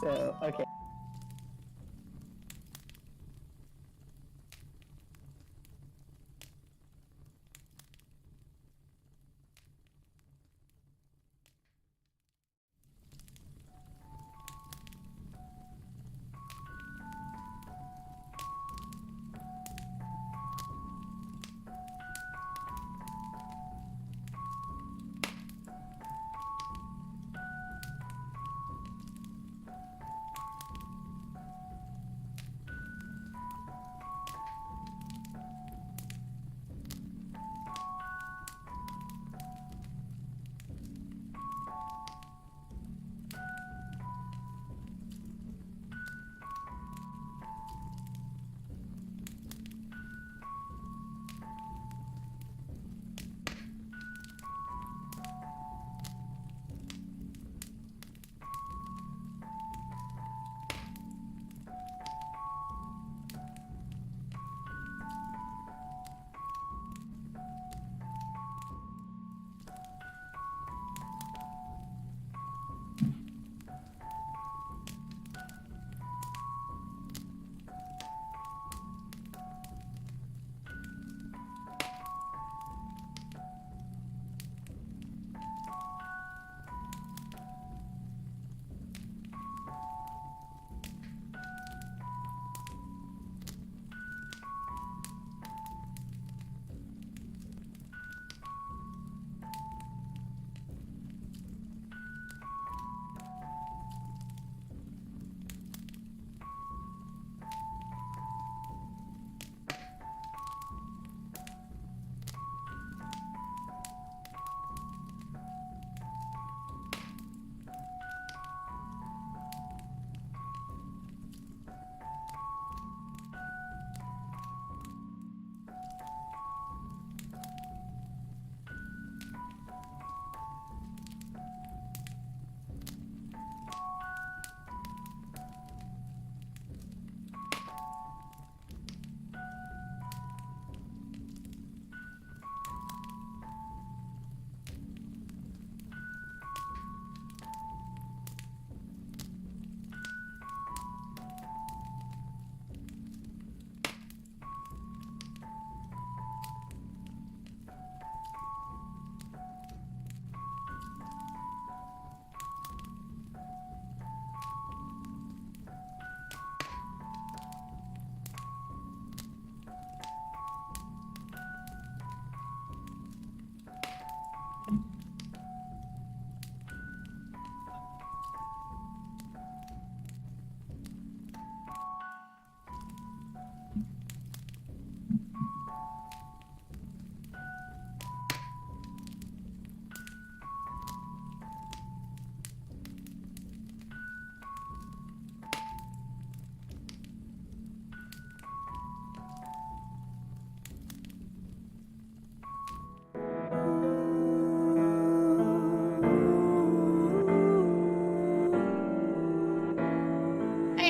So, okay.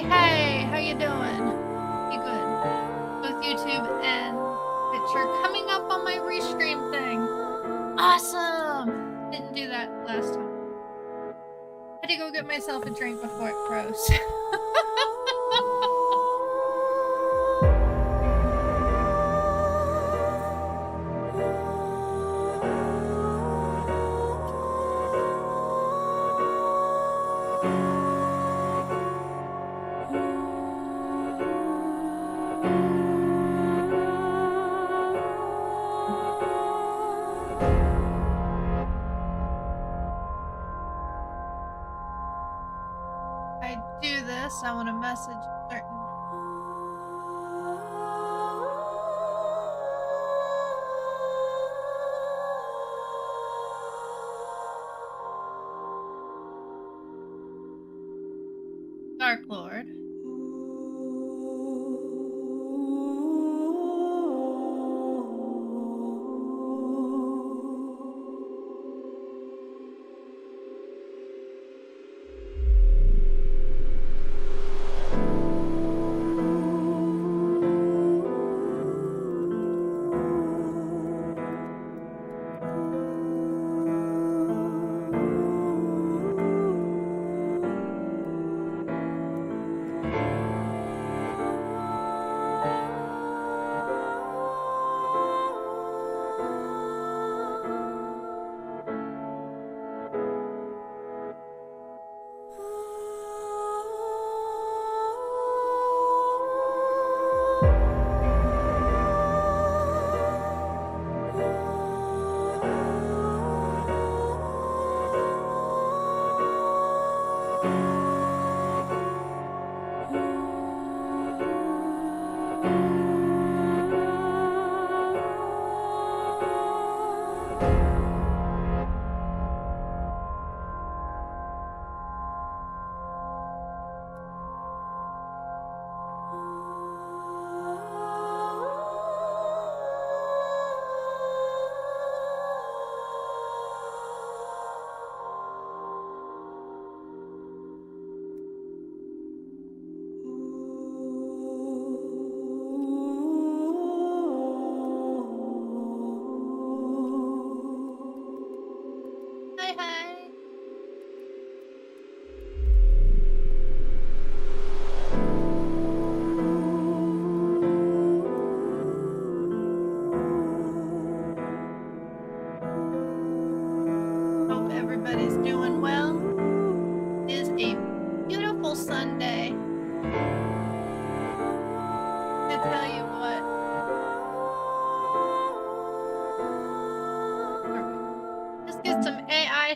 Hey, how you doing? You good? Both YouTube and Twitch are coming up on my restream thing. Awesome! Didn't do that last time. Had to go get myself a drink before it froze. I want to message certain Dark Lord.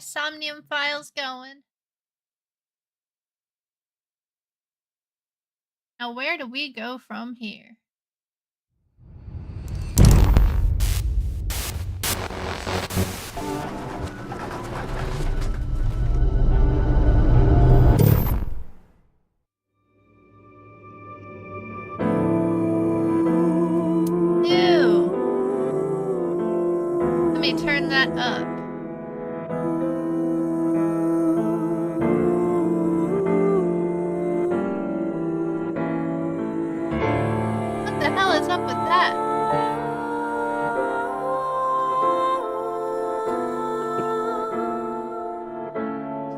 Somnium files going. Now, where do we go from here? Ew. Let me turn that up. What the hell is up with that?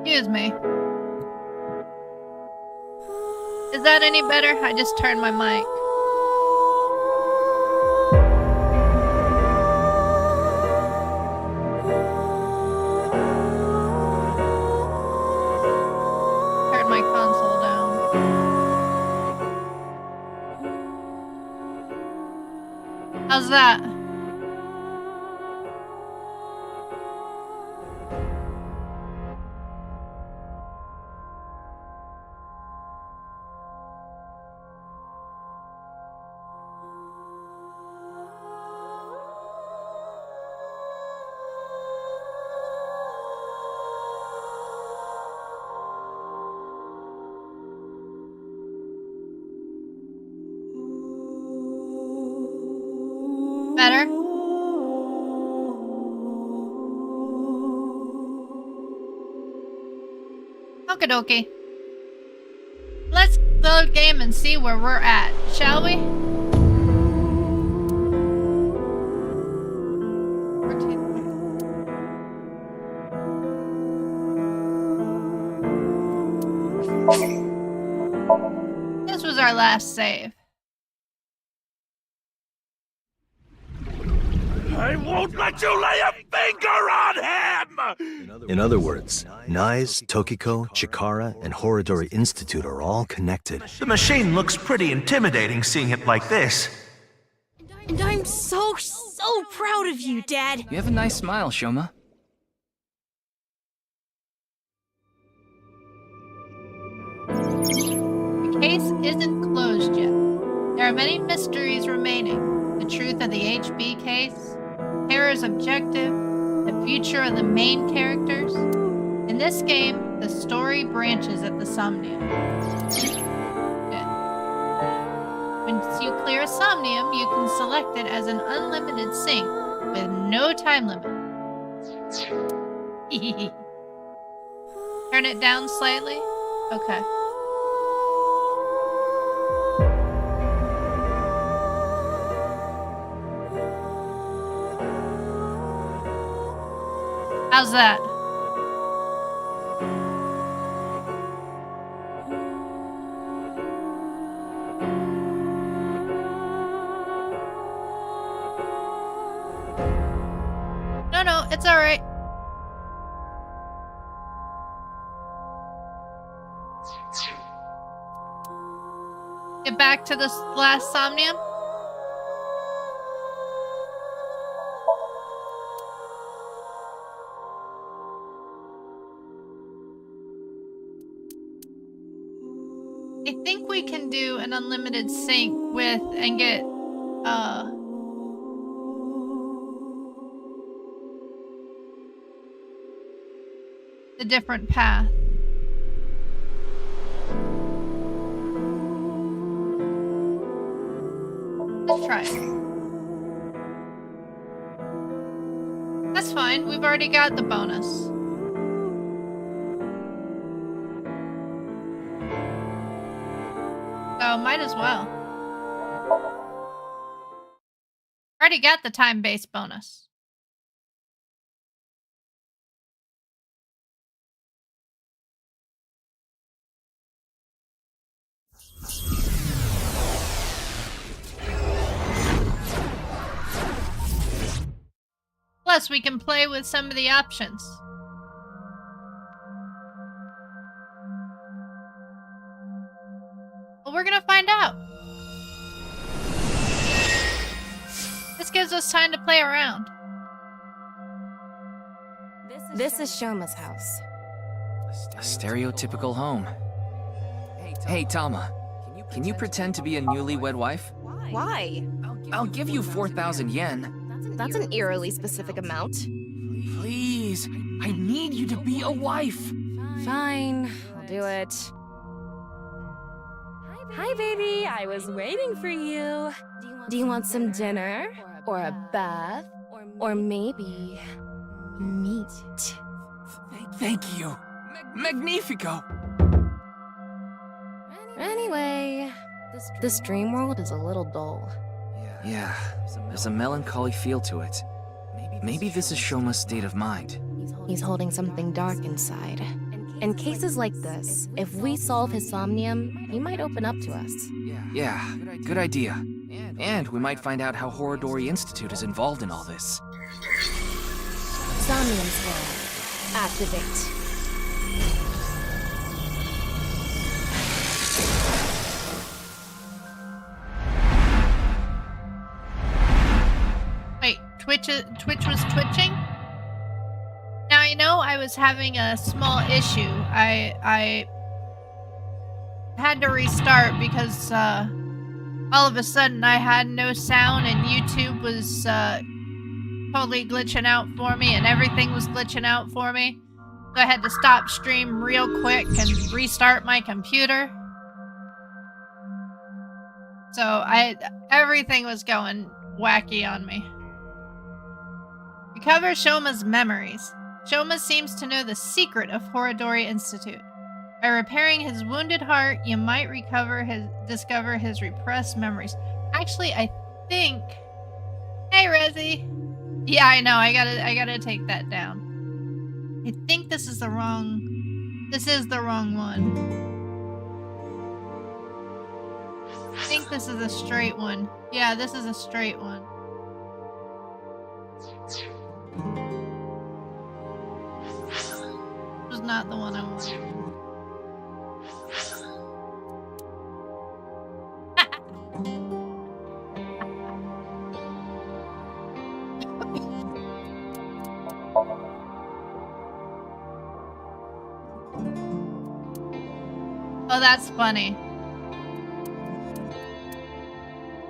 Excuse me. Is that any better? I just turned my mic. Turn my console down. How's that? Better? Okie dokie. Let's load game and see where we're at, shall we? This was our last save. I won't let you lay a finger on him! In other words, Nyes, Tokiko, Chikara, and Horodori Institute are all connected. The machine looks pretty intimidating seeing it like this. And I'm so proud of you, Dad. You have a nice smile, Shoma. The case isn't closed yet. There are many mysteries remaining. The truth of the HB case, Terror's objective, the future of the main characters. In this game, the story branches at the Somnium. Good. Once you clear a Somnium, you can select it as an unlimited sync with no time limit. Turn it down slightly? Okay. How's that? No, it's all right. Get back to this last Somnium. I think we can do an unlimited sync with and get a different path. Let's try it. That's fine. We've already got the bonus. So might as well. Already got the time-based bonus. Plus, we can play with some of the options. Well, we're gonna find out. This gives us time to play around. This This is Shoma's house. A stereotypical home. Hey, Tama. Can you pretend to be a newlywed wife? Why? I'll give you 4,000 yen. That's an eerily specific amount. Please, I need you to be a wife. Fine, I'll do it. Hi, baby. I was waiting for you. Do you want some dinner? Or a bath? Or maybe meat? Thank you. Magnifico. Anyway, this dream world is a little dull. Yeah, there's a melancholy feel to it. Maybe this is Shoma's state of mind. He's holding something dark inside. In cases like this, if we solve his somnium, he might open up to us. Yeah, good idea. And we might find out how Horodori Institute is involved in all this. Somnium spell. Activate. Wait, Twitch was twitching? Now I know I was having a small issue. I had to restart because all of a sudden I had no sound and YouTube was totally glitching out for me and everything was glitching out for me. So I had to stop stream real quick and restart my computer. So everything was going wacky on me. Recover Shoma's memories. Shoma seems to know the secret of Horodori Institute. By repairing his wounded heart, you might discover his repressed memories. Actually, I think... Hey, Rezzy! Yeah, I know, I gotta take that down. I think this is the wrong... This is the wrong one. I think this is a straight one. Yeah, this is a straight one. This was not the one I wanted. Oh, that's funny.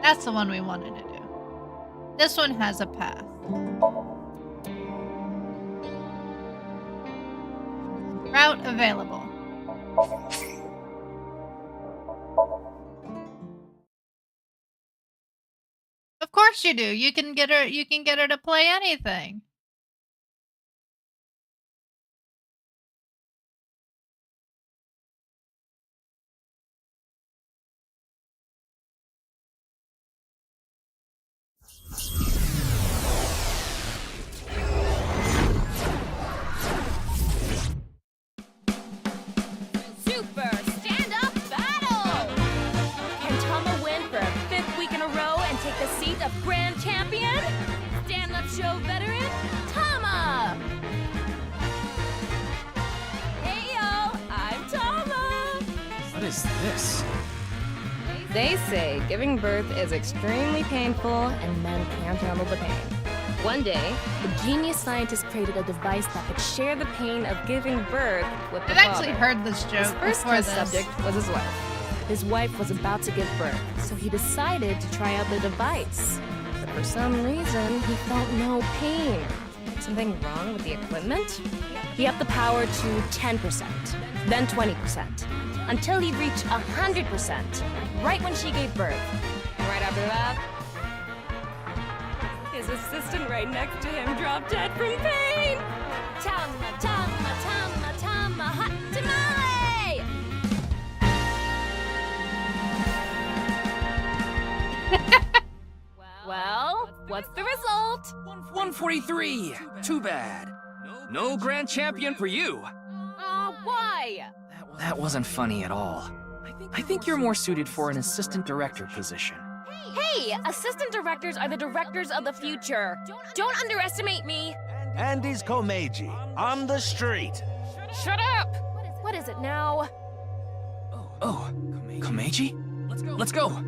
That's the one we wanted to do. This one has a path. Route available. Of course you do. You can get her to play anything. Super stand-up battle! Can Tama win for a 5th week in a row and take the seat of Grand Champion? Stand-up show veteran, Tama! Hey yo, I'm Tama! What is this? They say giving birth is extremely painful and men can't handle the pain. One day, the genius scientist created a device that could share the pain of giving birth with the I've actually father. heard this joke His first before test this. subject was his wife. His wife was about to give birth, so he decided to try out the device. But for some reason, he felt no pain. Something wrong with the equipment? He upped the power to 10%, then 20%, until he reached 100%, right when she gave birth. And right after that, his assistant right next to him dropped dead from pain. Tama, Tama, Tama, Tama, hot tamale! Well, what's the result? 143. Too bad. No grand champion for you. Why? That wasn't funny at all. I think you're more suited for an assistant director position. Hey, assistant directors are the directors of the future. Don't underestimate me. Andy's Komeiji, on the street. Shut up! What is it now? Oh, Komeiji? Let's go.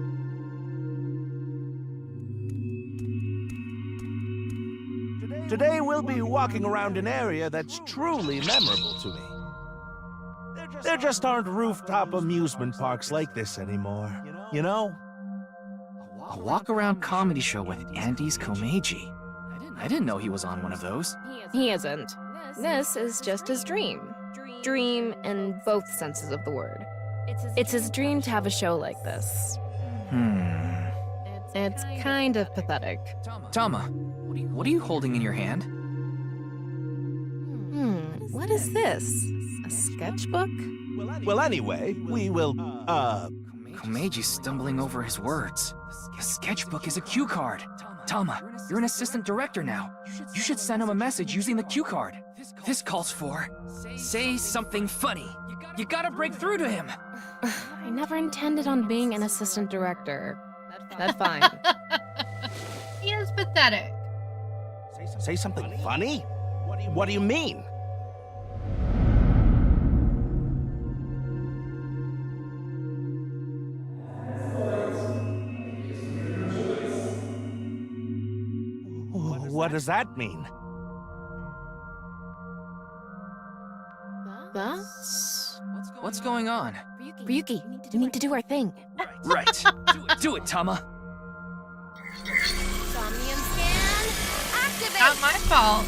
Today we'll be walking around an area that's truly memorable to me. There just aren't rooftop amusement parks like this anymore, you know? A walk-around comedy show with Andy's Komeiji. I didn't know he was on one of those. He isn't. This is just his dream. Dream in both senses of the word. It's his dream to have a show like this. It's kind of pathetic. Tama, what are you holding in your hand? What is this? A sketchbook? Well, anyway, we will, Komeji's stumbling over his words. A sketchbook is a cue card. Tama, you're an assistant director now. You should send him a message using the cue card. This calls for, say something funny. You gotta break through to him. I never intended on being an assistant director. That's fine. He is pathetic. say something funny? What do you mean? What does that mean? Thus? What's going on? Ryuki, we need to do our thing. Right. Do it, Tama. Somnium scan, activate! Not my fault.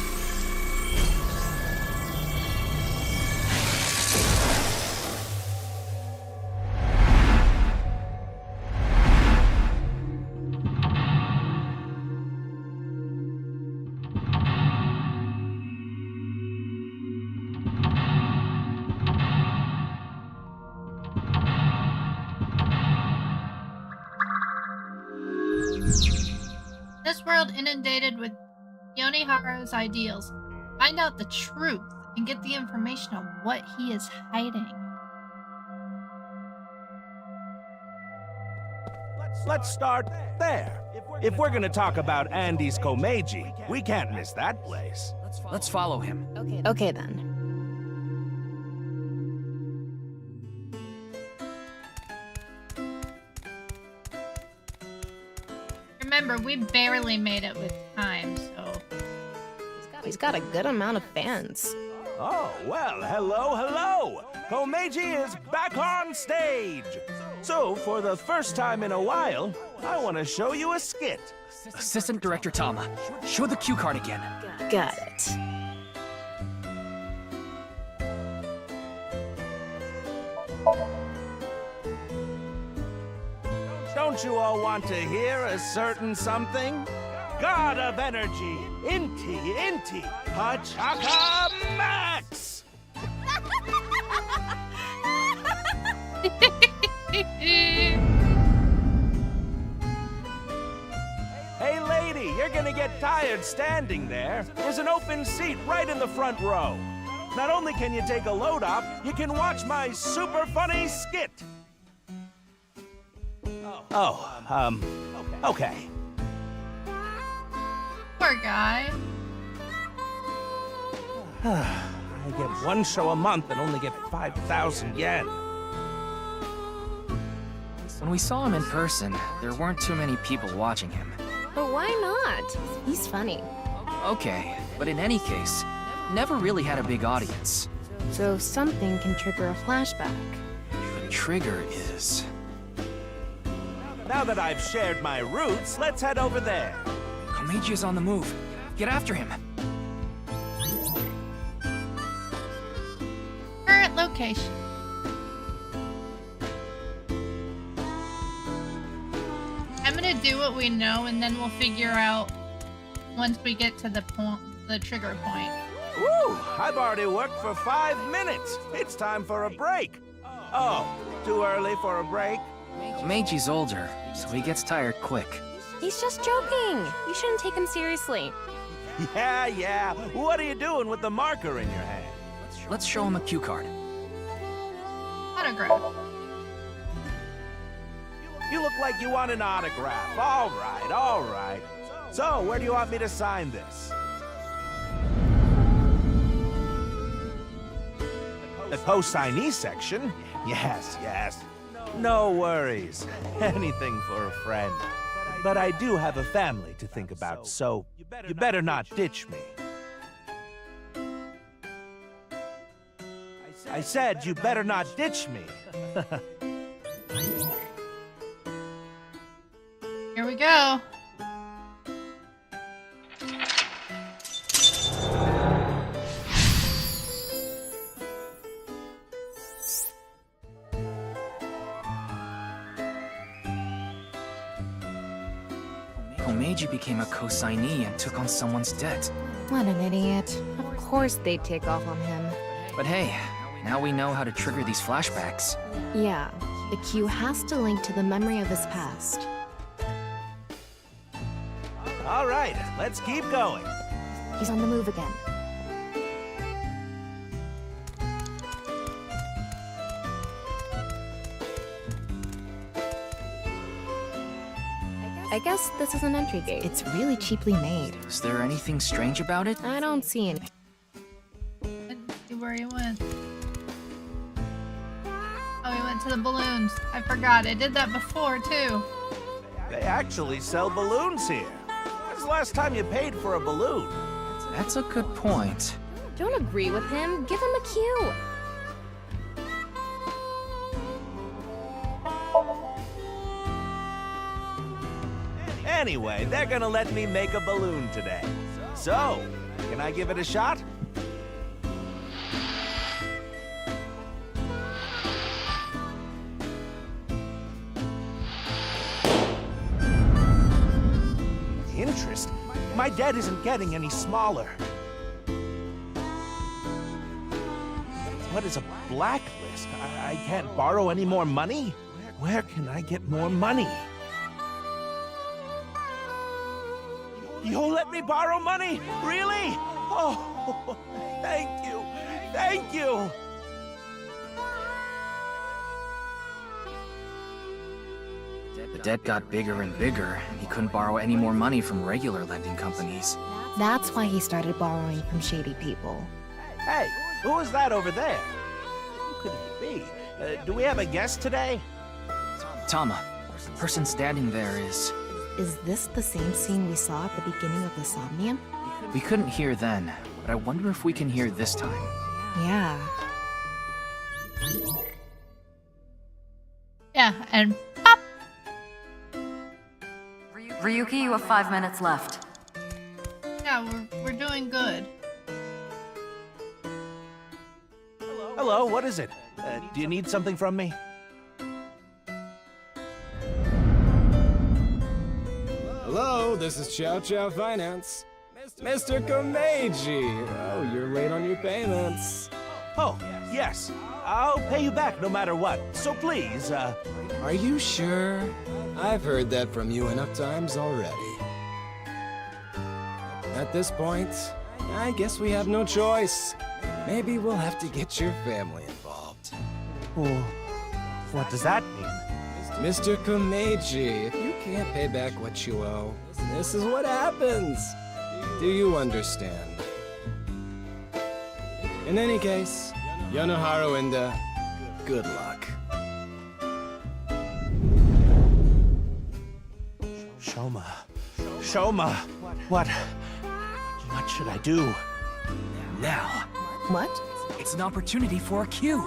This world inundated with Yoniharu's ideals. Find out the truth and get the information on what he is hiding. Let's start there. If we're gonna talk about Andy's Komeiji, we can't miss that place. Let's follow him. Okay then. Remember, we barely made it with time, so... He's got a good amount of fans. Oh, well, hello. Komeiji is back on stage. So, for the first time in a while, I want to show you a skit. Assistant Director Tama, show the cue card again. Got it. Don't you all want to hear a certain something? God of energy, Inti, Pachaka Max! Hey lady, you're gonna get tired standing there. There's an open seat right in the front row. Not only can you take a load off, you can watch my super funny skit. Okay. Poor guy. I get one show a month and only get 5,000 yen. When we saw him in person, there weren't too many people watching him. But why not? He's funny. Okay, but in any case, never really had a big audience. So something can trigger a flashback. The trigger is... Now that I've shared my roots, let's head over there. Komeiji is on the move. Get after him. Current location. I'm gonna do what we know, and then we'll figure out once we get to the trigger point. Woo! I've already worked for 5 minutes. It's time for a break. Oh, too early for a break? Komeji's older, so he gets tired quick. He's just joking. You shouldn't take him seriously. Yeah. What are you doing with the marker in your hand? Let's show him a cue card. Autograph. You look like you want an autograph. All right. So, where do you want me to sign this? The co-signee section? Yes. No worries. Anything for a friend. But I do have a family to think about, so you better not ditch me. I said you better not ditch me. Here we go. Komeiji became a co-signee and took on someone's debt. What an idiot. Of course they'd take off on him. But hey, now we know how to trigger these flashbacks. Yeah, the cue has to link to the memory of his past. All right, let's keep going. He's on the move again. I guess this is an entry gate. It's really cheaply made. Is there anything strange about it? I don't see any. Let's see where he went. Oh, he went to the balloons. I forgot. I did that before, too. They actually sell balloons here. When's the last time you paid for a balloon? That's a good point. Don't agree with him. Give him a cue. Anyway, they're gonna let me make a balloon today. So, can I give it a shot? Interest? My debt isn't getting any smaller. What is a blacklist? I can't borrow any more money? Where can I get more money? You'll let me borrow money? Really? Oh, thank you. Thank you. The debt got bigger and bigger, and he couldn't borrow any more money from regular lending companies. That's why he started borrowing from shady people. Hey, who is that over there? Who could he be? Do we have a guest today? Tama, the person standing there is... Is this the same scene we saw at the beginning of the Somnium? We couldn't hear then, but I wonder if we can hear this time. Yeah. Yeah, and pop! Ryuki, you have 5 minutes left. Yeah, we're doing good. Hello, what is it? Do you need something from me? Hello, this is Chow Chow Finance. Mr. Komeiji! Oh, you're late on your payments. Oh, yes. I'll pay you back no matter what. So please, Are you sure? I've heard that from you enough times already. At this point, I guess we have no choice. Maybe we'll have to get your family involved. Oh, what does that mean? Mr. Komeiji, if you can't pay back what you owe, this is what happens. Do you understand? In any case, Yonoharu Inda, good luck. Shoma. Shoma. What should I do? Now, What? it's an opportunity for a cue.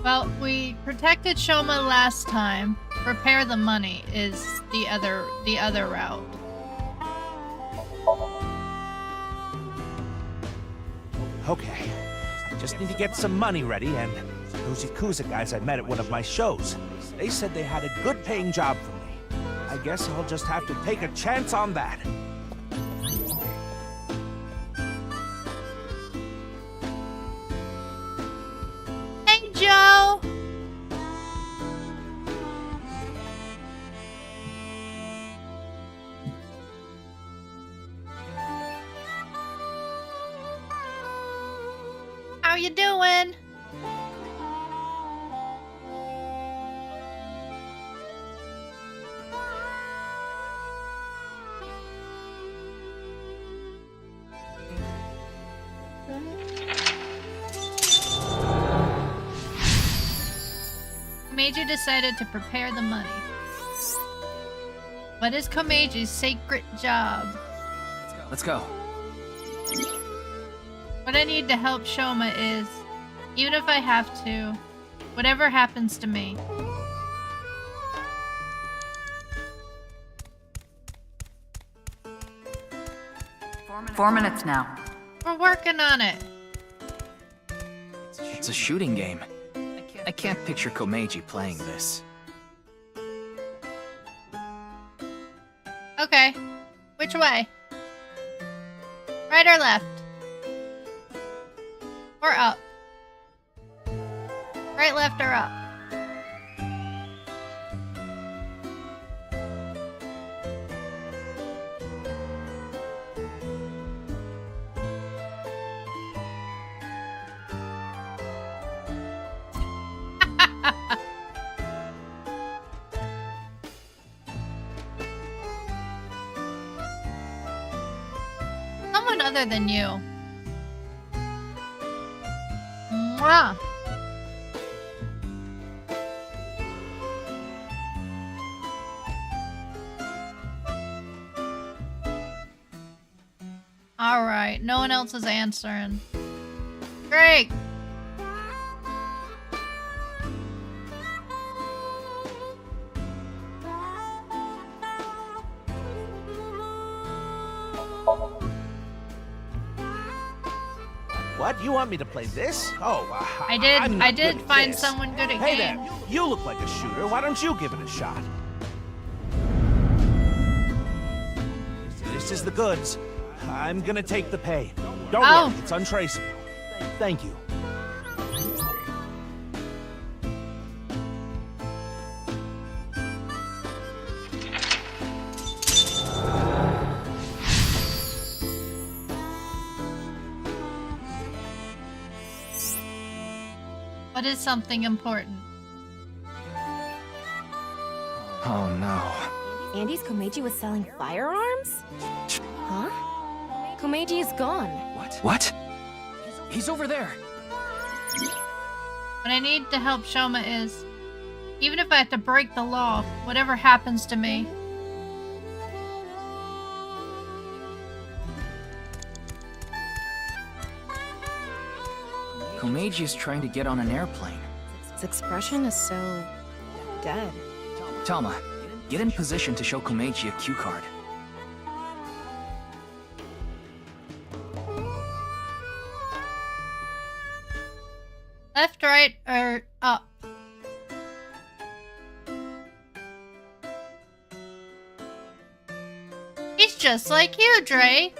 Well, we protected Shoma last time. Repair the money is the other route. Okay. I just need to get some money ready, and those Yakuza guys I met at one of my shows, they said they had a good paying job for me. I guess I'll just have to take a chance on that. Hey, Joe! How you doing? Komeiji decided to prepare the money. What is Komeiji's sacred job? Let's go. What I need to help Shoma is, even if I have to, whatever happens to me. Four minutes now. We're working on it. It's a shooting game. I can't picture Komeiji playing this. Okay. Which way? Right or left? Or up? Right, left, or up? Someone other than you. Mwah. Alright, no one else is answering. Great! What? You want me to play this? Oh, I I'm not did good at find this. someone good at Hey games. there, you look like a shooter. Why don't you give it a shot? This is the goods. I'm gonna take the pay. Don't Oh. worry, it's untraceable. Thank you. What is something important? Oh no. Andy's Komeiji was selling firearms? Huh? Komeiji is gone. What? He's over there. What I need to help Shoma is, even if I have to break the law, whatever happens to me. Komeiji is trying to get on an airplane. His expression is so dead. Tama, get in position to show Komeiji a cue card. Left, right, or up? He's just like you, Drake.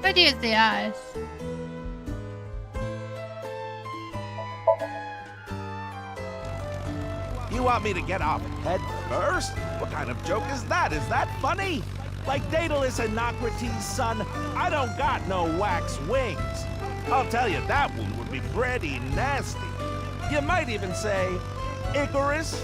Could use the eyes. You want me to get off head first? What kind of joke is that? Is that funny? Like Daedalus and Nocrates' son, I don't got no wax wings. I'll tell you, that one would be pretty nasty. You might even say, Icarus.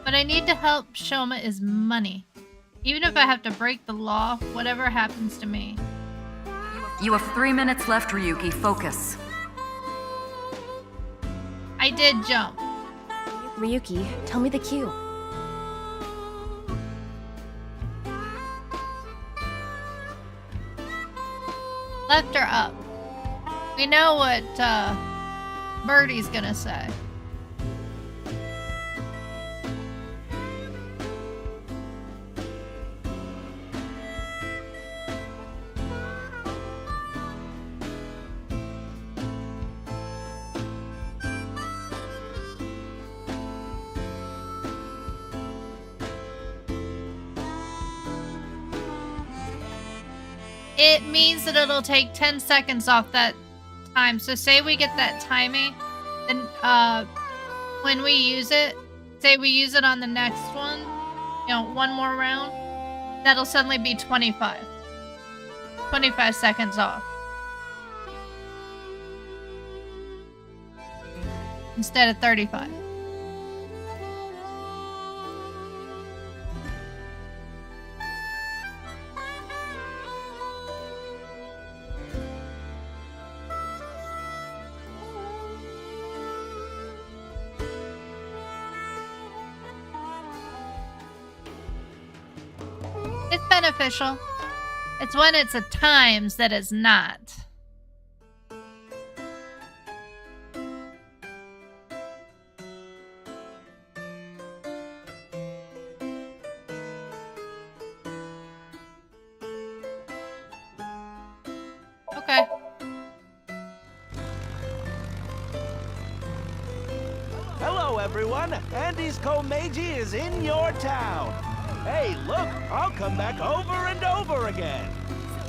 What I need to help Shoma is money. Even if I have to break the law, whatever happens to me. You have 3 minutes left, Ryuki. Focus. I did jump. Ryuki, tell me the cue. Left or up? We know what Birdie's gonna say. It means that it'll take 10 seconds off that time. So say we get that timing, then when we use it, say we use it on the next one, You know, one more round. That'll suddenly be 25. 25 seconds off. Instead of 35. It's beneficial. It's when it's at times that it's not. Okay. Hello, everyone. Andy's Komeiji is in your town. Hey, look, I'll come back over and over again.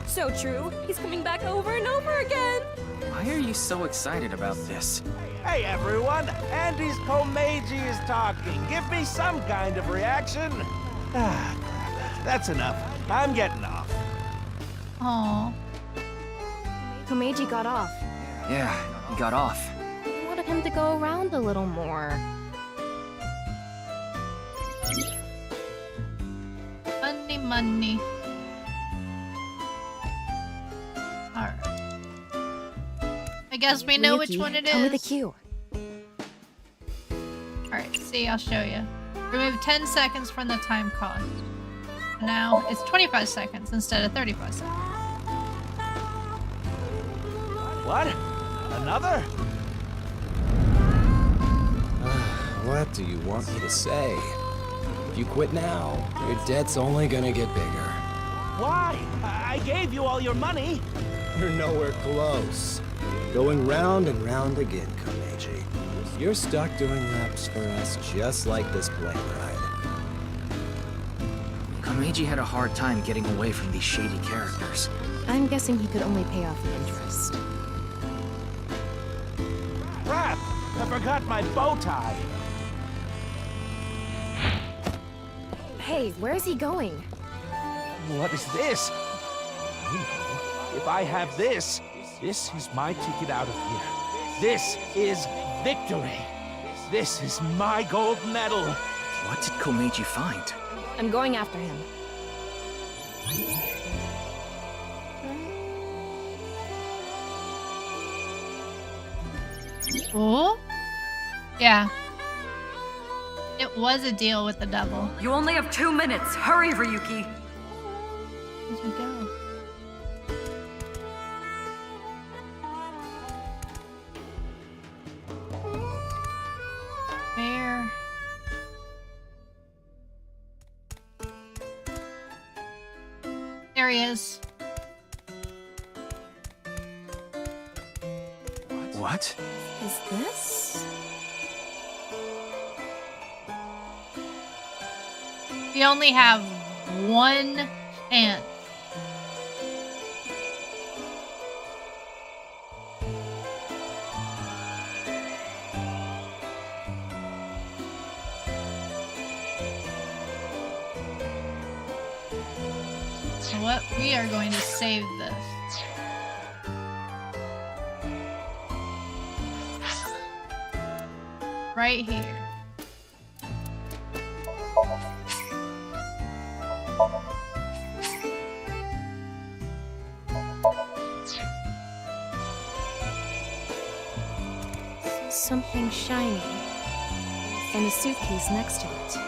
So true. He's coming back over and over again. Why are you so excited about this? Hey, everyone. Andy's Komeiji is talking. Give me some kind of reaction. Ah, crap. That's enough. I'm getting off. Aww. Komeiji got off. Yeah, he got off. I wanted him to go around a little more. Money. Alright. I guess we know which Ryuki, one it is. tell me the cue. Alright, see, I'll show you. Remove 10 seconds from the time cost. Now it's 25 seconds instead of 35 seconds. What? Another? What do you want me to say? If you quit now, your debt's only gonna get bigger. Why? I gave you all your money. You're nowhere close. Going round and round again, Komeiji. You're stuck doing laps for us just like this plane ride. Komeiji had a hard time getting away from these shady characters. I'm guessing he could only pay off the interest. Crap! I forgot my bow tie. Hey, where's he going? What is this? I know. If I have this, this is my ticket out of here. This is victory. This is my gold medal. What did Komeiji find? I'm going after him. Oh? Yeah. It was a deal with the devil. You only have 2 minutes. Hurry, Ryuki. Where'd we go? Where? There he is. What? Is this? We only have one chance. So what we are going to save this. Right here. Something shiny. And a suitcase next to it.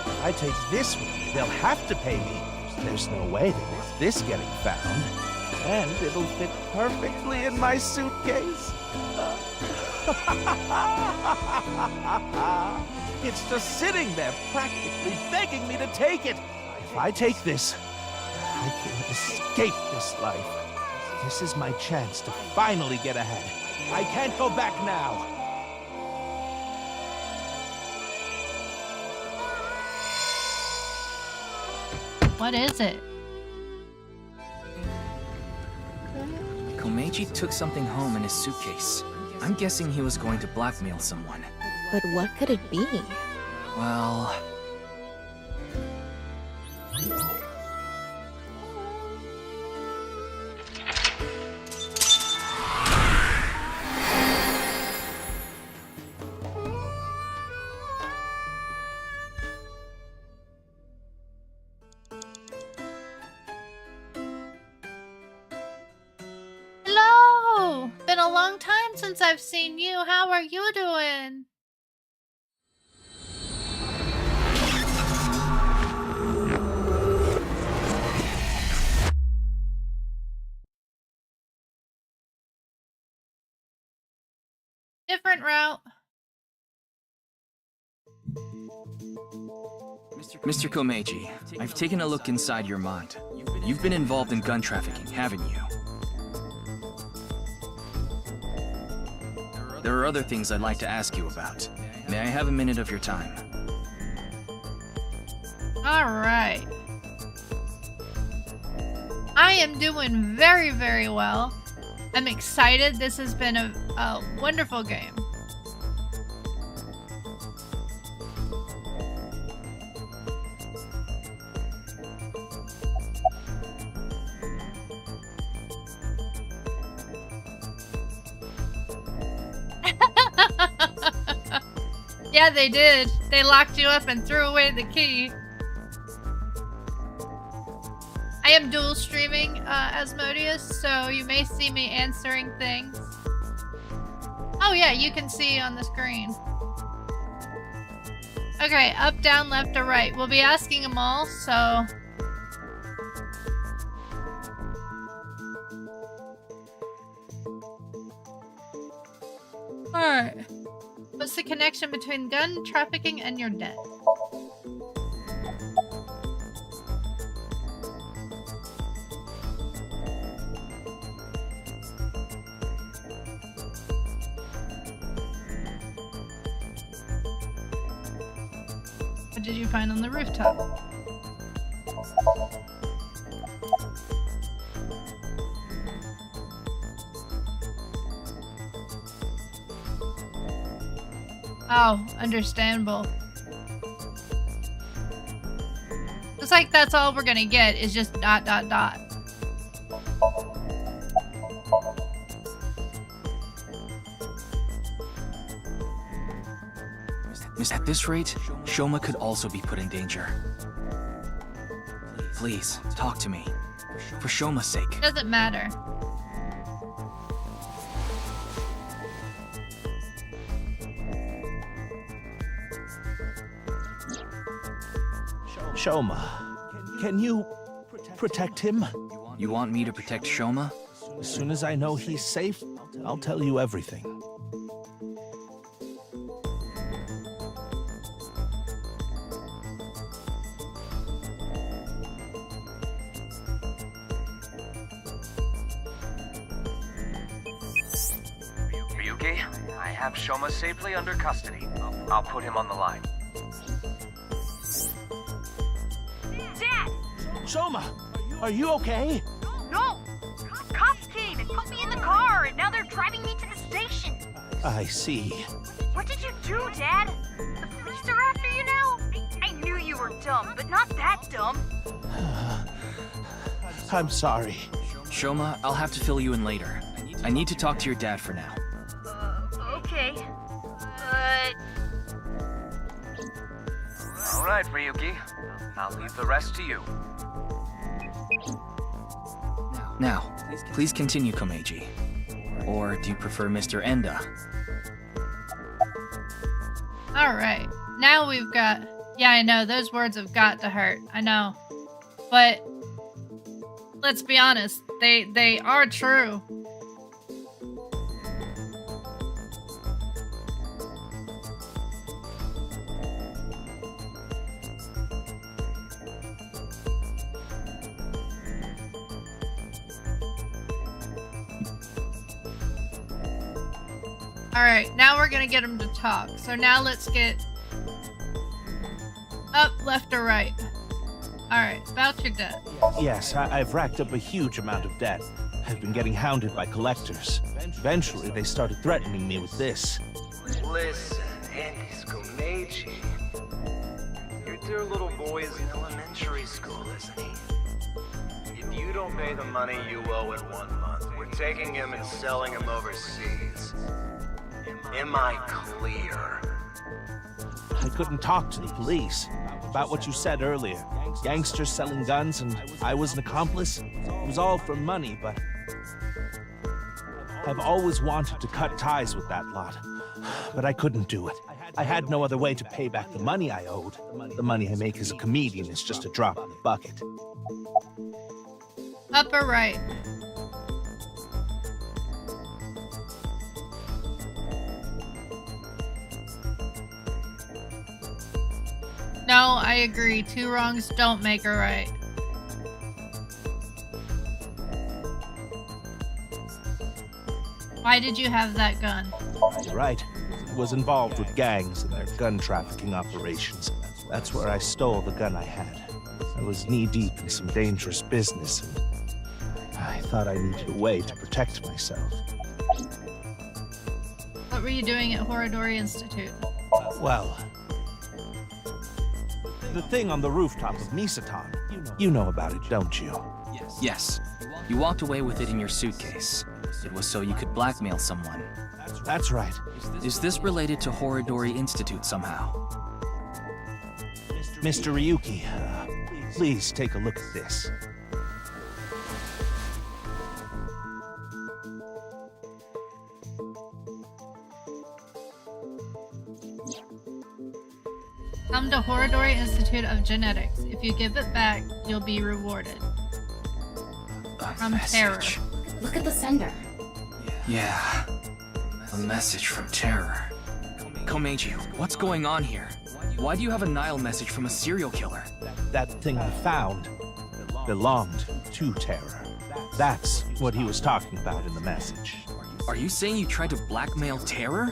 If I take this with me, they'll have to pay me. There's no way they want this getting found. And it'll fit perfectly in my suitcase. It's just sitting there, practically begging me to take it. If I take this, I can escape this life. This is my chance to finally get ahead. I can't go back now. What is it? Komeiji took something home in his suitcase. I'm guessing he was going to blackmail someone. But what could it be? Well... Hello! Been a long time since I've seen you. How are you doing? Different route. Mr. Komeiji, I've taken a look inside your mind. You've been involved in gun trafficking, haven't you? There are other things I'd like to ask you about. May I have a minute of your time? Alright. I am doing very, very well. I'm excited. This has been a wonderful game. Yeah, they did. They locked you up and threw away the key. I am dual streaming Asmodeus, so you may see me answering things. Oh yeah, you can see on the screen. Okay, up, down, left, or right. We'll be asking them all, so... Alright. What's the connection between gun trafficking and your debt? What did you find on the rooftop? Oh, understandable. Looks like that's all we're gonna get is just ... At this rate, Shoma could also be put in danger. Please, talk to me. For Shoma's sake. Doesn't matter. Shoma, can you protect him? You want me to protect Shoma? As soon as I know he's safe, I'll tell you everything. Ryuki, I have Shoma safely under custody. I'll put him on the line. Dad! Shoma, are you okay? No! Cops came and put me in the car, and now they're driving me to the station. I see. What did you do, Dad? The police are after you now? I knew you were dumb, but not that dumb. I'm sorry. Shoma, I'll have to fill you in later. I need to talk to your dad for now. Okay. But... All right, Ryuki. I'll leave the rest to you. Now, please continue, Komeiji. Or do you prefer Mr. Enda? Alright. Now we've got... Yeah, I know. Those words have got to hurt. I know. But... let's be honest. They are true. Alright, now we're gonna get him to talk. So now let's get up, left, or right. Alright, about your debt. Yes, I've racked up a huge amount of debt. I've been getting hounded by collectors. Eventually, they started threatening me with this. Listen, Andy Scomeji. Your dear little boy is in elementary school, isn't he? If you don't pay the money you owe in 1 month, we're taking him and selling him overseas. Am I clear? I couldn't talk to the police. About what you said earlier. Gangsters selling guns and I was an accomplice. It was all for money, but I've always wanted to cut ties with that lot. But I couldn't do it. I had no other way to pay back the money I owed. The money I make as a comedian is just a drop in the bucket. Up or right? No, I agree. 2 wrongs don't make a right. Why did you have that gun? You're right. It was involved with gangs and their gun trafficking operations. That's where I stole the gun I had. I was knee-deep in some dangerous business, and I thought I needed a way to protect myself. What were you doing at Horodori Institute? Well, the thing on the rooftop of Misatan. You know about it, don't you? Yes. You walked away with it in your suitcase. It was so you could blackmail someone. That's right. Is this related to Horodori Institute somehow? Mr. Ryuki, please take a look at this. Come to Horodori Institute of Genetics. If you give it back, you'll be rewarded. From Terror. Look at the sender. Yeah. A message from Terror. Komeiji, what's going on here? Why do you have a Nile message from a serial killer? That thing I found belonged to Terror. That's what he was talking about in the message. Are you saying you tried to blackmail Terror?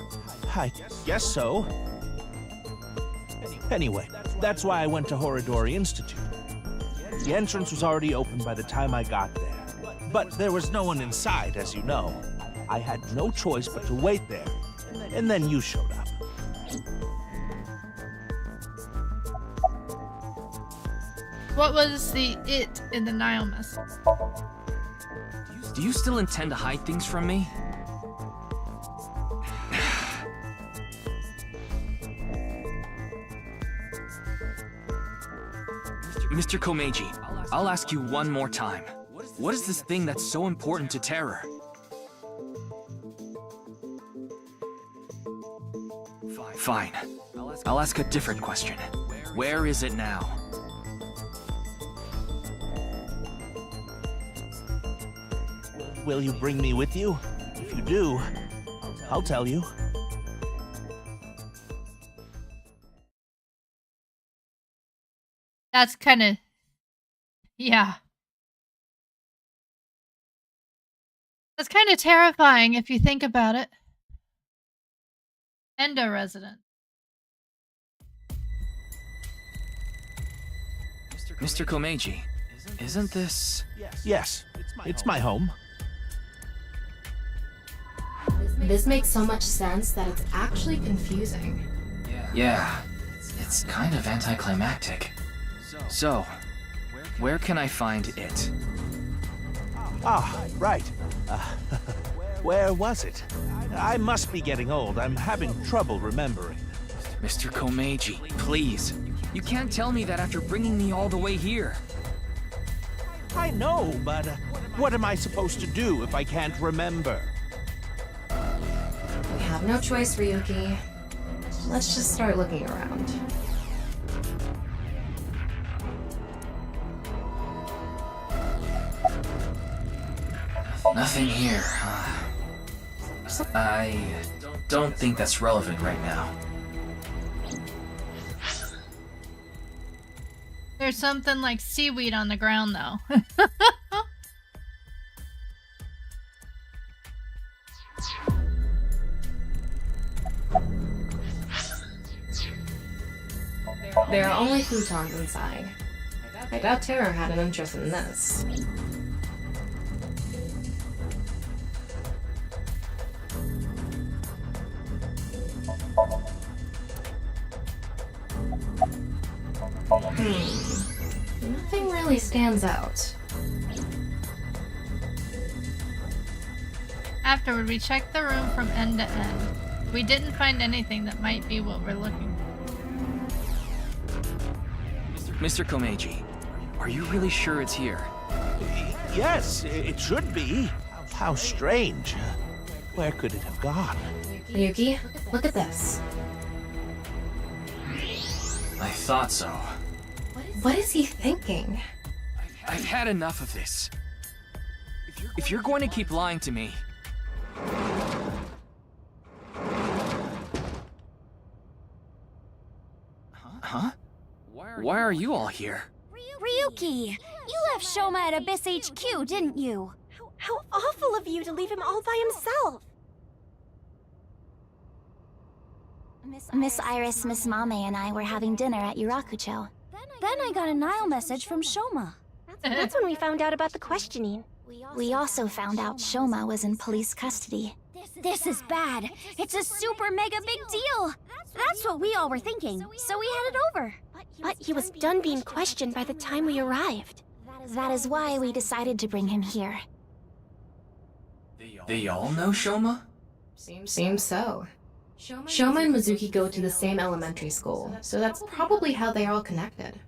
I guess so. Anyway, that's why I went to Horodori Institute. The entrance was already open by the time I got there. But there was no one inside, as you know. I had no choice but to wait there. And then you showed up. What was the it in the Nile message? Do you still intend to hide things from me? Mr. Komeiji, I'll ask you one more time. What is this thing that's so important to Terror? Fine. I'll ask a different question. Where is it now? Will you bring me with you? If you do, I'll tell you. That's kind of... yeah. That's kind of terrifying if you think about it. Endo resident. Mr. Komeiji, isn't this... Yes, it's my home. This makes so much sense that it's actually confusing. Yeah, it's kind of anticlimactic. So, where can I find it? Ah, right. Where was it? I must be getting old. I'm having trouble remembering. Mr. Komeiji, please. You can't tell me that after bringing me all the way here. I know, but what am I supposed to do if I can't remember? We have no choice, Ryuki. Let's just start looking around. Nothing here, huh? I don't think that's relevant right now. There's something like seaweed on the ground, though. There are only futons inside. I doubt Tara had an interest in this. Nothing really stands out. Afterward, we checked the room from end to end. We didn't find anything that might be what we're looking for. Mr. Komeiji, are you really sure it's here? Yes, it should be. How strange. Where could it have gone? Yuki, look at this. I thought so. What is he thinking? I've had enough of this. If you're going to keep lying to me... Huh? Why are you all here? Ryuki, you left Shoma at Abyss HQ, didn't you? How awful of you to leave him all by himself! Miss Iris, Miss Mame, and I were having dinner at Yurakucho. Then I got a Nile message from Shoma. That's when we found out about the questioning. We also found out Shoma was in police custody. This is bad. It's a super mega big deal. That's what we all were thinking, so we headed over. But he was done being questioned by the time we arrived. That is why we decided to bring him here. They all know Shoma? Seems so. Shoma and Mizuki go to the same elementary school, so that's probably how they're all connected.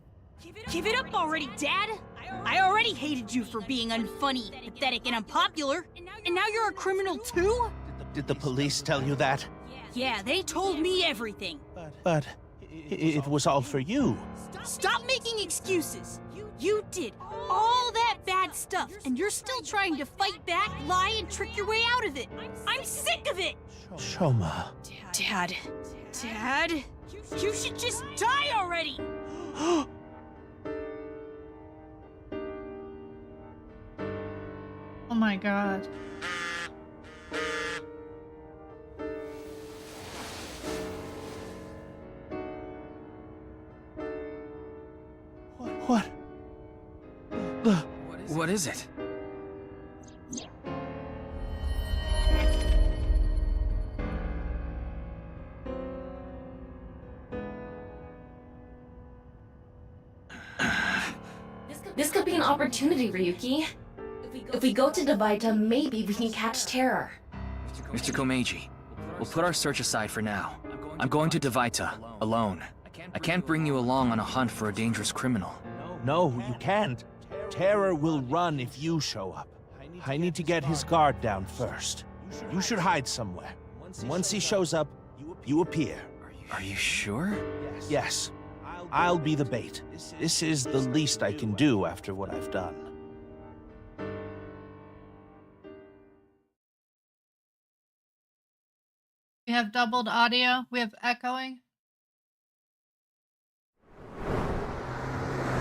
Give it up already, Dad! I already hated you for being unfunny, pathetic, and unpopular. And now you're a criminal too? Did the police tell you that? Yeah, they told me everything. But it was all for you. Stop making excuses. You did all that bad stuff, and you're still trying to fight back, lie, and trick your way out of it. I'm sick of it! Shoma. Dad, you should just die already! Oh my god. What? What is it? This could be an opportunity, Ryuki. If we go to Devaita, maybe we can catch Terror. Mr. Komeiji, we'll put our search aside for now. I'm going to Devaita, alone. I can't bring you along on a hunt for a dangerous criminal. No, you can't. Terror will run if you show up. I need to get his guard down first. You should hide somewhere. Once he shows up, you appear. Are you sure? Yes. I'll be the bait. This is the least I can do after what I've done. We have doubled audio. We have echoing.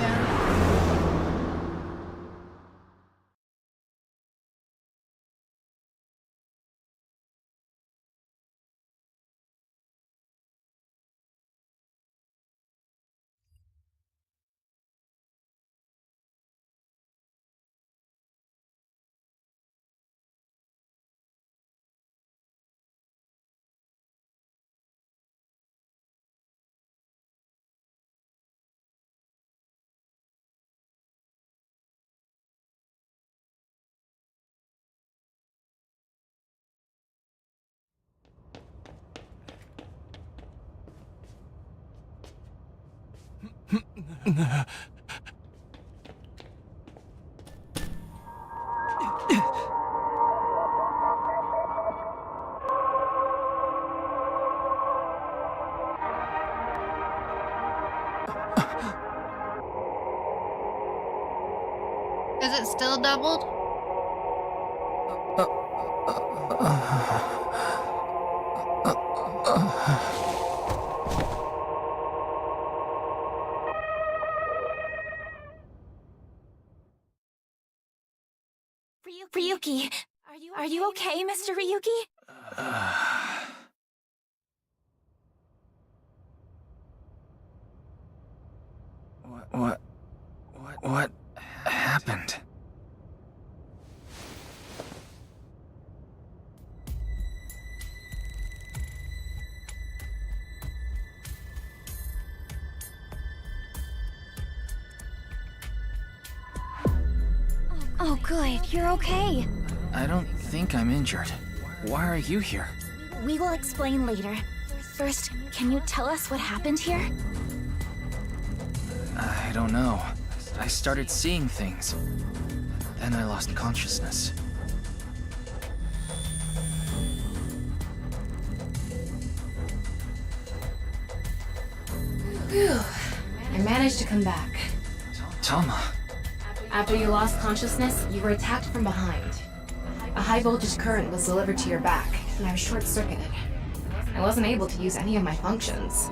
Yeah. Is it still doubled? Ryuki, are you okay, Mr. Ryuki? What happened? Oh, good, you're okay. I don't think I'm injured. Why are you here? We will explain later. First, can you tell us what happened here? I don't know. I started seeing things. Then I lost consciousness. Phew. I managed to come back. Tama. After you lost consciousness, you were attacked from behind. A high voltage current was delivered to your back, and I was short-circuited. I wasn't able to use any of my functions.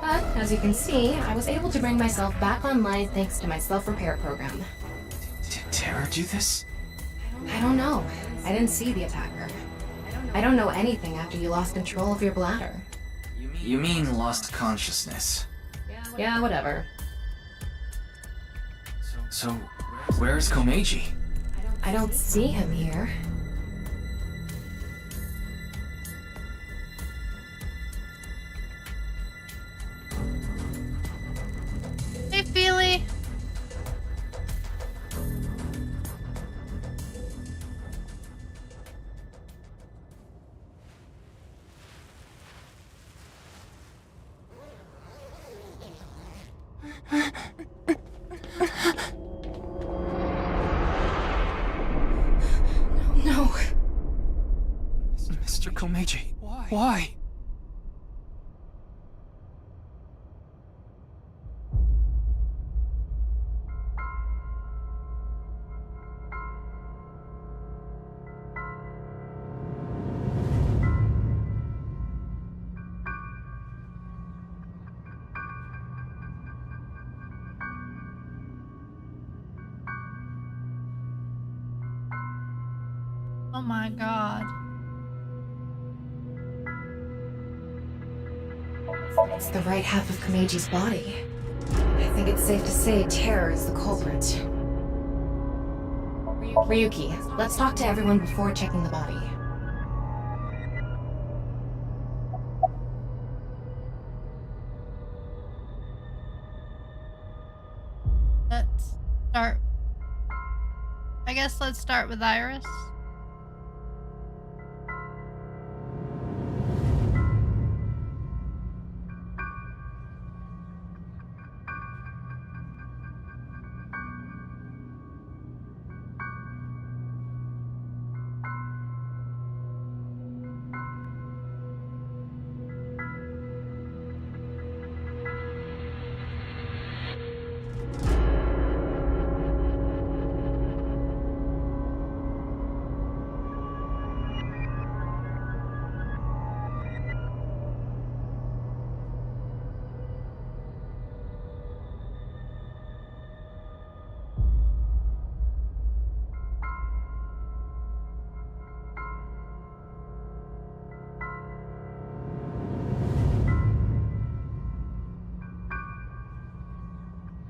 But, as you can see, I was able to bring myself back online thanks to my self-repair program. Did Terra do this? I don't know. I didn't see the attacker. I don't know anything after you lost control of your bladder. You mean lost consciousness? Yeah, whatever. So, where's Komeiji? I don't see him here. Hey, Feely. No. Mr. Komeiji, why? Oh my god. It's the right half of Komeiji's body. I think it's safe to say Terror is the culprit. Ryuki, let's talk to everyone before checking the body. Let's start. I guess let's start with Iris.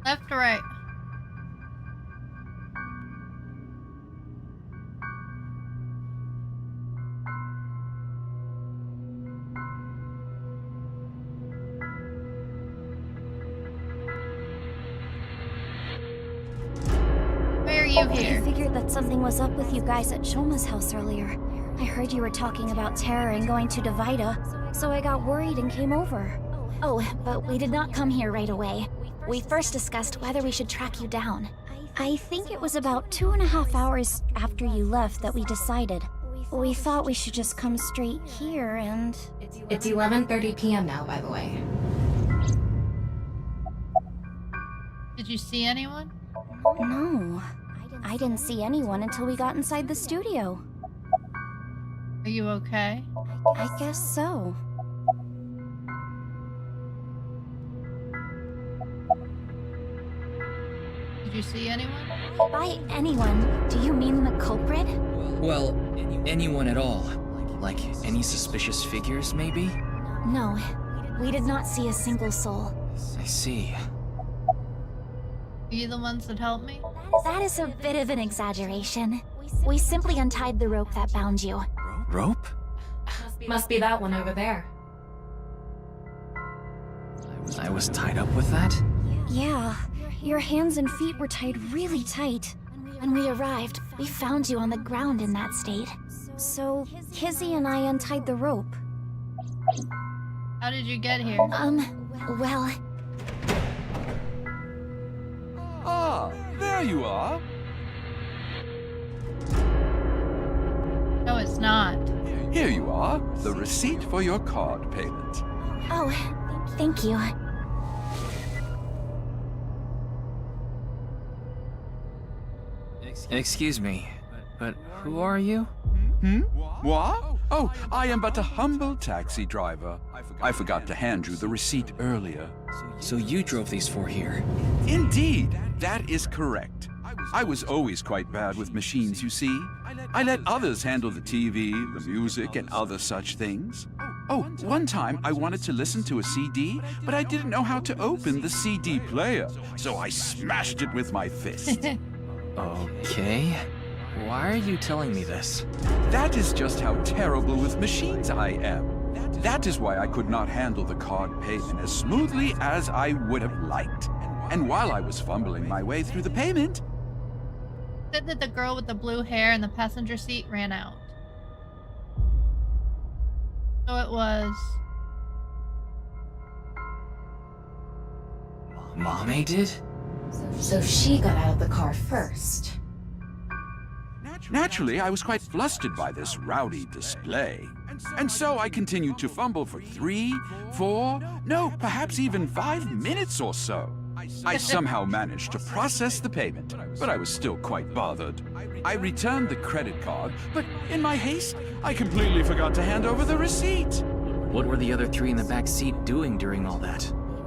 Left or right? Why are you here? I figured that something was up with you guys at Shoma's house earlier. I heard you were talking about Terror and going to Divida, so I got worried and came over. Oh, but we did not come here right away. We first discussed whether we should track you down. I think it was about 2.5 hours after you left that we decided. We thought we should just come straight here and... It's 11:30 p.m. now, by the way. Did you see anyone? No. I didn't see anyone until we got inside the studio. Are you okay? I guess so. You see anyone? By anyone, do you mean the culprit? Well, anyone at all. Like, any suspicious figures, maybe? No, we did not see a single soul. I see. Are you the ones that helped me? That is a bit of an exaggeration. We simply untied the rope that bound you. Rope? Must be that one over there. I was tied up with that? Yeah, your hands and feet were tied really tight. When we arrived, we found you on the ground in that state. So, Kizzy and I untied the rope. How did you get here? Well... Ah, there you are. No, it's not. Here you are, the receipt for your card payment. Oh, thank you. Excuse me, but who are you? What? Oh, I am but a humble taxi driver. I forgot to hand you the receipt earlier. So you drove these four here? Indeed, that is correct. I was always quite bad with machines, you see. I let others handle the TV, the music, and other such things. Oh, one time I wanted to listen to a CD, but I didn't know how to open the CD player, so I smashed it with my fist. Okay. Why are you telling me this? That is just how terrible with machines I am. That is why I could not handle the card payment as smoothly as I would have liked. And while I was fumbling my way through the payment... Said that the girl with the blue hair in the passenger seat ran out. So it was... Mommy did? So she got out of the car first. Naturally, I was quite flustered by this rowdy display. And so I continued to fumble for 3, 4, no, perhaps even 5 minutes or so. I somehow managed to process the payment, but I was still quite bothered. I returned the credit card, but in my haste, I completely forgot to hand over the receipt. What were the other three in the back seat doing during all that?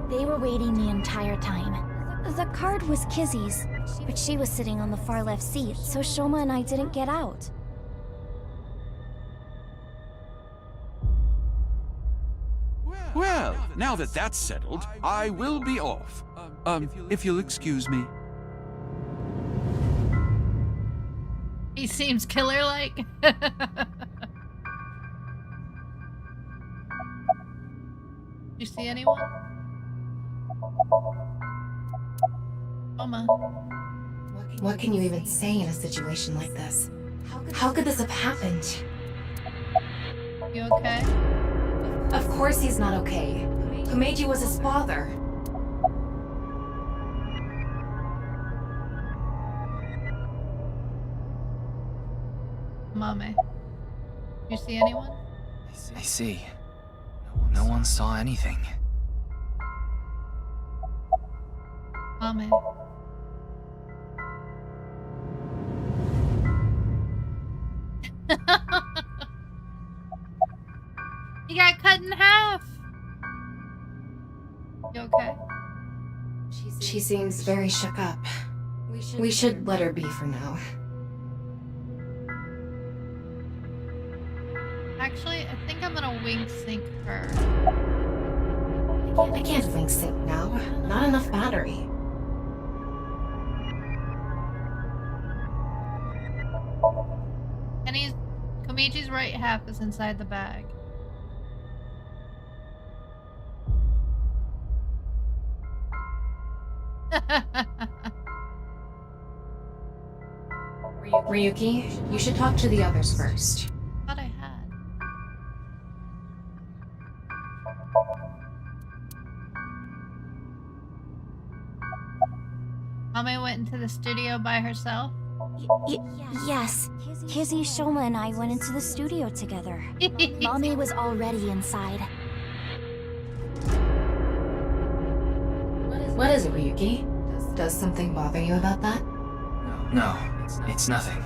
They were waiting the entire time. The card was Kizzy's, but she was sitting on the far left seat, so Shoma and I didn't get out. Well, now that that's settled, I will be off. If you'll excuse me. He seems killer-like. You see anyone? Shoma. What can you even say in a situation like this? How could this have happened? You okay? Of course he's not okay. Komeiji was his father. Mame. You see anyone? I see. No one saw anything. Mame. He got cut in half. You okay? She seems very shook up. We should let her be for now. Actually, I think I'm gonna wink sync her. I can't wing sync now. Not enough battery. And Komeiji's right half is inside the bag. Ryuki, you should talk to the others first. Thought I had. Mame went into the studio by herself? Yes. Kizzy, Shoma, and I went into the studio together. Mommy was already inside. What is it, Ryuki? Does something bother you about that? No, it's nothing.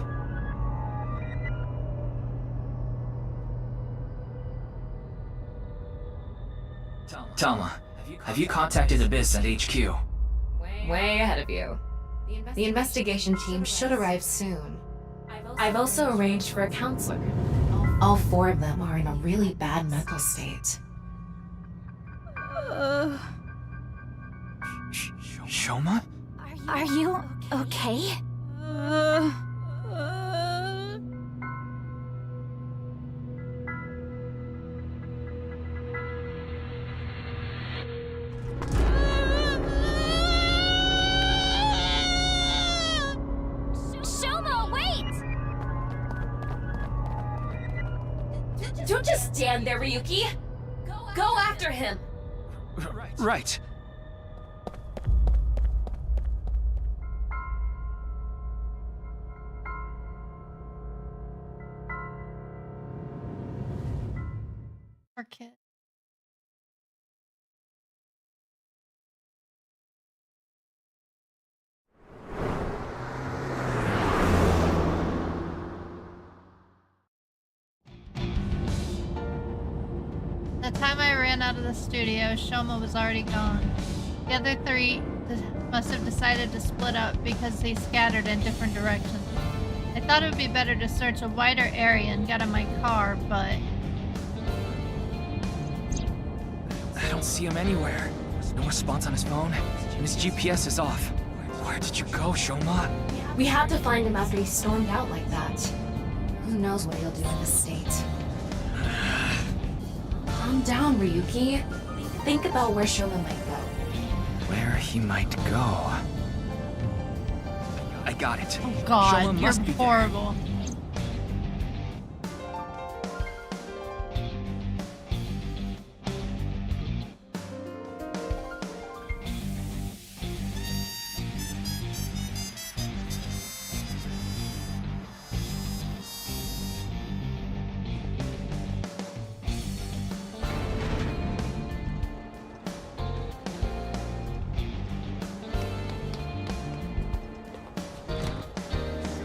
Talma, have you contacted Abyss at HQ? Way ahead of you. The investigation team should arrive soon. I've also arranged for a counselor. All 4 of them are in a really bad mental state. Shoma? Are you okay? Shoma, wait! Don't just stand there, Ryuki! Go after him! Right. Poor kid. The time I ran out of the studio, Shoma was already gone. The other 3 must have decided to split up because they scattered in different directions. I thought it would be better to search a wider area and get in my car, but... I don't see him anywhere. No response on his phone, and his GPS is off. Where did you go, Shoma? We had to find him after he stormed out like that. Who knows what he'll do in this state. Calm down, Ryuki. Think about where Shoma might go. Where he might go. I got it. Oh God, Shoma you're must be there. horrible.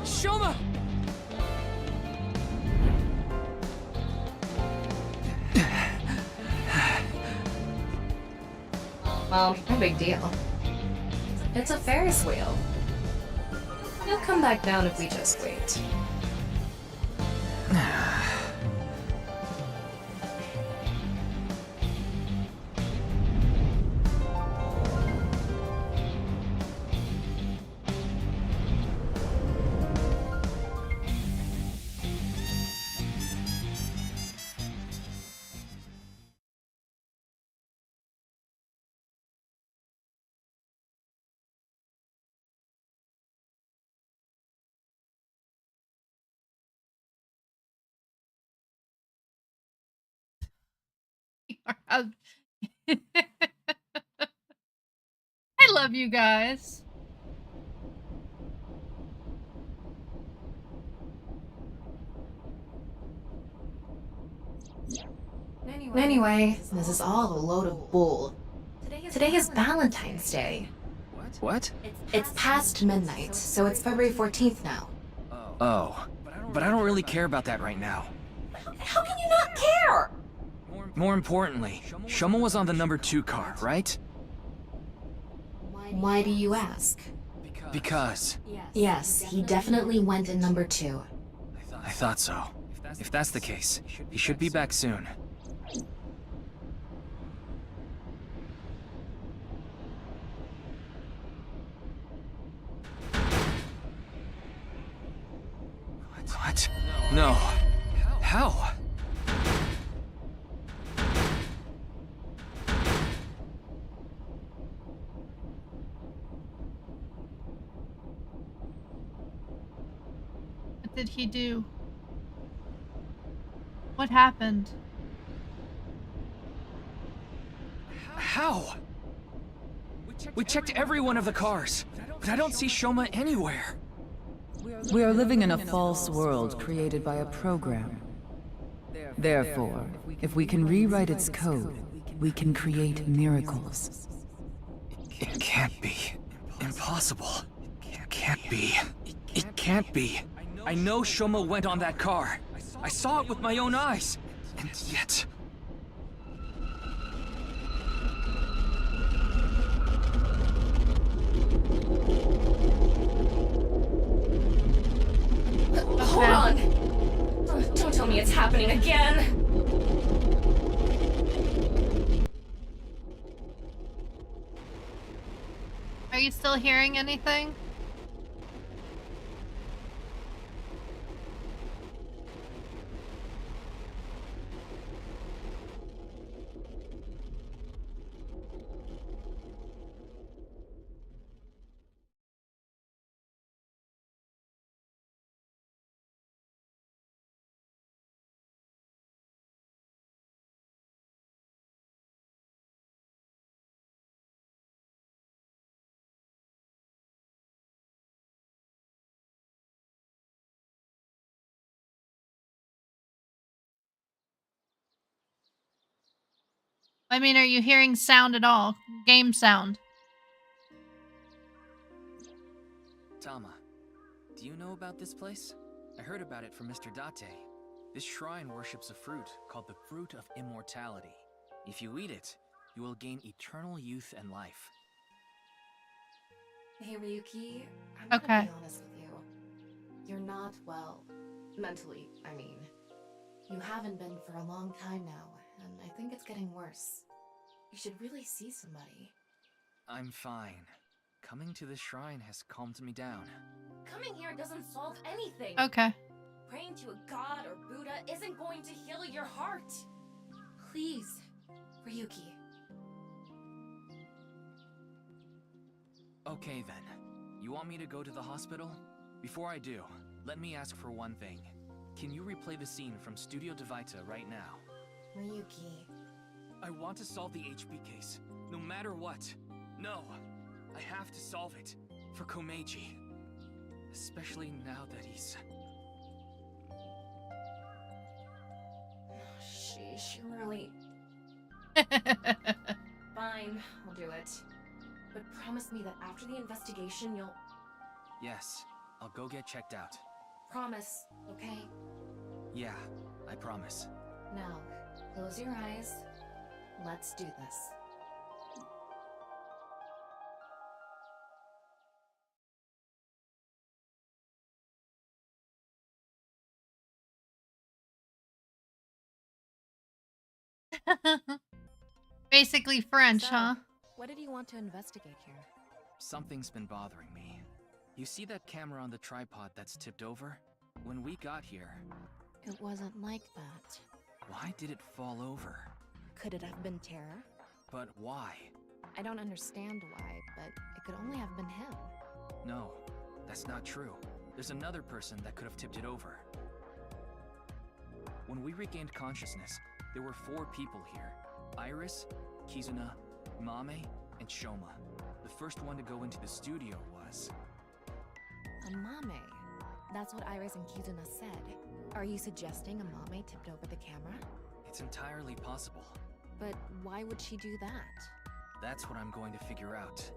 Shoma! Well, no big deal. It's a Ferris wheel. He'll come back down if we just wait. I love you guys. Anyway, this is all a load of bull. Today is Valentine's Day. What? It's past midnight, so it's February 14th now. Oh. But I don't really care about that right now. How can you not care? More importantly, Shoma was on the number 2 car, right? Why do you ask? Because. Yes, he definitely went in number 2. I thought so. If that's the case, he should be back soon. What? No. How? What did he do? What happened? How? We checked every one of the cars, but I don't see Shoma anywhere. We are living in a false world created by a program. Therefore, if we can rewrite its code, we can create miracles. It can't be. Impossible. It can't be. It can't be. I know Shoma went on that car. I saw it with my own eyes. And yet... happening again. Are you still hearing anything? I mean, are you hearing sound at all? Game sound. Tama, do you know about this place? I heard about it from Mr. Date. This shrine worships a fruit called the Fruit of Immortality. If you eat it, you will gain eternal youth and life. Hey, Ryuki, I'm gonna be honest with you. You're not well. Mentally, I mean. You haven't been for a long time now, and I think it's getting worse. You should really see somebody. I'm fine. Coming to this shrine has calmed me down. Coming here doesn't solve anything. Okay. Praying to a god or Buddha isn't going to heal your heart. Please, Ryuki. Okay then. You want me to go to the hospital? Before I do, let me ask for one thing. Can you replay the scene from Studio Devita right now? Ryuki. I want to solve the HB case, no matter what. No, I have to solve it. For Komeiji. Especially now that he's... Sheesh, really... Fine, I'll do it. But promise me that after the investigation you'll... Yes, I'll go get checked out. Promise, okay? Yeah, I promise. Now, close your eyes. Let's do this. Basically French, huh? What did you want to investigate here? Something's been bothering me. You see that camera on the tripod that's tipped over? When we got here... It wasn't like that. Why did it fall over? Could it have been terror? But why? I don't understand why, but it could only have been him. No, that's not true. There's another person that could have tipped it over. When we regained consciousness, there were 4 people here. Iris, Kizuna, Mame, and Shoma. The first one to go into the studio was... Amame. That's what Iris and Kizuna said. Are you suggesting Amame tipped over the camera? It's entirely possible. But why would she do that? That's what I'm going to figure out.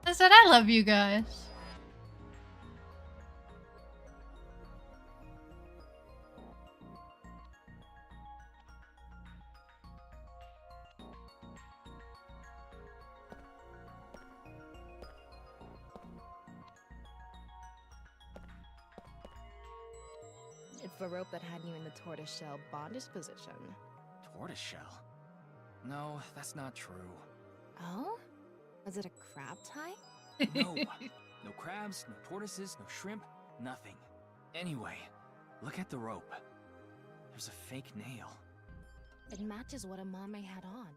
I said I love you guys. It's the rope that had you in the tortoiseshell bondage position. Tortoiseshell? No, that's not true. Oh? Was it a crab tie? No. No crabs, no tortoises, no shrimp, nothing. Anyway, look at the rope. There's a fake nail. It matches what Amame had on.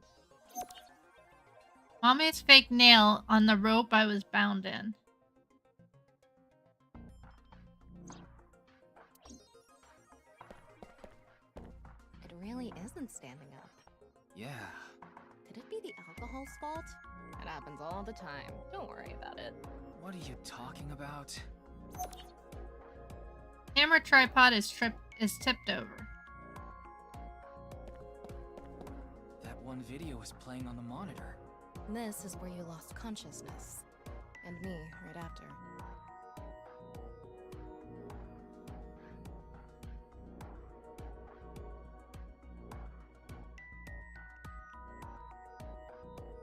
Mame's fake nail on the rope I was bound in. It really isn't standing up. Yeah. Could it be the alcohol's fault? It happens all the time. Don't worry about it. What are you talking about? Camera tripod is tipped over. That one video is playing on the monitor. This is where you lost consciousness. And me, right after.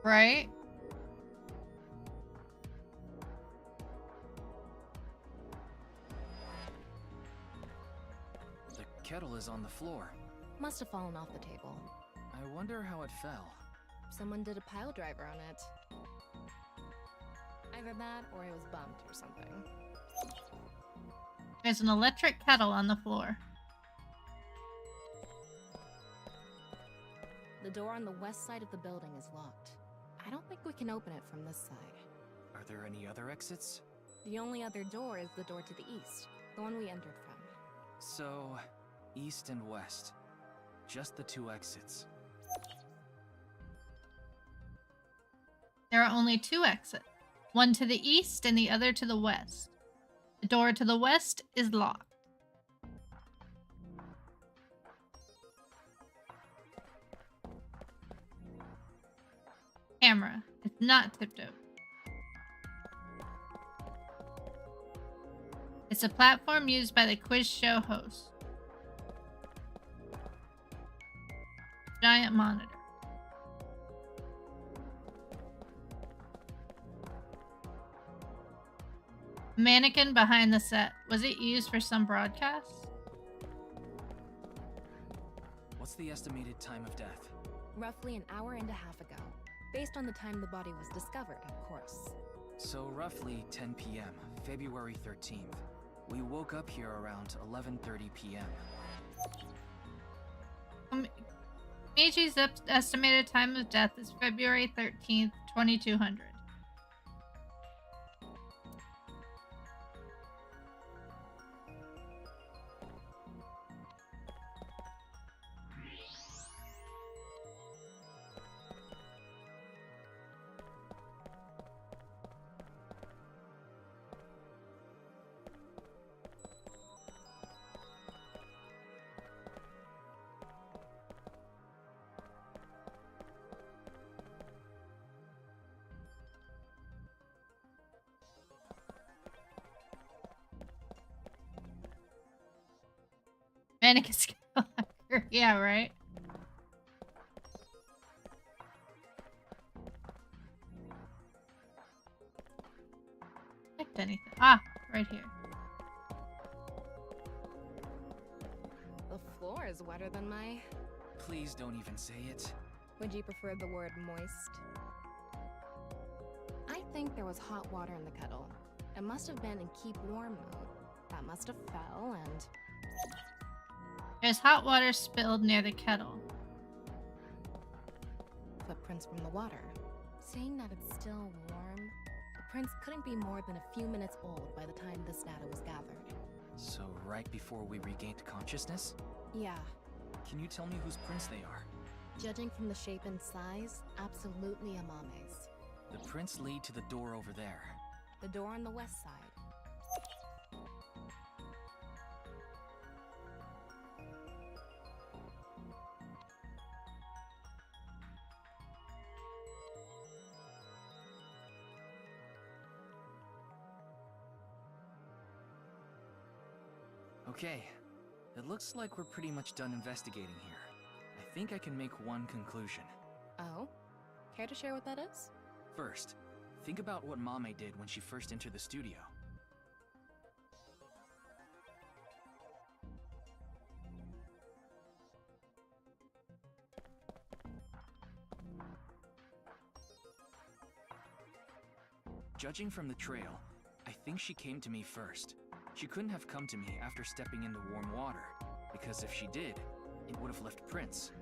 Right? kettle is on the floor. Must have fallen off the table. I wonder how it fell. Someone did a pile driver on it. Either that or it was bumped or something. There's an electric kettle on the floor. The door on the west side of the building is locked. I don't think we can open it from this side. Are there any other exits? The only other door is the door to the east, the one we entered from. So, east and west. Just the two exits. There are only two exits. One to the east and the other to the west. The door to the west is locked. Camera. It's not tipped over. It's a platform used by the quiz show host. Giant monitor. Mannequin behind the set. Was it used for some broadcast? What's the estimated time of death? Roughly an hour and a half ago. Based on the time the body was discovered, of course. So roughly 10 p.m., February 13th. We woke up here around 11:30 p.m. Meiji's estimated time of death is February 13th, 2200. Mannequin Skywalker. Yeah, right? Picked anything. Ah, right here. The floor is wetter than my... Please don't even say it. Would you prefer the word moist? I think there was hot water in the kettle. It must have been in keep warm mode. That must have fell and... There's hot water spilled near the kettle. Footprints from the water. Saying that it's still warm, the prints couldn't be more than a few minutes old by the time this data was gathered. So right before we regained consciousness? Yeah. Can you tell me whose prints they are? Judging from the shape and size, absolutely Amame's. The prints lead to the door over there. The door on the west side. Okay, it looks like we're pretty much done investigating here. I think I can make one conclusion. Oh? Care to share what that is? First, think about what Mame did when she first entered the studio. Judging from the trail, I think she came to me first. She couldn't have come to me after stepping into warm water, because if she did, it would have left prints.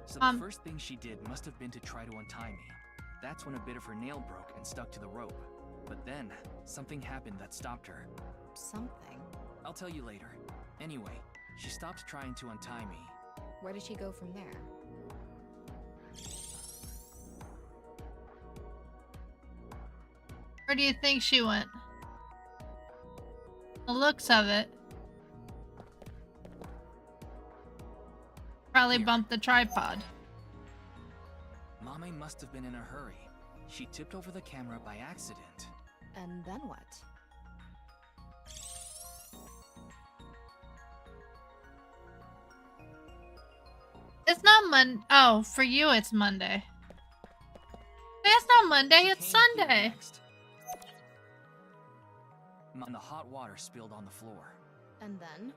So the first thing she did must have been to try to untie me. That's when a bit of her nail broke and stuck to the rope. But then, something happened that stopped her. Something? I'll tell you later. Anyway, she stopped trying to untie me. Where did she go from there? Where do you think she went? The looks of it. Probably bumped the tripod. Mame must have been in a hurry. She tipped over the camera by accident. And then what? It's not Monday. Oh, for you it's Monday. It's not Monday, it's Sunday. And the hot water spilled on the floor. And then?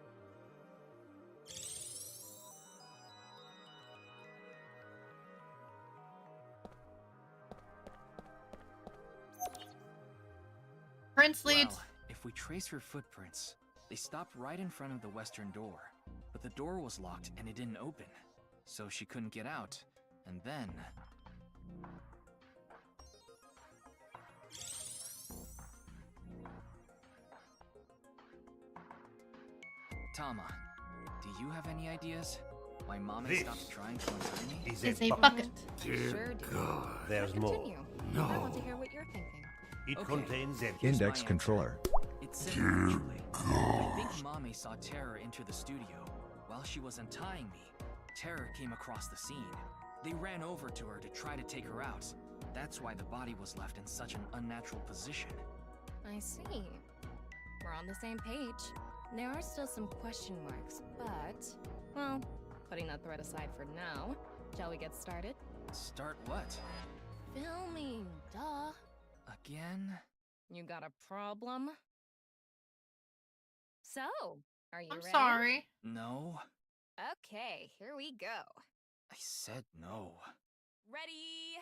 Prince leads. Well, if we trace her footprints, they stopped right in front of the western door. But the door was locked and it didn't open. So she couldn't get out. And then... Tama, do you have any ideas? Why Mommy This stopped trying to untie me? It's a bucket. Dear God. There's more. Continue. No. I want to hear what you're thinking. It Okay. contains everything. Here's Index my controller. It's simple, actually. I think Mommy saw Terror enter the studio. While she was untying me, Terror came across the scene. They ran over to her to try to take her out. That's why the body was left in such an unnatural position. I see. We're on the same page. There are still some question marks, but... Well, putting that thread aside for now, shall we get started? Start what? Filming, duh. Again? You got a problem? So, are you I'm ready? sorry. No. Okay, here we go. I said no. Ready?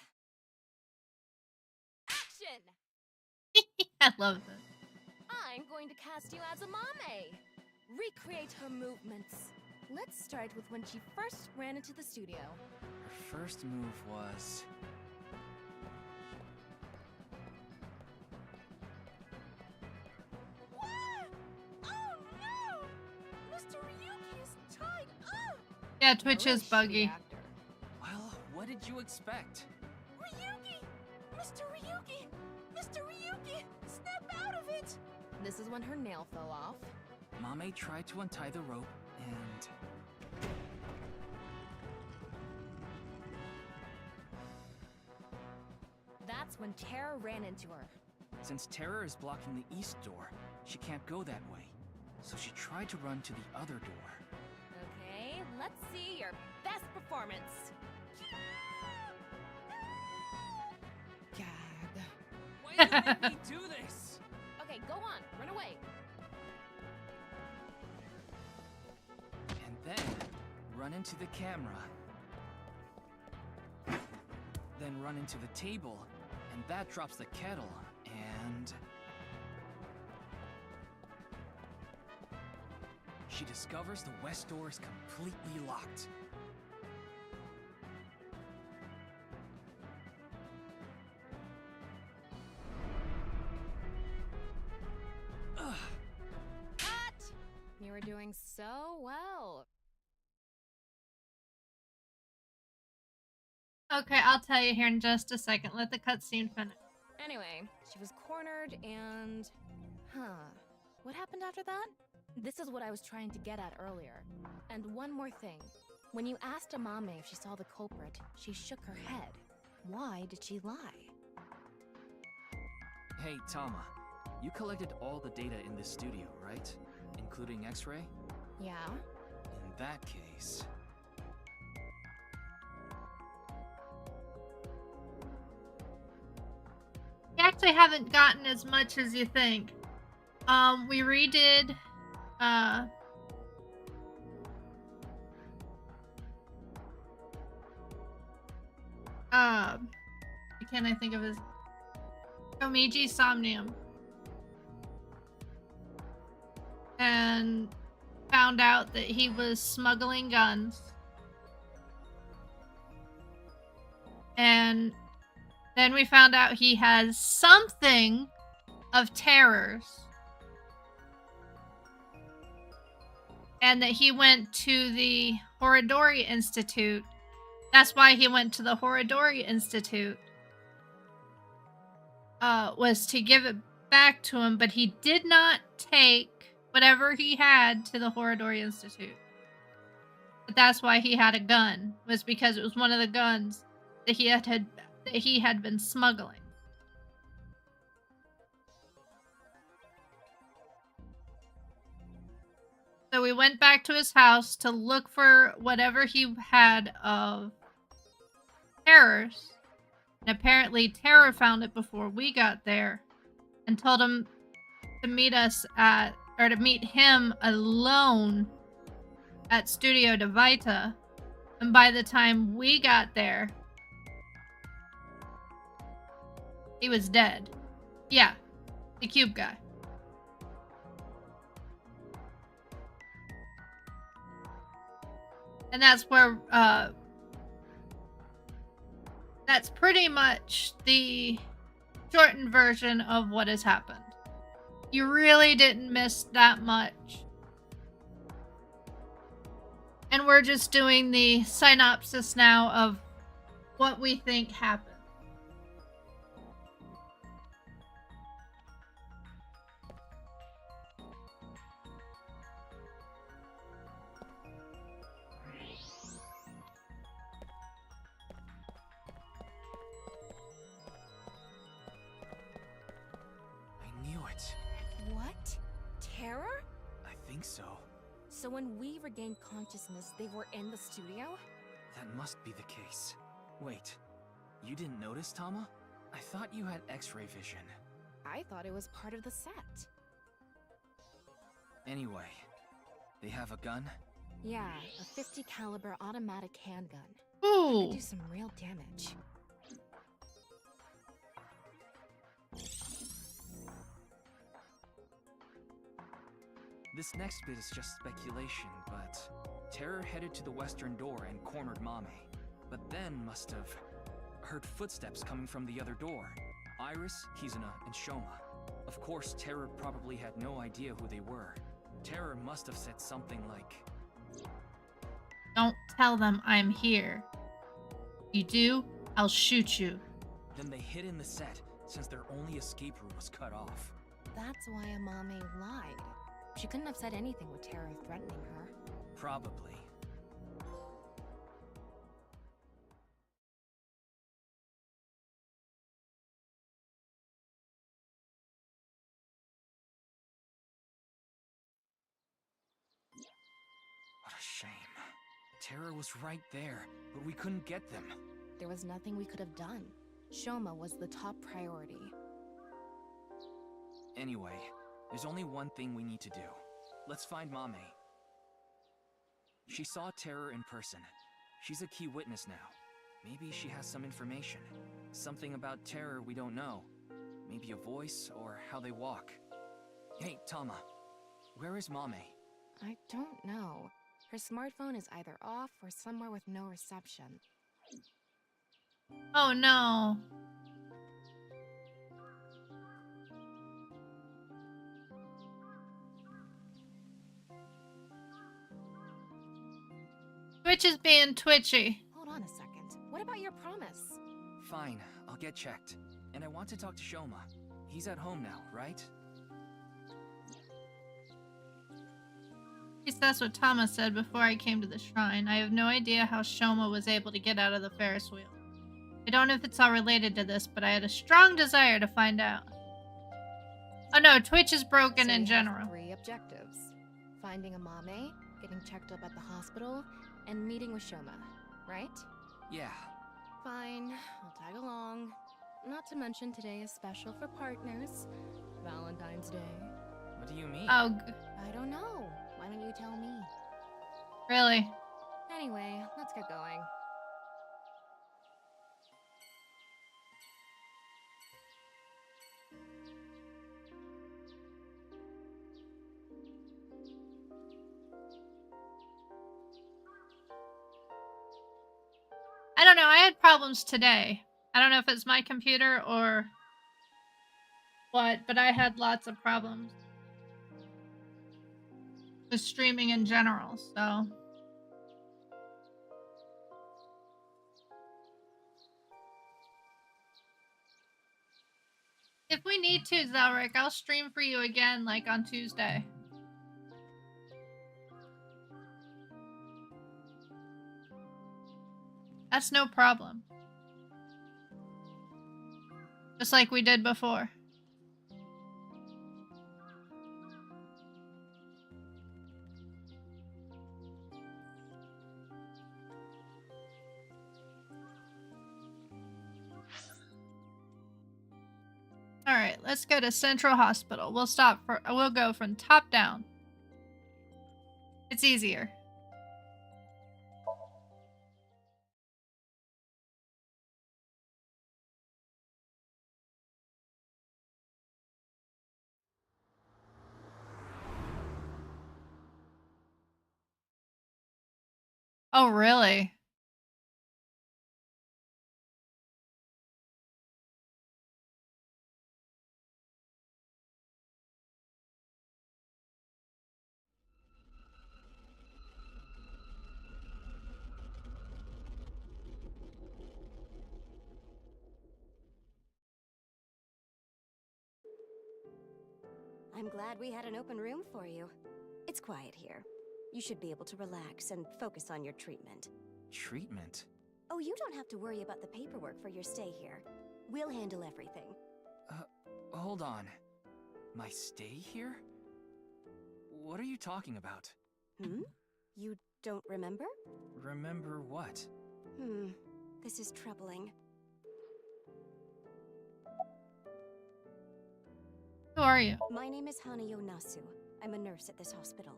Action! I love this. I'm going to cast you as a Mame. Recreate her movements. Let's start with when she first ran into the studio. Her first move was... What? Oh no! Mr. Ryuki is tied up! Yeah, Twitch is buggy. Well, what did you expect? Ryuki! Mr. Ryuki! Mr. Ryuki! Snap out of it! This is when her nail fell off. Mame tried to untie the rope and... That's when Terror ran into her. Since Terror is blocking the east door, she can't go that way. So she tried to run to the other door. Okay, let's see your best performance. God. Why do you make me do this? Okay, go on, run away. And then, run into the camera. Then run into the table, and that drops the kettle, and... She discovers the west door is completely locked. Ugh. Cut! You were doing so well. Okay, I'll tell you here in just a second. Let the cutscene finish. Anyway, she was cornered and... What happened after that? This is what I was trying to get at earlier. And one more thing. When you asked Amame if she saw the culprit, she shook her head. Why did she lie? Hey, Tama. You collected all the data in this studio, right? Including X-ray? Yeah? In that case... You actually haven't gotten as much as you think. We redid, can I think of his... Komiji Somnium. And found out that he was smuggling guns. And then we found out he has something of Terror's. And that he went to the Horodori Institute. That's why he went to the Horodori Institute. Was to give it back to him, but he did not take whatever he had to the Horodori Institute. But that's why he had a gun. Was because it was one of the guns that he had been smuggling. So we went back to his house to look for whatever he had of Terror's. And apparently Terror found it before we got there and told him to meet us at, or to meet him alone at Studio Devita. And by the time we got there, he was dead. Yeah, the cube guy. And that's where, that's pretty much the shortened version of what has happened. You really didn't miss that much. And we're just doing the synopsis now of what we think happened. What? Terror? I think so. So when we regained consciousness, they were in the studio? That must be the case. Wait, you didn't notice, Tama? I thought you had X-ray vision. I thought it was part of the set. Anyway, they have a gun? Yeah, a 50 caliber automatic handgun. Ooh. Could do some real damage. This next bit is just speculation, but Terror headed to the western door and cornered Mame, but then must have heard footsteps coming from the other door. Iris, Kizuna, and Shoma. Of course, Terror probably had no idea who they were. Terror must have said something like, "Don't tell them I'm here. If you do, I'll shoot you." Then they hid in the set, since their only escape route was cut off. That's why Amame lied. She couldn't have said anything with Terror threatening her. Probably. What a shame. Terror was right there, but we couldn't get them. There was nothing we could have done. Shoma was the top priority. Anyway, there's only one thing we need to do. Let's find Mame. She saw Terror in person. She's a key witness now. Maybe she has some information. Something about Terror we don't know. Maybe a voice or how they walk. Hey, Tama. Where is Mame? I don't know. Her smartphone is either off or somewhere with no reception. Oh no. Twitch is being twitchy. Hold on a second. What about your promise? Fine, I'll get checked. And I want to talk to Shoma. He's at home now, right? At least that's what Thomas said before I came to the shrine. I have no idea how Shoma was able to get out of the Ferris wheel. I don't know if it's all related to this, but I had a strong desire to find out. Oh no, Twitch is broken So in we general. have 3 objectives. Finding Amame, getting checked up at the hospital, and meeting with Shoma, right? Yeah. Fine, I'll tag along. Not to mention today is special for partners. Valentine's Day. What do you mean? Oh, I don't know. Why don't you tell me? really? Anyway, let's get going. I don't know. I had problems today. I don't know if it's my computer or what, but I had lots of problems with streaming in general, so. If we need to, Zelric, I'll stream for you again, like on Tuesday. That's no problem. Just like we did before. Alright. right, let's go to Central Hospital. We'll go from top down. It's easier. Oh, really? I'm glad we had an open room for you. It's quiet here. You should be able to relax and focus on your treatment. Treatment? Oh, you don't have to worry about the paperwork for your stay here. We'll handle everything. Hold on. My stay here? What are you talking about? You don't remember? Remember what? This is troubling. Who are you? My name is Hanayo Nasu. I'm a nurse at this hospital.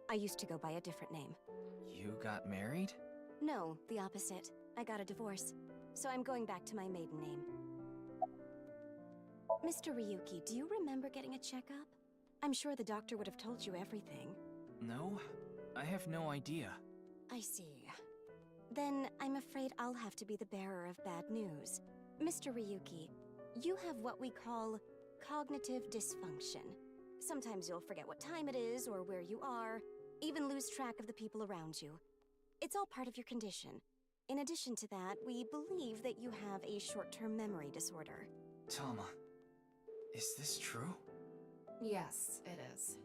I used to go by a different name. You got married? No, the opposite. I got a divorce. So I'm going back to my maiden name. Mr. Ryuki, do you remember getting a checkup? I'm sure the doctor would have told you everything. No, I have no idea. I see. Then I'm afraid I'll have to be the bearer of bad news. Mr. Ryuki, you have what we call cognitive dysfunction. Sometimes you'll forget what time it is or where you are, even lose track of the people around you. It's all part of your condition. In addition to that, we believe that you have a short-term memory disorder. Tama, is this true? Yes, it is.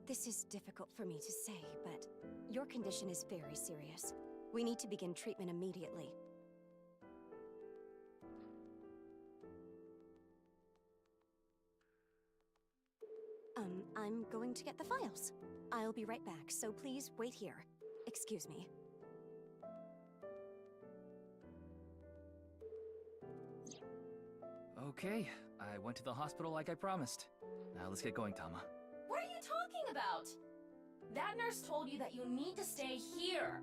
This is difficult for me to say, but your condition is very serious. We need to begin treatment immediately. I'm going to get the files. I'll be right back, so please wait here. Excuse me. Okay, I went to the hospital like I promised. Now let's get going, Tama. What are you talking about? That nurse told you that you need to stay here.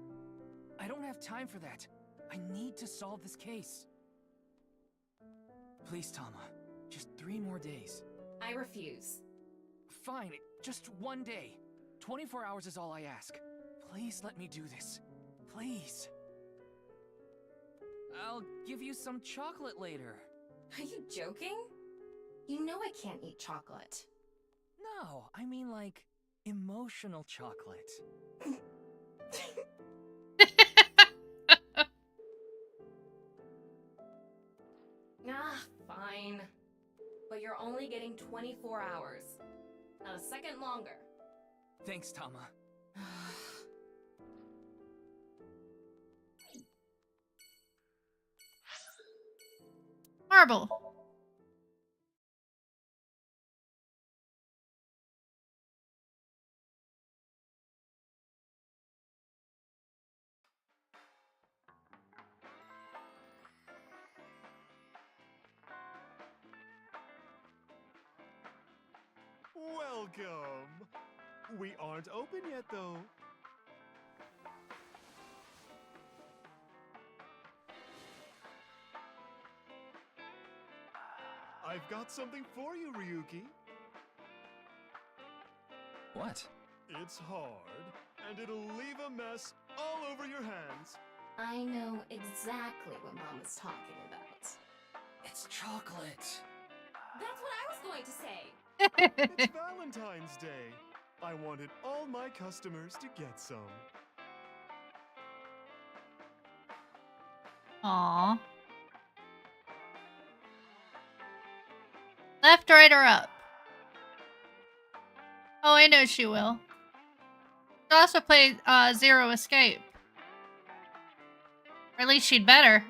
I don't have time for that. I need to solve this case. Please, Tama. Just 3 more days. I refuse. Fine, just 1 day. 24 hours is all I ask. Please let me do this. Please. I'll give you some chocolate later. Are you joking? You know I can't eat chocolate. No, I mean like emotional chocolate. Fine. But you're only getting 24 hours. Not a second longer. Thanks, Tama. Marble. Welcome! We aren't open yet, though. I've got something for you, Ryuki. What? It's hard, and it'll leave a mess all over your hands. I know exactly what Mom is talking about. It's chocolate. That's what I was going to say. It's Valentine's Day. I wanted all my customers to get some. Aww. Left, right, or up? Oh, I know she will. She also played Zero Escape. Or at least she'd better.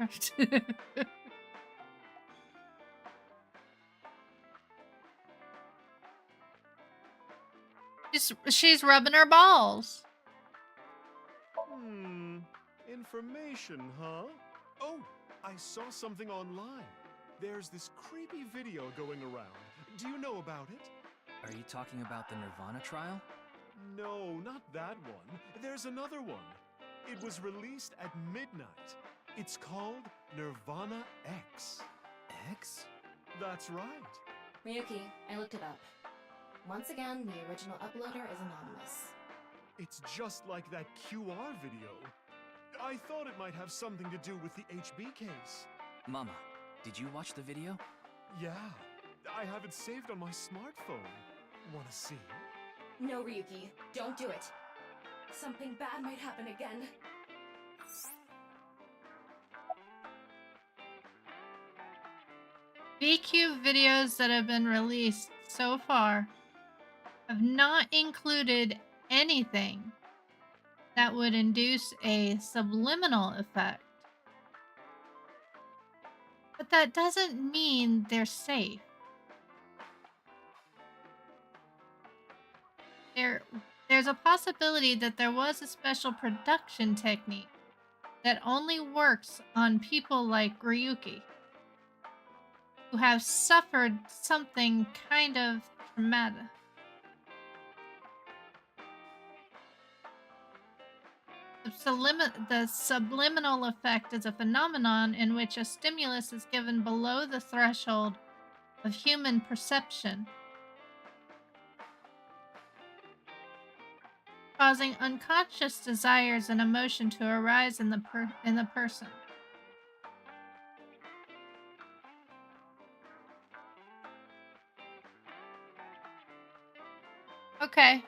She's rubbing her balls. Information, huh? Oh, I saw something online. There's this creepy video going around. Do you know about it? Are you talking about the Nirvana trial? No, not that one. There's another one. It was released at midnight. It's called Nirvana X. X? That's right. Ryuki, I looked it up. Once again, the original uploader is anonymous. It's just like that QR video. I thought it might have something to do with the HB case. Mama, did you watch the video? Yeah, I have it saved on my smartphone. Wanna see? No, Ryuki, don't do it. Something bad might happen again. VQ videos that have been released so far have not included anything that would induce a subliminal effect. But that doesn't mean they're safe. There's a possibility that there was a special production technique that only works on people like Ryuki, who have suffered something kind of traumatic. The subliminal effect is a phenomenon in which a stimulus is given below the threshold of human perception, causing unconscious desires and emotion to arise in the person. Okay.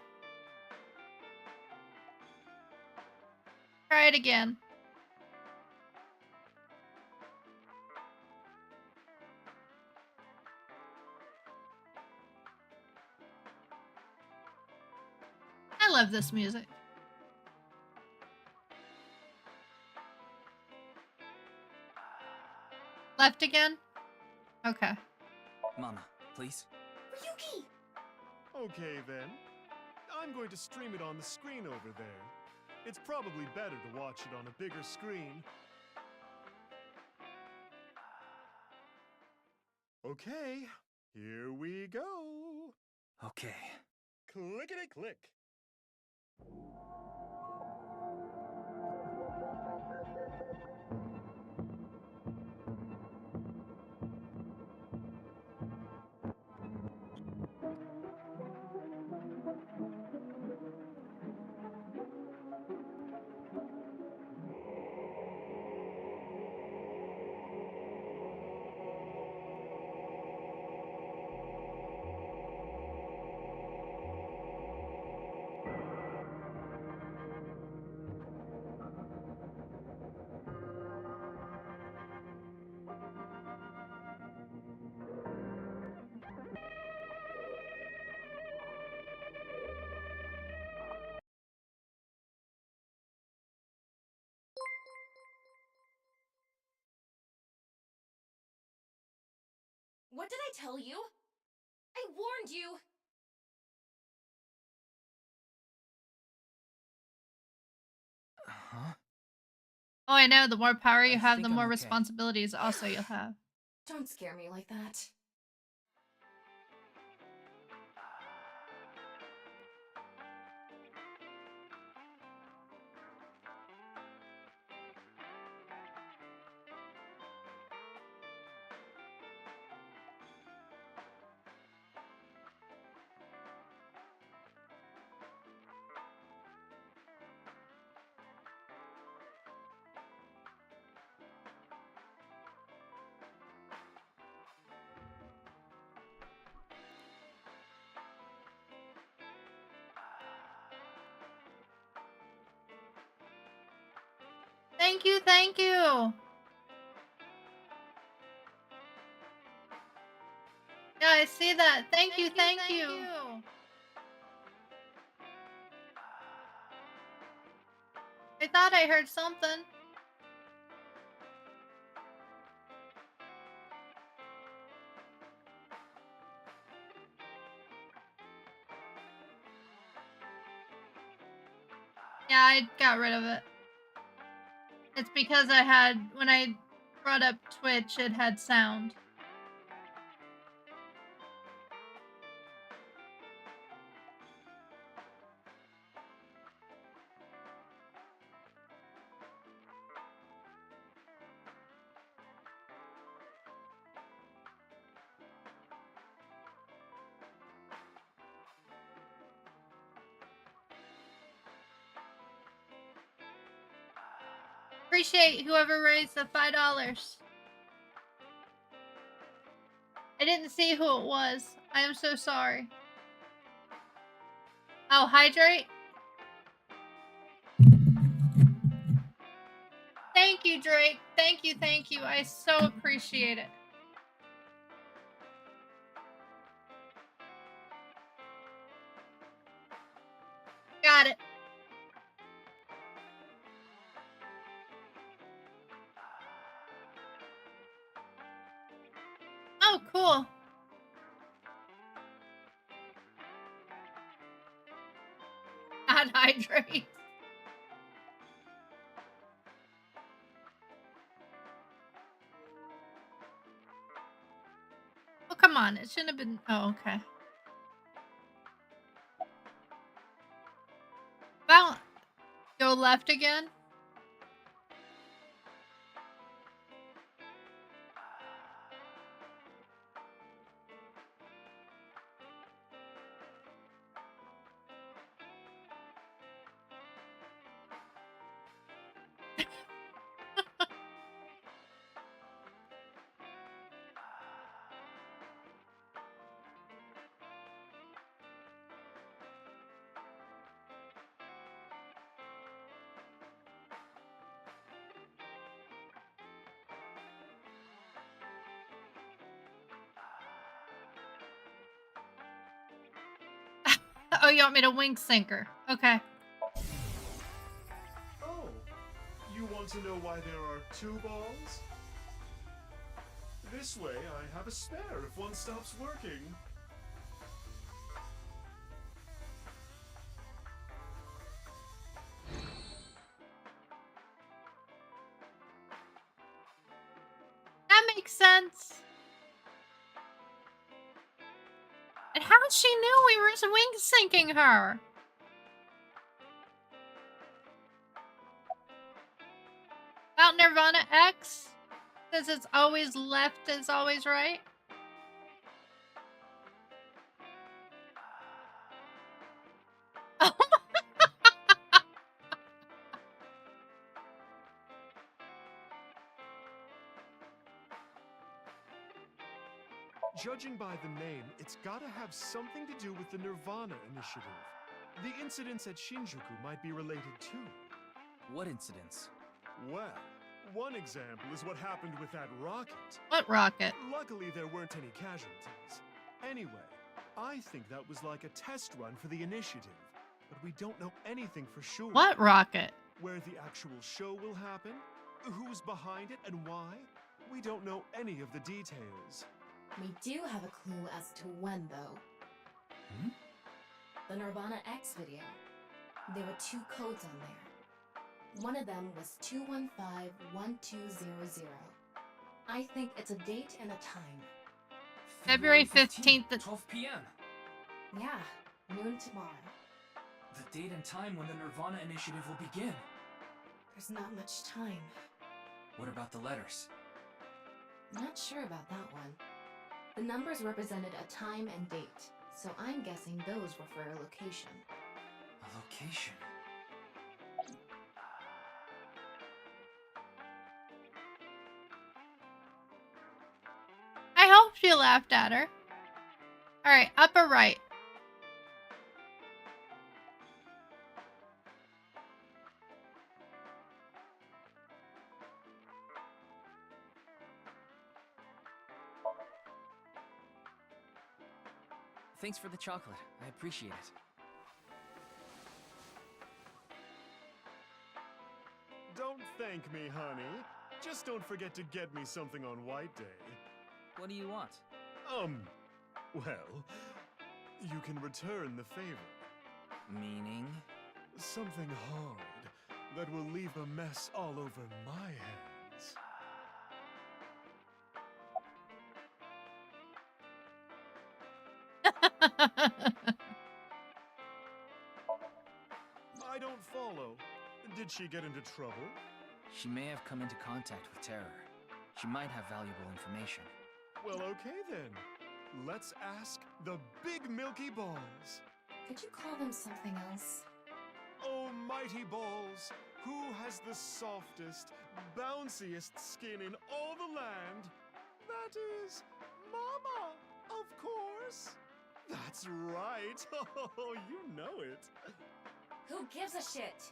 Try it again. I love this music. Left again? Okay. Mama, please. Ryuki! Okay then. I'm going to stream it on the screen over there. It's probably better to watch it on a bigger screen. Okay, here we go. Okay. Clickety-click. What did I tell you? I warned you! Huh? Oh, I know. The more power you I have, think the I'm more okay. responsibilities also you'll have. Don't scare me like that. Thank you, thank you. Yeah, I see that. Thank you, thank you. I thought I heard something. Yeah, I got rid of it. It's because I had, when I brought up Twitch, it had sound. appreciate whoever raised the $5. I didn't see who it was. I am so sorry. Oh, hydrate? Thank you, Drake. Thank you, thank you. I so appreciate it. Got it. Oh, cool. Not hydrate. Oh, come on. It shouldn't have been. Oh, okay. Well, go left again. Oh, you want me to wink sinker? Okay. Oh, you want to know why there are 2 balls? This way, I have a spare if one stops working. That makes sense. And how she knew we were wing sinking her? About Nirvana X? Says it's always left is always right? Oh Judging by the name, it's gotta have something to do with the Nirvana Initiative. The incidents at Shinjuku might be related too. What incidents? Well, one example is what happened with that rocket. What rocket? Luckily, there weren't any casualties. Anyway, I think that was like a test run for the initiative, but we don't know anything for sure. What rocket? Where the actual show will happen, who's behind it, and why? We don't know any of the details. We do have a clue as to when, though. The Nirvana X video. There were 2 codes on there. One of them was 215-1200. I think it's a date and a time. February 15th at 12 p.m. Yeah, noon tomorrow. The date and time when the Nirvana Initiative will begin. There's not much time. What about the letters? Not sure about that one. The numbers represented a time and date, so I'm guessing those were for a location. A location? I hope she laughed at her. Alright, upper right. Thanks for the chocolate. I appreciate it. Don't thank me, honey. Just don't forget to get me something on White Day. What do you want? Well, you can return the favor. Meaning? Something hard that will leave a mess all over my hands. I don't follow. Did she get into trouble? She may have come into contact with terror. She might have valuable information. Well, okay then. Let's ask the Big Milky Balls. Could you call them something else? Oh, mighty balls, Who has the softest, bounciest skin in all the land? That is Mama, of course. That's right. Oh, you know it. Who gives a shit?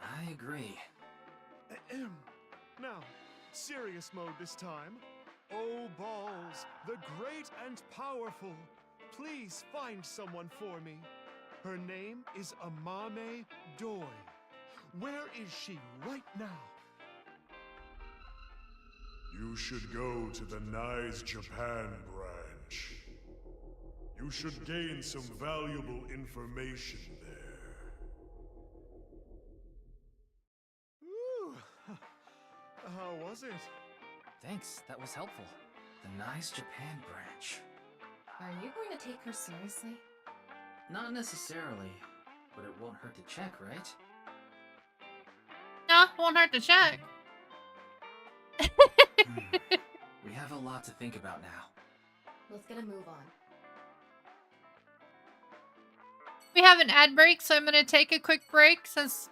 I agree. Ahem. Now, serious mode this time. Oh, balls, the great and powerful. Please find someone for me. Her name is Amame Doi. Where is she right now? You should go to the Nice Japan branch. You should gain some valuable information there. Ooh. How was it? Thanks, that was helpful. The Nice Japan branch. Are you going to take her seriously? Not necessarily, but it won't hurt to check, right? No, won't hurt to check. We have a lot to think about now. Let's get a move on. We have an ad break, so I'm going to take a quick break since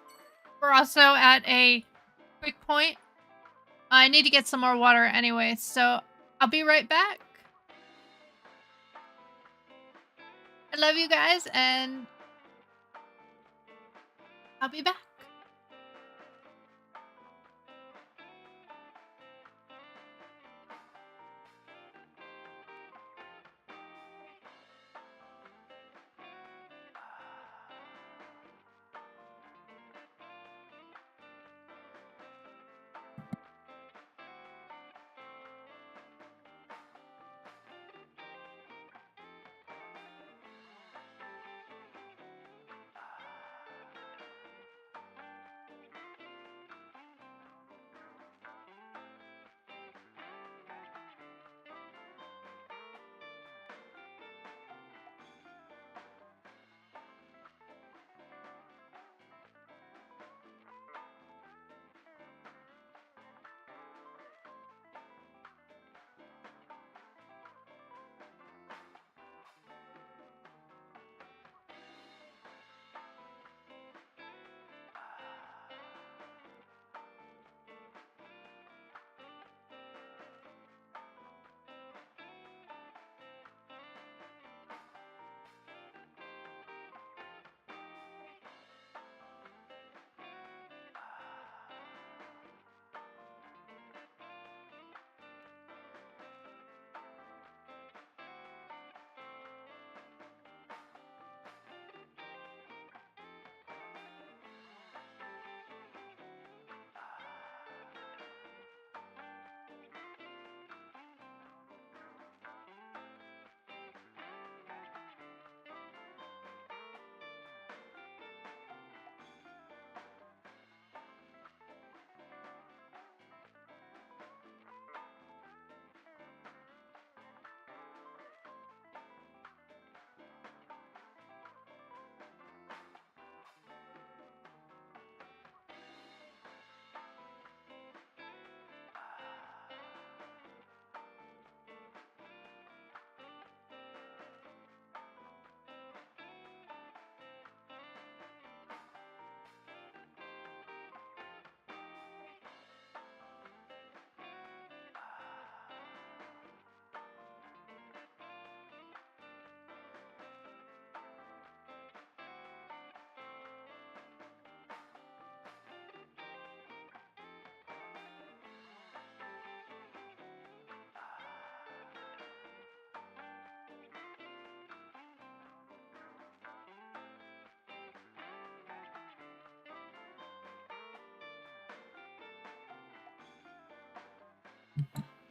we're also at a quick point. I need to get some more water anyway, so I'll be right back. I love you guys, and I'll be back.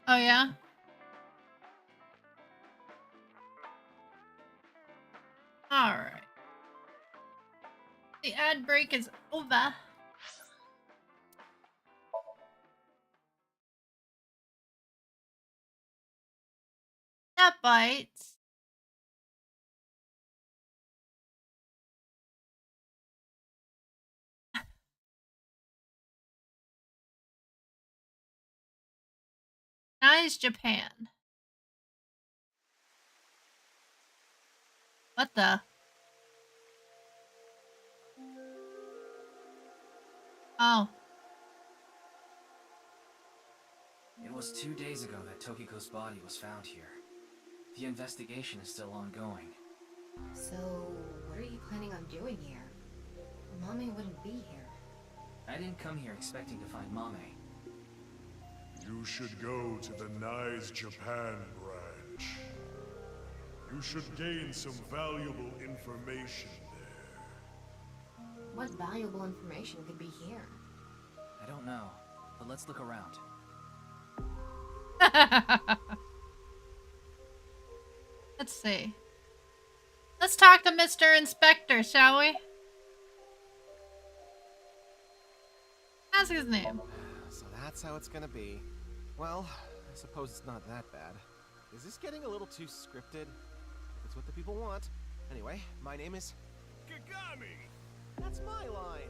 Oh, yeah? Alright. The ad break is over. That bites. Nice Japan. What the? Oh. It was 2 days ago that Tokiko's body was found here. The investigation is still ongoing. So, what are you planning on doing here? Mame wouldn't be here. I didn't come here expecting to find Mame. You should go to the Nice Japan branch. You should gain some valuable information there. What valuable information could be here? I don't know, but let's look around. Let's see. Let's talk to Mr. Inspector, shall we? Ask his name. So that's how it's gonna be. Well, I suppose it's not that bad. Is this getting a little too scripted? If it's what the people want. Anyway, my name is... Kagami! That's my line!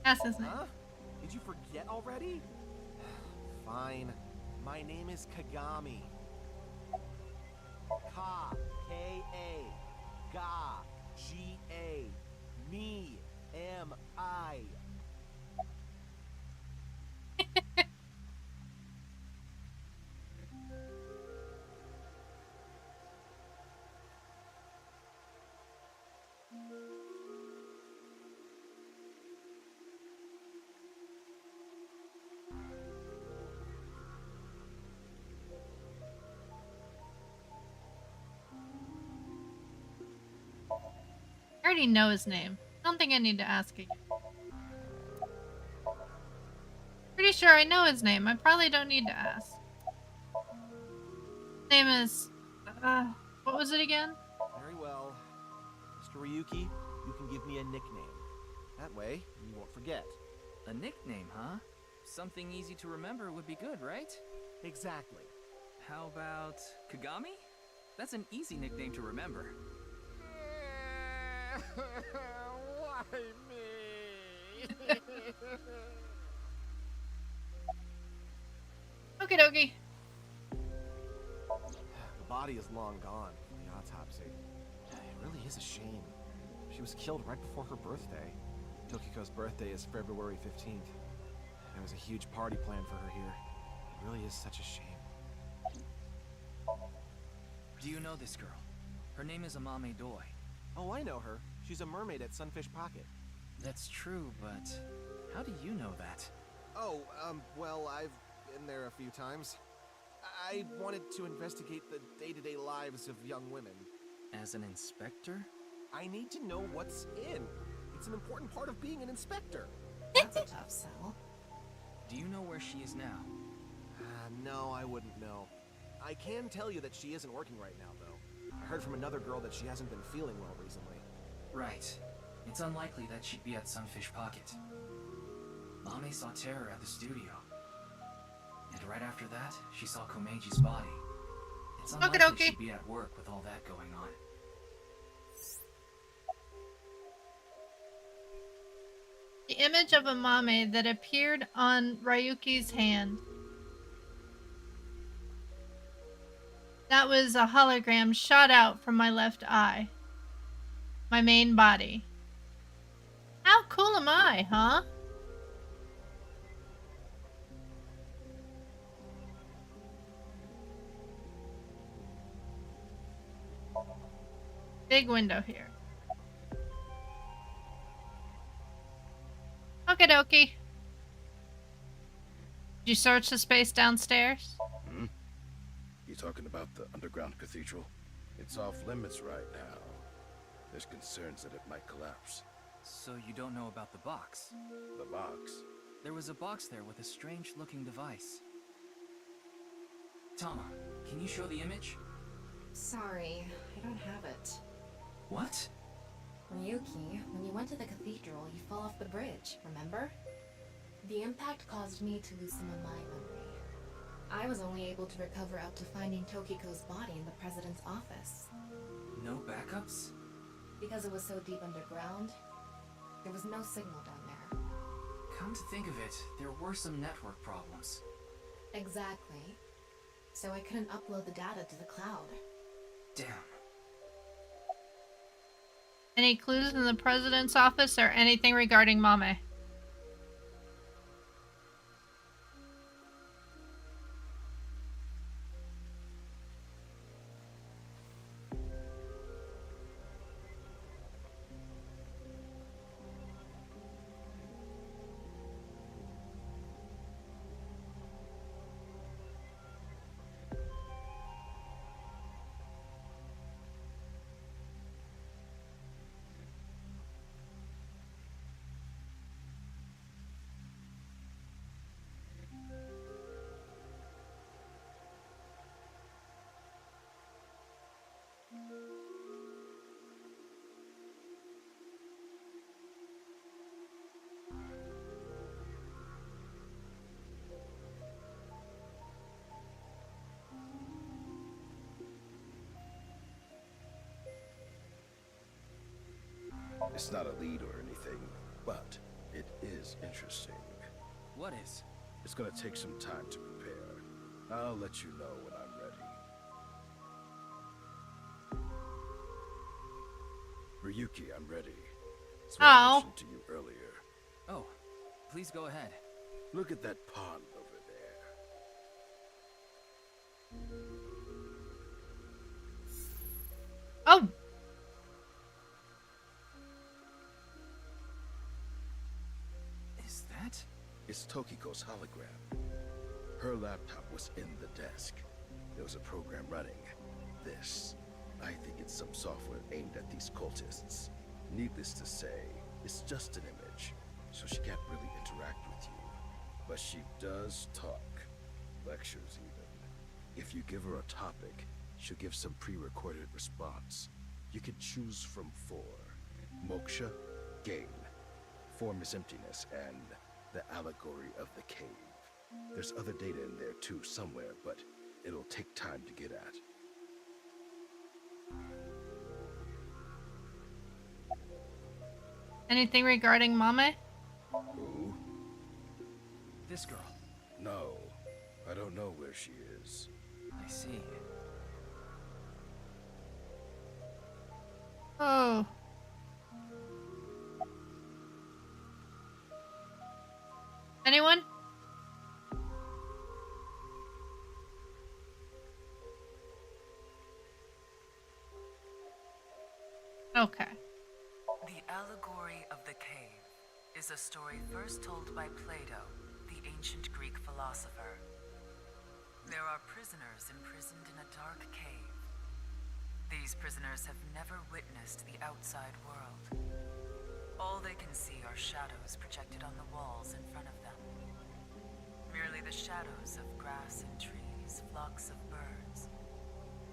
Ask his name. Huh? Did you forget already? Fine. My name is Kagami. Ka. K-A. Ga. G-A. Me. M-I. I already know his name. I don't think I need to ask again. Pretty sure I know his name. I probably don't need to ask. His name is... what was it again? Very well. Mr. Ryuki, you can give me a nickname. That way, you won't forget. A nickname, huh? Something easy to remember would be good, right? Exactly. How about Kagami? That's an easy nickname to remember. Why me? Okie dokie. The body is long gone from the autopsy. It really is a shame. She was killed right before her birthday. Tokiko's birthday is February 15th. There was a huge party planned for her here. It really is such a shame. Do you know this girl? Her name is Amame Doi. Oh, I know her. She's a mermaid at Sunfish Pocket. That's true, but how do you know that? Oh, well, I've been there a few times. I wanted to investigate the day-to-day lives of young women. As an inspector? I need to know what's in. It's an important part of being an inspector. That's a tough sell. Do you know where she is now? No, I wouldn't know. I can tell you that she isn't working right now, though. I heard from another girl that she hasn't been feeling well recently. Right. It's unlikely that she'd be at Sunfish Pocket. Mame saw Terror at the studio. And right after that, she saw Komeji's body. It's unlikely she'd be at work with all that going on. The image of Amame that appeared on Ryuki's hand. That was a hologram shot out from my left eye. My main body. How cool am I, huh? Big window here. Okie dokie. Did you search the space downstairs? Hmm? You talking about the underground cathedral? It's off limits right now. There's concerns that it might collapse. So you don't know about the box? The box? There was a box there with a strange-looking device. Tama, can you show the image? Sorry, I don't have it. What? Ryuki, when you went to the cathedral, you fell off the bridge, remember? The impact caused me to lose some of my memory. I was only able to recover up to finding Tokiko's body in the president's office. No backups? Because it was so deep underground, there was no signal down there. Come to think of it, there were some network problems. Exactly. So I couldn't upload the data to the cloud. Damn. Any clues in the president's office or anything regarding Mame? It's not a lead or anything, but it is interesting. What is? It's gonna take some time to prepare. I'll let you know when I'm ready. Ryuki, I'm ready. It's what I mentioned to you earlier. Oh, please go ahead. Look at that pond over there. Oh! Is that? It's Tokiko's hologram. Her laptop was in the desk. There was a program running. This. I think it's some software aimed at these cultists. Needless to say, it's just an image, so she can't really interact with you. But she does talk. Lectures, even. If you give her a topic, she'll give some pre-recorded response. You can choose from 4. Moksha, gain. Form is emptiness, and the allegory of the cave. There's other data in there too somewhere, but it'll take time to get at. Anything regarding Mame? Who? This girl. No, I don't know where she is. I see. Oh. Anyone? Okay. The allegory of the cave is a story first told by Plato, the ancient Greek philosopher. There are prisoners imprisoned in a dark cave. These prisoners have never witnessed the outside world. All they can see are shadows projected on the walls in front of them. Merely the shadows of grass and trees, flocks of birds.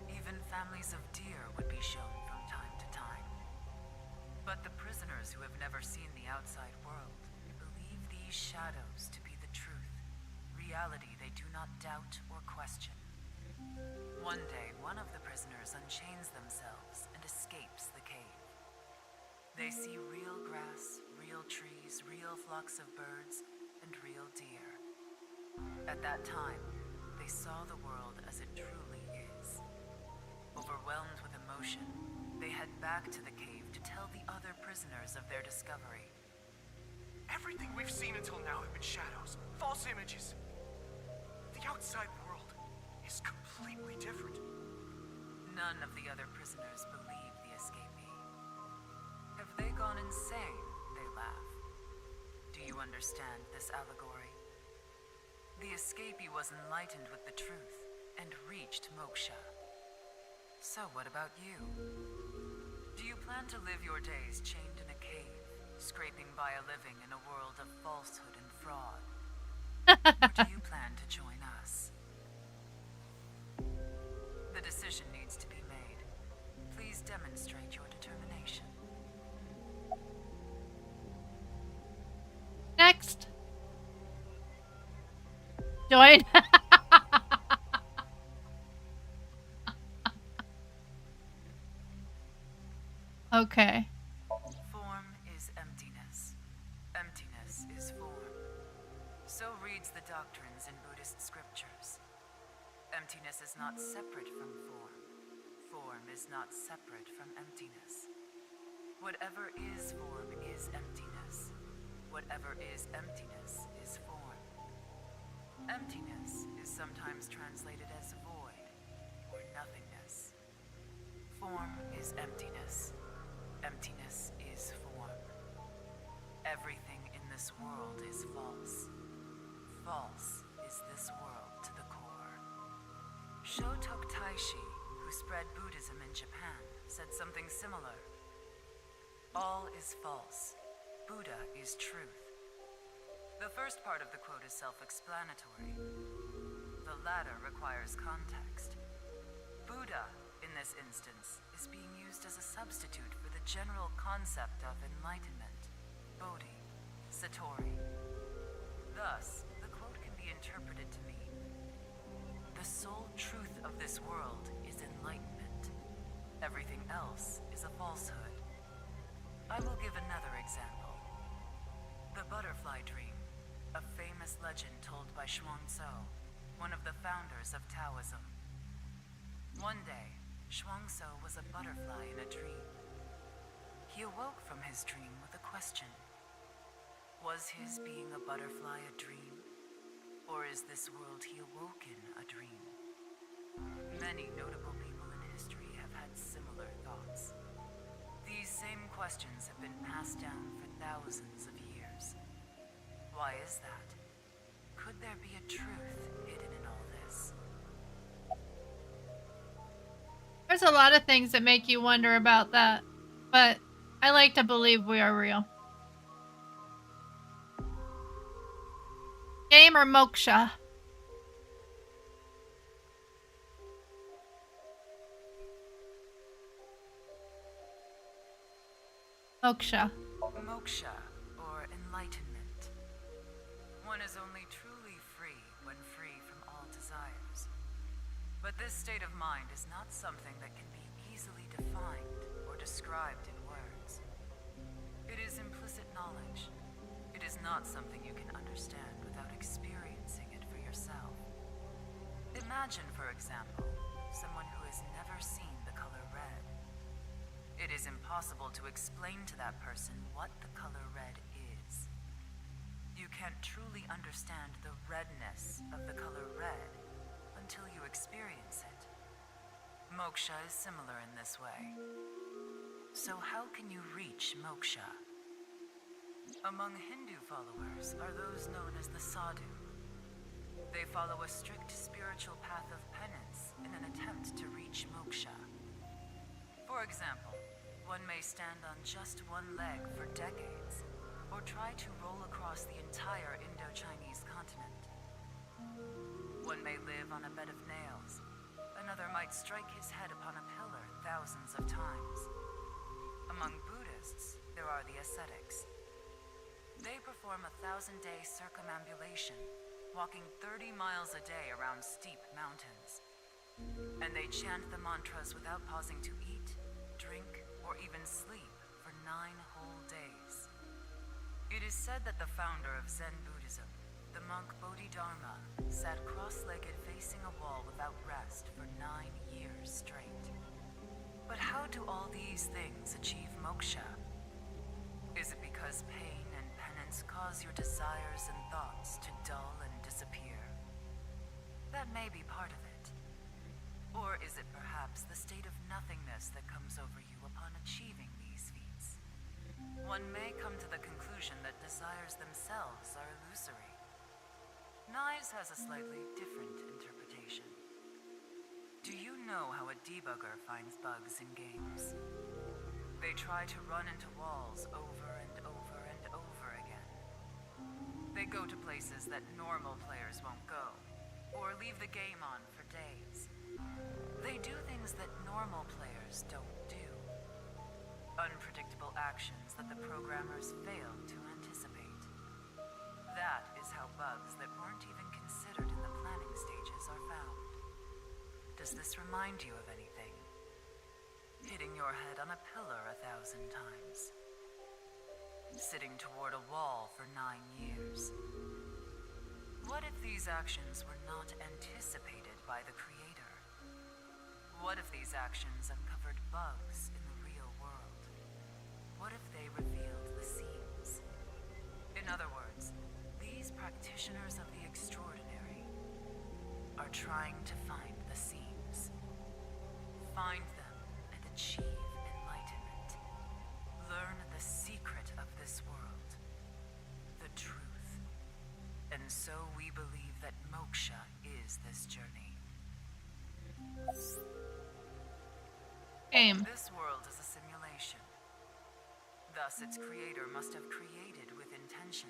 Even families of deer would be shown from time to time. But the prisoners who have never seen the outside world believe these shadows to be the truth, reality they do not doubt or question. One day, one of the prisoners unchains themselves and escapes the cave. They see real grass, real trees, real flocks of birds, and real deer. At that time, they saw the world as it truly is. Overwhelmed with emotion, they head back to the cave to tell the other prisoners of their discovery. Everything we've seen until now have been shadows, false images. The outside world is completely different. None of the other prisoners believe the escapee. Have they gone insane? They laugh. Do you understand this allegory? The escapee was enlightened with the truth and reached moksha. So what about you? Do you plan to live your days chained in a cave, scraping by a living in a world of falsehood and fraud? Or do you plan to join us? The decision needs to be made. Please demonstrate your determination. Next. Join. Okay. Form is emptiness. Emptiness is form. So reads the doctrines in Buddhist scriptures. Emptiness is not separate from form. Form is not separate from emptiness. Whatever is form is emptiness. Whatever is emptiness is form. Emptiness is sometimes translated as void or nothingness. Form is emptiness. Emptiness is form. Everything in this world is false. False is this world to the core. Shotok Taishi, who spread Buddhism in Japan, said something similar. All is false. Buddha is truth. The first part of the quote is self-explanatory. The latter requires context. Buddha, in this instance, is being used as a substitute for the general concept of enlightenment, Bodhi, Satori. Thus, the quote can be interpreted to mean, the sole truth of this world is enlightenment. Everything else is a falsehood. I will give another example. The butterfly dream, a famous legend told by Shuangzi, one of the founders of Taoism. One day, Shuangzi was a butterfly in a dream. He awoke from his dream with a question. Was his being a butterfly a dream? Or is this world he awoke in a dream? Many notable people in history have had similar thoughts. These same questions have been passed down for thousands of years. Why is that? Could there be a truth hidden in all this? There's a lot of things that make you wonder about that, but I like to believe we are real. Game or moksha? Moksha. Moksha, or enlightenment. One is only truly free when free from all desires. But this state of mind is not something that can be easily defined or described in words. It is implicit knowledge. It is not something you can understand without experiencing it for yourself. Imagine, for example, someone who has never seen the color red. It is impossible to explain to that person what the color red is. You can't truly understand the redness of the color red until you experience it. Moksha is similar in this way. So how can you reach moksha? Among Hindu followers are those known as the sadhu. They follow a strict spiritual path of penance in an attempt to reach moksha. For example, one may stand on just one leg for decades, or try to roll across the entire Indo-Chinese continent. One may live on a bed of nails. Another might strike his head upon a pillar thousands of times. Among Buddhists, there are the ascetics. They perform a 1,000-day circumambulation, walking 30 miles a day around steep mountains. And they chant the mantras without pausing to eat, drink, or even sleep for 9 whole days. It is said that the founder of Zen Buddhism, the monk Bodhidharma, sat cross-legged facing a wall without rest for 9 years straight. But how do all these things achieve moksha? Is it because pain and penance cause your desires and thoughts to dull and disappear? That may be part of it. Or is it perhaps the state of nothingness that comes over you upon achieving these feats? One may come to the conclusion that desires themselves are illusory. Nyes has a slightly different interpretation. Do you know how a debugger finds bugs in games? They try to run into walls over and over and over again. They go to places that normal players won't go, or leave the game on for days. They do things that normal players don't do. Unpredictable actions that the programmers failed to anticipate. That is how bugs that weren't even considered in the planning stages are found. Does this remind you of anything? Hitting your head on a pillar 1,000 times. Sitting toward a wall for 9 years. What if these actions were not anticipated by the Creator? What if these actions uncovered bugs in the real world? what if they revealed the seams? In other words, these practitioners of the extraordinary are trying to find the seams. Find them and achieve enlightenment. Learn the secret of this world. The truth. And so we believe that moksha is this journey. Game. This world is a simulation. Thus, its creator must have created with intention.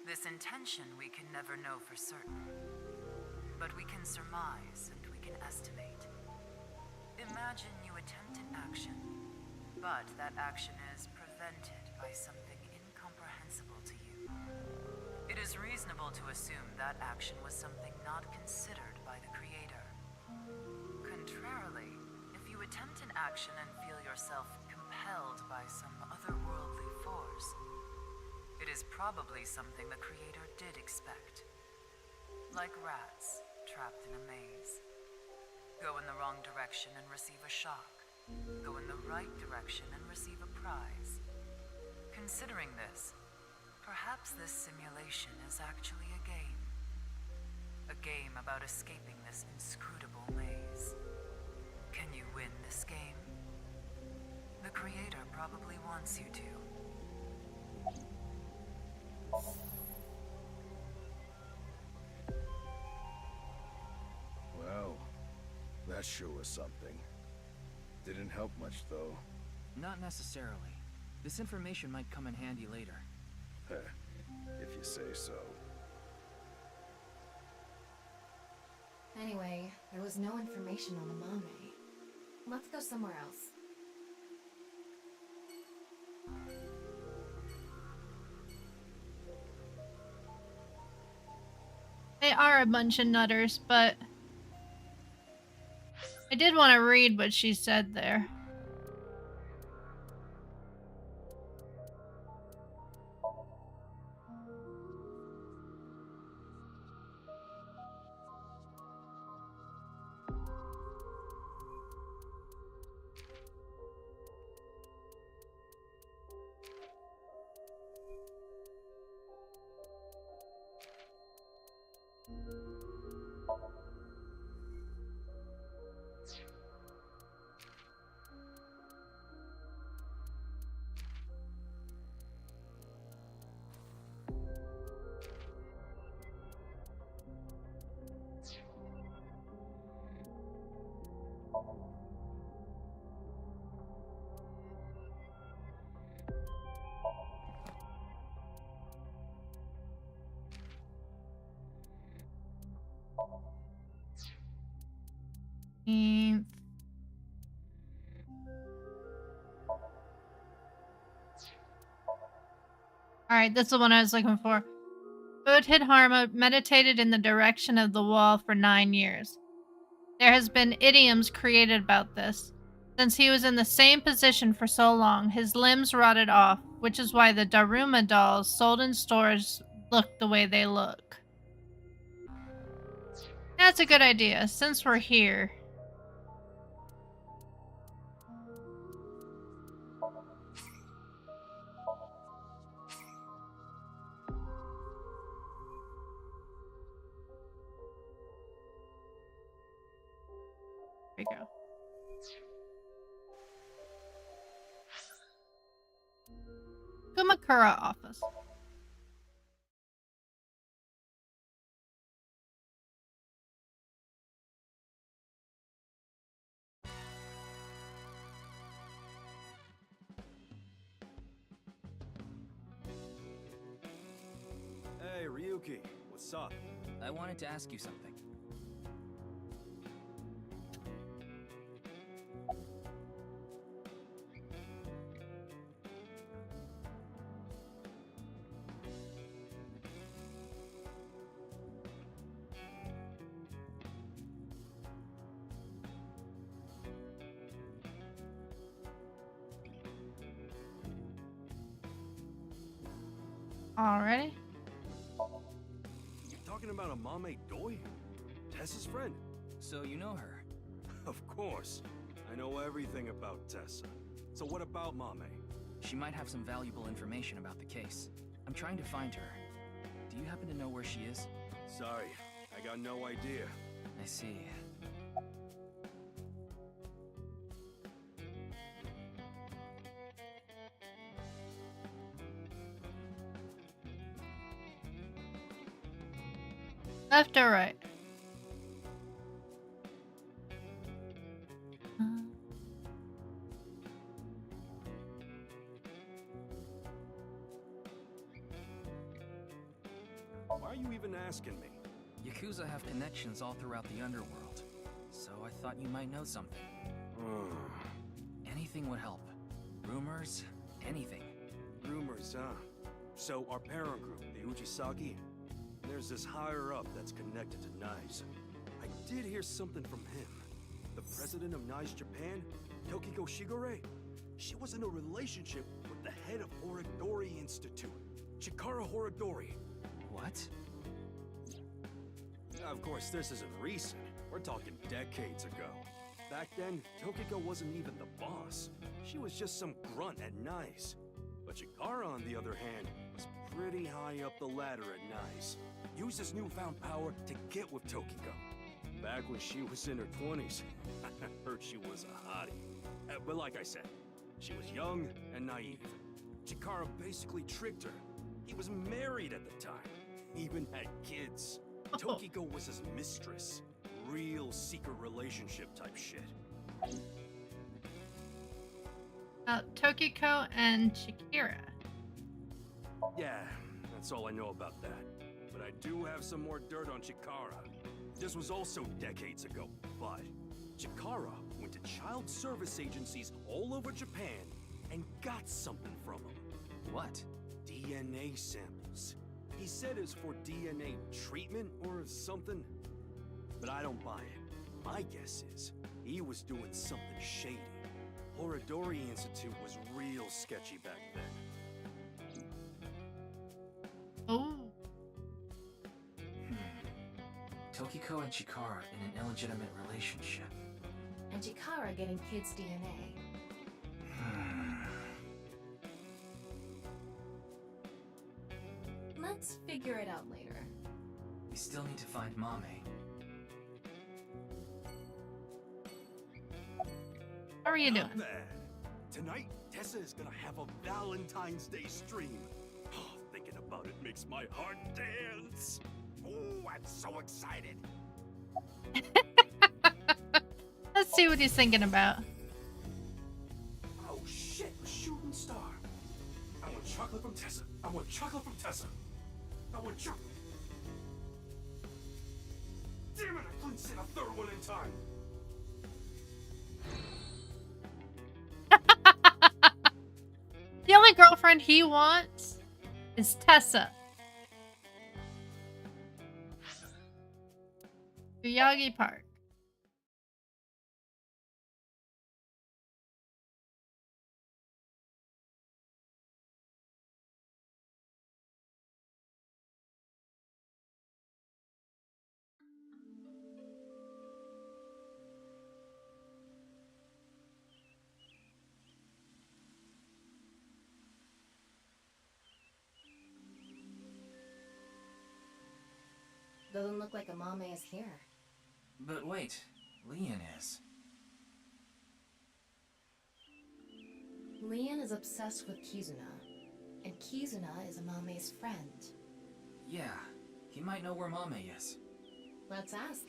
This intention we can never know for certain. But we can surmise and we can estimate. Imagine you attempt an action, but that action is prevented by something incomprehensible to you. It is reasonable to assume that action was something not considered by the creator. Contrarily, if you attempt an action and feel yourself compelled by some otherworldly force, it is probably something the creator did expect. Like rats trapped in a maze. Go in the wrong direction and receive a shock. Go in the right direction and receive a prize. Considering this, perhaps this simulation is actually a game. A game about escaping this inscrutable maze. Can you win this game? The creator probably wants you to. Well, that sure was something. Didn't help much, though. Not necessarily. This information might come in handy later. If you say so. Anyway, there was no information on the Mame. Let's go somewhere else. They are a bunch of nutters, but I did want to read what she said there. Alright, that's the one I was looking for. Bodhidharma meditated in the direction of the wall for 9 years. There has been idioms created about this. Since he was in the same position for so long, his limbs rotted off, which is why the Daruma dolls sold in stores look the way they look. That's a good idea, since we're here. There we go. Kumakura office. Hey, Ryuki, what's up? I wanted to ask you something. Already? Talking about a Mame Doi? Tessa's friend? So you know her? Of course. I know everything about Tessa. So what about Mame? She might have some valuable information about the case. I'm trying to find her. Do you happen to know where she is? Sorry, I got no idea. I see. Left or right? Why are you even asking me? Yakuza have connections all throughout the underworld, so I thought you might know something. Anything would help. Rumors, anything. Rumors, huh? So our parent group, the Ujisaki, there's this higher up that's connected to Knives. I did hear something from him. The president of Knives Japan, Tokiko Shigure, she was in a relationship with the head of Horodori Institute, Chikara Horodori. What? Of course, this isn't recent. We're talking decades ago. Back then, Tokiko wasn't even the boss. She was just some grunt at Nice. But Chikara, on the other hand, was pretty high up the ladder at Nice. Used his newfound power to get with Tokiko. Back when she was in her 20s, I heard she was a hottie. But like I said, she was young and naive. Chikara basically tricked her. He was married at the time, even had kids. Tokiko was his mistress. Real secret relationship type shit. Tokiko and Shakira. Yeah, that's all I know about that. But I do have some more dirt on Chikara. This was also decades ago, but Chikara went to child service agencies all over Japan and got something from them. What? DNA samples. He said it's for DNA treatment or something, but I don't buy it. My guess is he was doing something shady. Horodori Institute was real sketchy back then. Oh. Tokiko and Chikara in an illegitimate relationship. And Chikara getting kids' DNA. Let's figure it out later. We still need to find Mame. How are you doing? Not bad. Tonight, Tessa is gonna have a Valentine's Day stream. Oh, thinking about it makes my heart dance. Oh, I'm so excited. Let's see what he's thinking about. Oh shit, a shooting star. I want chocolate from Tessa. I want chocolate from Tessa. I want chocolate. Damn it, I couldn't send a third one in time. The only girlfriend he wants is Tessa. Yagi Park. Doesn't look like Amame is here. But wait, Leon is. Leon is obsessed with Kizuna, and Kizuna is Amame's friend. Yeah, he might know where Mame is. Let's ask.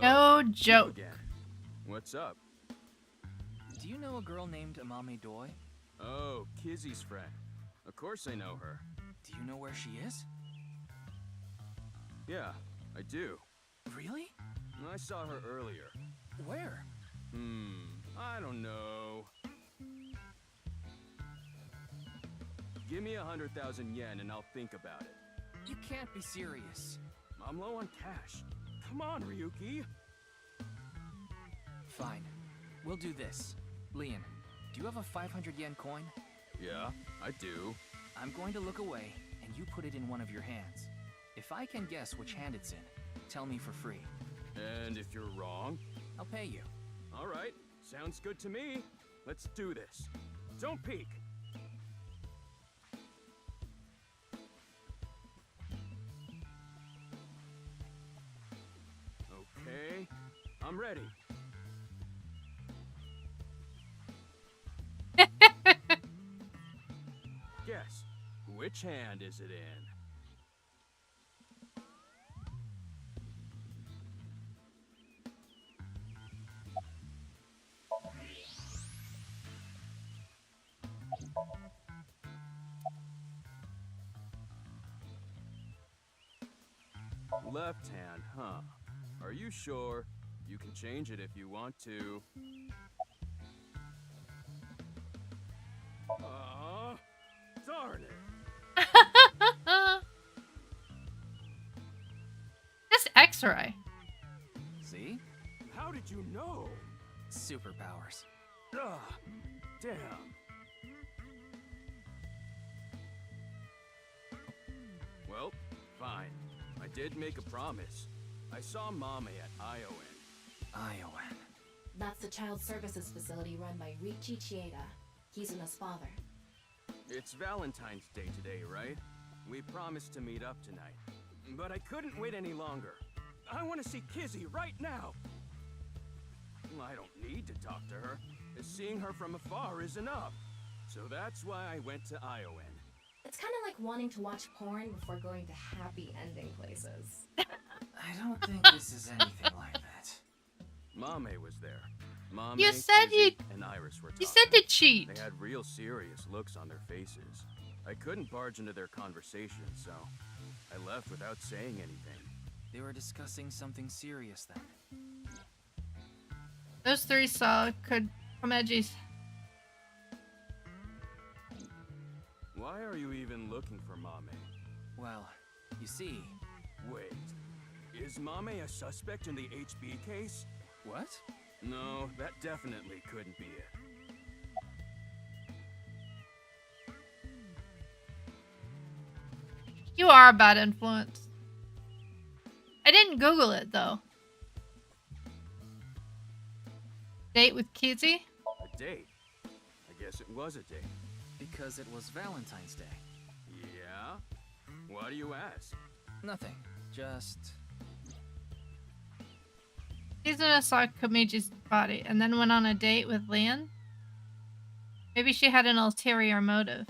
No joke. Again. What's up? Do you know a girl named Amame Doi? Oh, Kizzy's friend. Of course I know her. Do you know where she is? Yeah, I do. Really? I saw her earlier. Where? I don't know. Give me 100,000 yen and I'll think about it. You can't be serious. I'm low on cash. Come on, Ryuki. Fine. We'll do this. Leon, do you have a 500 yen coin? Yeah, I do. I'm going to look away, and you put it in one of your hands. If I can guess which hand it's in, tell me for free. And if you're wrong? I'll pay you. All right, sounds good to me. Let's do this. Don't peek. Okay, I'm ready. Guess, which hand is it in? Left hand, huh? Are you sure? You can change it if you want to. Aw, darn it. That's X-ray. See? How did you know? Superpowers. Ugh, damn. Well, fine. I did make a promise. I saw Mame at Iowan. That's the child services facility run by Richie Chieda. He's Una's father. It's Valentine's Day today, right? We promised to meet up tonight. But I couldn't wait any longer. I want to see Kizzy right now. I don't need to talk to her. Seeing her from afar is enough. So that's why I went to Iowan. It's kind of like wanting to watch porn before going to happy ending places. I don't think this is anything like that. Mame was there. Mame, You said Kizzy, and Iris were talking. You said to cheat. They had real serious looks on their faces. I couldn't barge into their conversation, so I left without saying anything. They were discussing something serious then. Those three saw Komeji's. Why are you even looking for Mame? Well, you see... Wait. Is Mame a suspect in the HB case? What? No, that definitely couldn't be it. You are a bad influence. I didn't Google it though. Date with Kizzy? A date? I guess it was a date. Because it was Valentine's Day. Yeah? Why do you ask? Nothing. Just... Kizuna saw Komeji's body and then went on a date with Leon? Maybe she had an ulterior motive.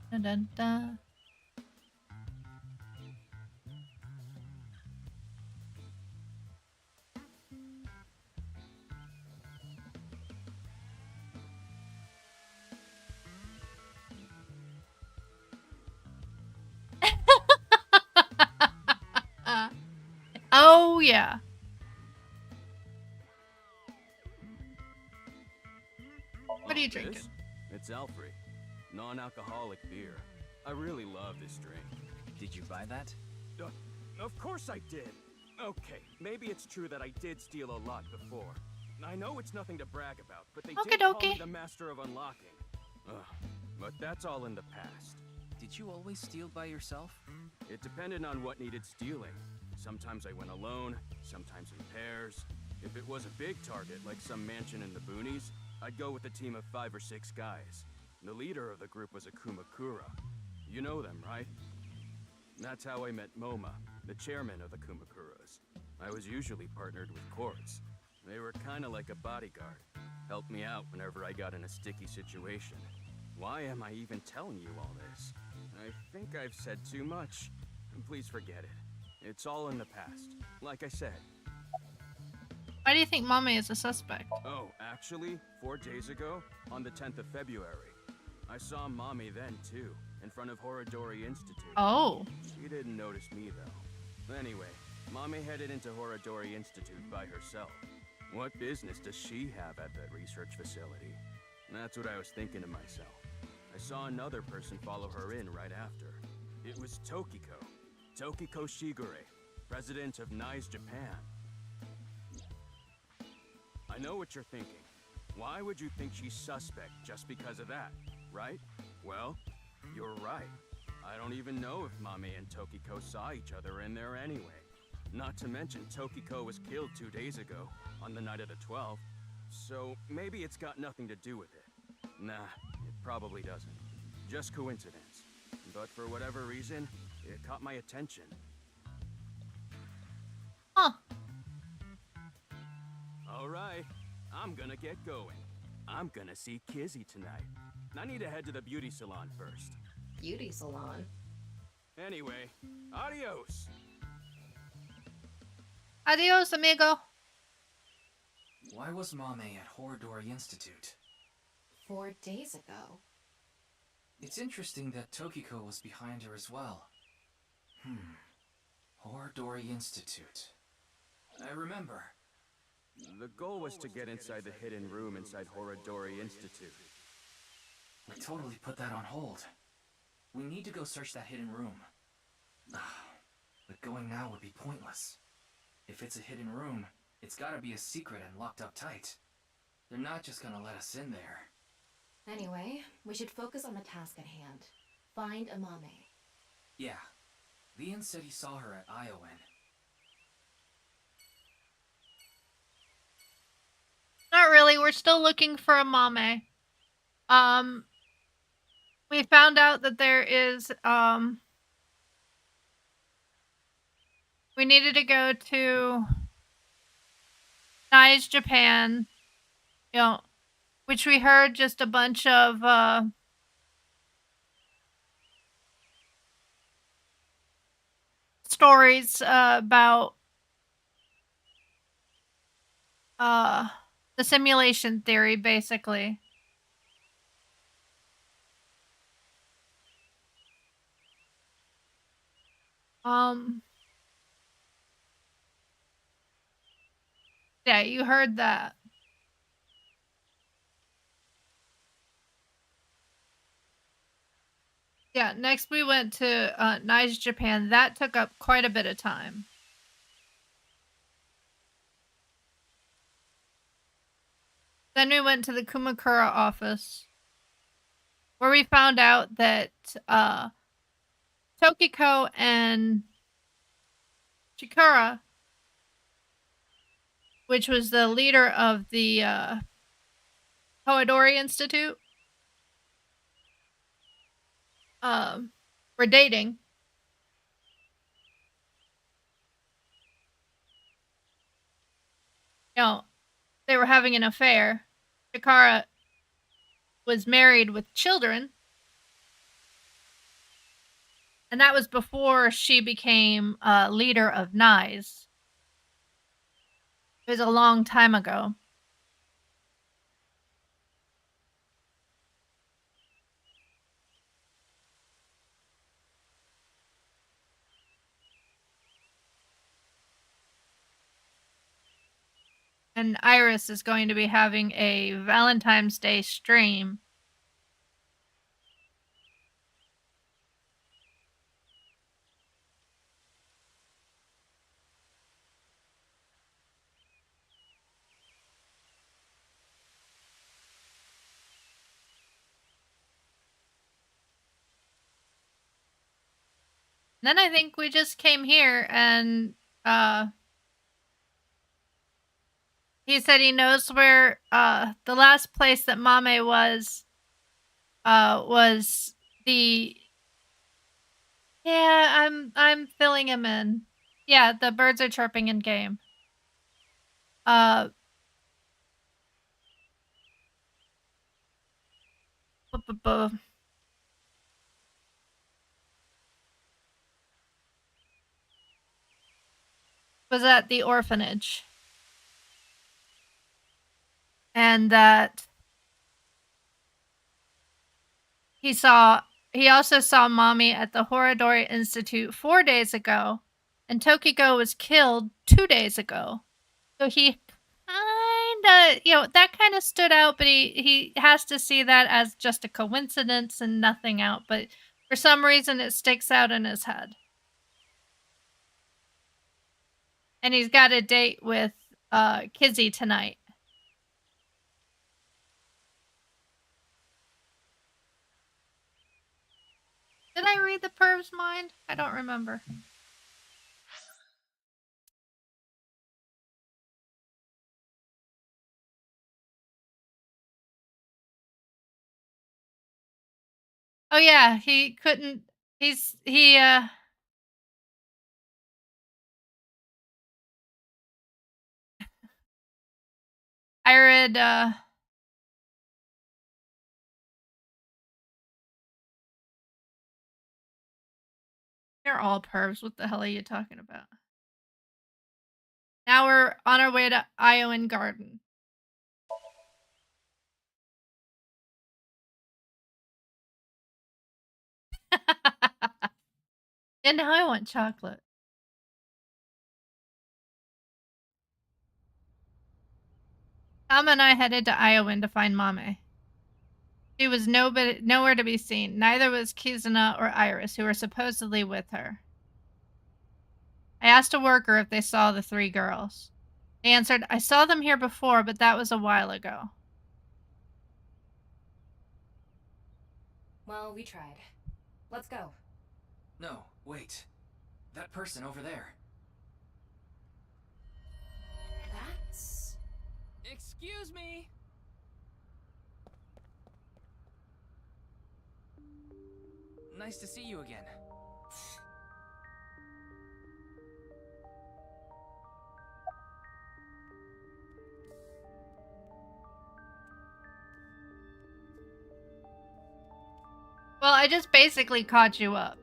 Dun dun dun. Oh yeah. What are you drinking? This? It's Alfred. Non-alcoholic beer. I really love this drink. Did you buy that? Of course I did. Okay, maybe it's true that I did steal a lot before. I know it's nothing to brag about, but they did call me the master of unlocking. Ugh, but that's all in the past. Did you always steal by yourself? It depended on what needed stealing. Sometimes I went alone, sometimes in pairs. If it was a big target, like some mansion in the boonies, I'd go with a team of 5 or 6 guys. The leader of the group was a Kumakura. You know them, right? That's how I met Moma, the chairman of the Kumakuras. I was usually partnered with Quartz. They were kinda like a bodyguard. Helped me out whenever I got in a sticky situation. Why am I even telling you all this? I think I've said too much. Please forget it. It's all in the past. Like I said. Why do you think Mommy is a suspect? Oh, actually, 4 days ago, on the 10th of February, I saw Mommy then, too, in front of Horodori Institute. Oh. She didn't notice me, though. Anyway, Mommy headed into Horodori Institute by herself. What business does she have at that research facility? That's what I was thinking to myself. I saw another person follow her in right after. It was Tokiko. Tokiko Shigure, president of NICE Japan. I know what you're thinking. Why would you think she's suspect just because of that, right? Well, you're right. I don't even know if Mame and Tokiko saw each other in there anyway. Not to mention Tokiko was killed 2 days ago, on the night of the 12th. So maybe it's got nothing to do with it. Nah, it probably doesn't. Just coincidence. But for whatever reason, it caught my attention. Huh. Alright, I'm gonna get going. I'm gonna see Kizzy tonight. I need to head to the beauty salon first. Beauty salon? Anyway, adios! Adios, amigo. Why was Mame at Horodori Institute? 4 days ago. It's interesting that Tokiko was behind her as well. Horodori Institute. I remember. The goal was to get inside the hidden room inside Horodori Institute. I totally put that on hold. We need to go search that hidden room. But going now would be pointless. If it's a hidden room, it's gotta be a secret and locked up tight. They're not just gonna let us in there. Anyway, we should focus on the task at hand. Find Amame. Yeah. Leon said he saw her at Iowan. Not really. We're still looking for a Mame. We found out that there is, we needed to go to Nice, Japan, which we heard just a bunch of, stories, about, the simulation theory, basically. Yeah, you heard that. Yeah, next we went to Nice, Japan. That took up quite a bit of time. Then we went to the Kumakura office, where we found out that Tokiko and Chikara, which was the leader of the Hoadori Institute, were dating. They were having an affair. Chikara was married with children. And that was before she became leader of NICE. It was a long time ago. And Iris is going to be having a Valentine's Day stream. Then I think we just came here and he said he knows where the last place that Mame was the I'm filling him in. Yeah, the birds are chirping in game. Was at the orphanage. And that he also saw Mommy at the Horodori Institute 4 days ago, and Tokiko was killed 2 days ago. So he kinda, that kind of stood out, but he has to see that as just a coincidence and nothing out. But for some reason, it sticks out in his head. And he's got a date with Kizzy tonight. I read the perv's mind? I don't remember. Oh yeah, he couldn't. I read, they're all pervs. What the hell are you talking about? Now we're on our way to Iowan Garden. And now I want chocolate. Tom and I headed to Iowan to find Mame. She was nowhere to be seen. Neither was Kizuna or Iris, who were supposedly with her. I asked a worker if they saw the 3 girls. They answered, I saw them here before, but that was a while ago. Well, we tried. Let's go. No, wait. That person over there. That's... Excuse me! Nice to see you again. Well, I just basically caught you up.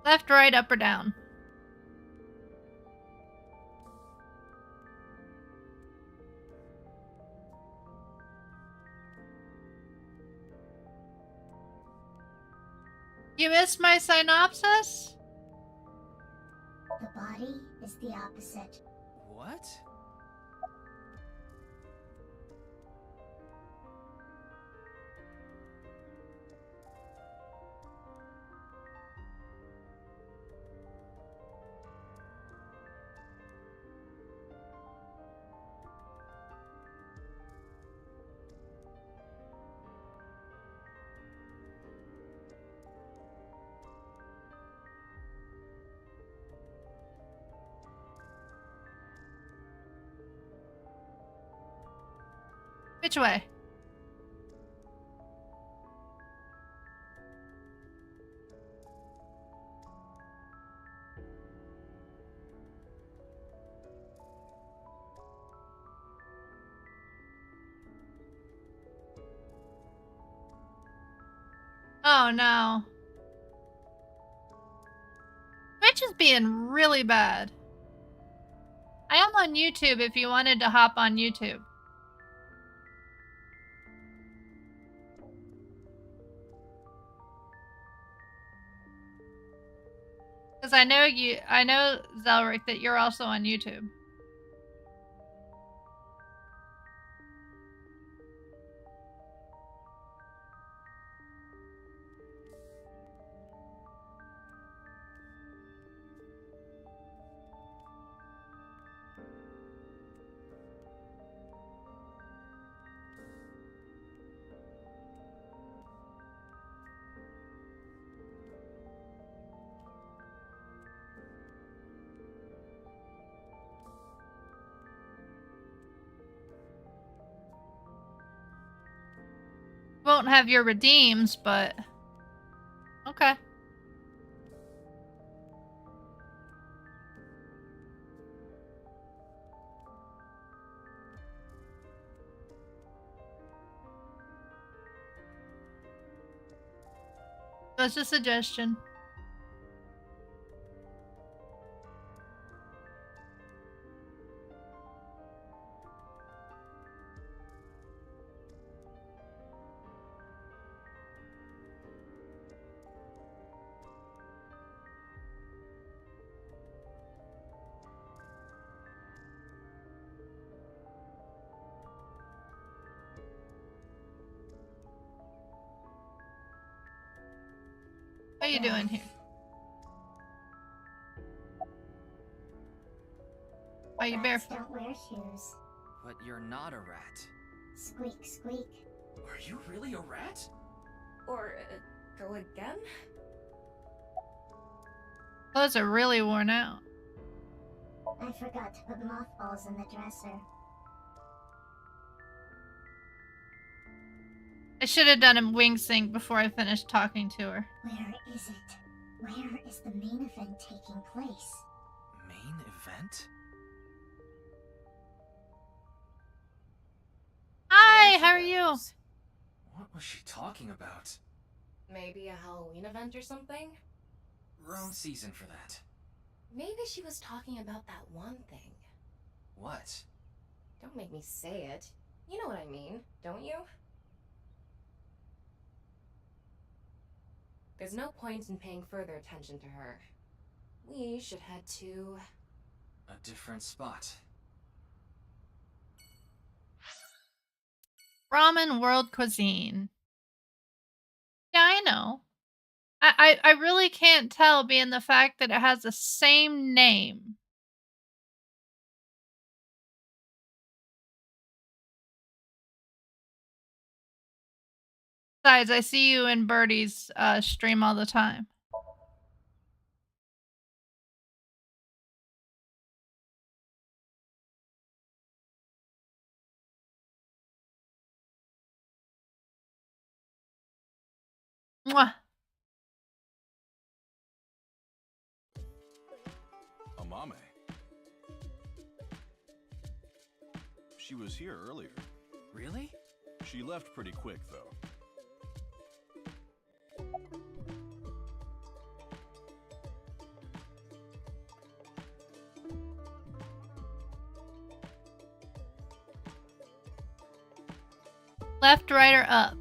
Left, right, up, or down? You missed my synopsis? The body is the opposite. What? Which way? Oh no. Twitch is being really bad. I am on YouTube if you wanted to hop on YouTube. Because I know Zelric that you're also on YouTube. Won't have your redeems, but okay. That's a suggestion. What are you doing here? Why are you Rats barefoot? don't wear shoes. But you're not a rat. Squeak, squeak. Are you really a rat? Or go again? Clothes are really worn out. I forgot to put mothballs in the dresser. I should have done a wing sync before I finished talking to her. Where is it? Where is the main event taking place? Main event? Hi, how are you? What was she talking about? Maybe a Halloween event or something? Wrong season for that. Maybe she was talking about that one thing. What? Don't make me say it. You know what I mean, don't you? There's no point in paying further attention to her. We should head to... a different spot. Ramen world cuisine. Yeah, I know. I really can't tell being the fact that it has the same name. Besides, I see you in Birdie's stream all the time. Mwah. Amame. She was here earlier. Really? She left pretty quick, though. Left, right, or up?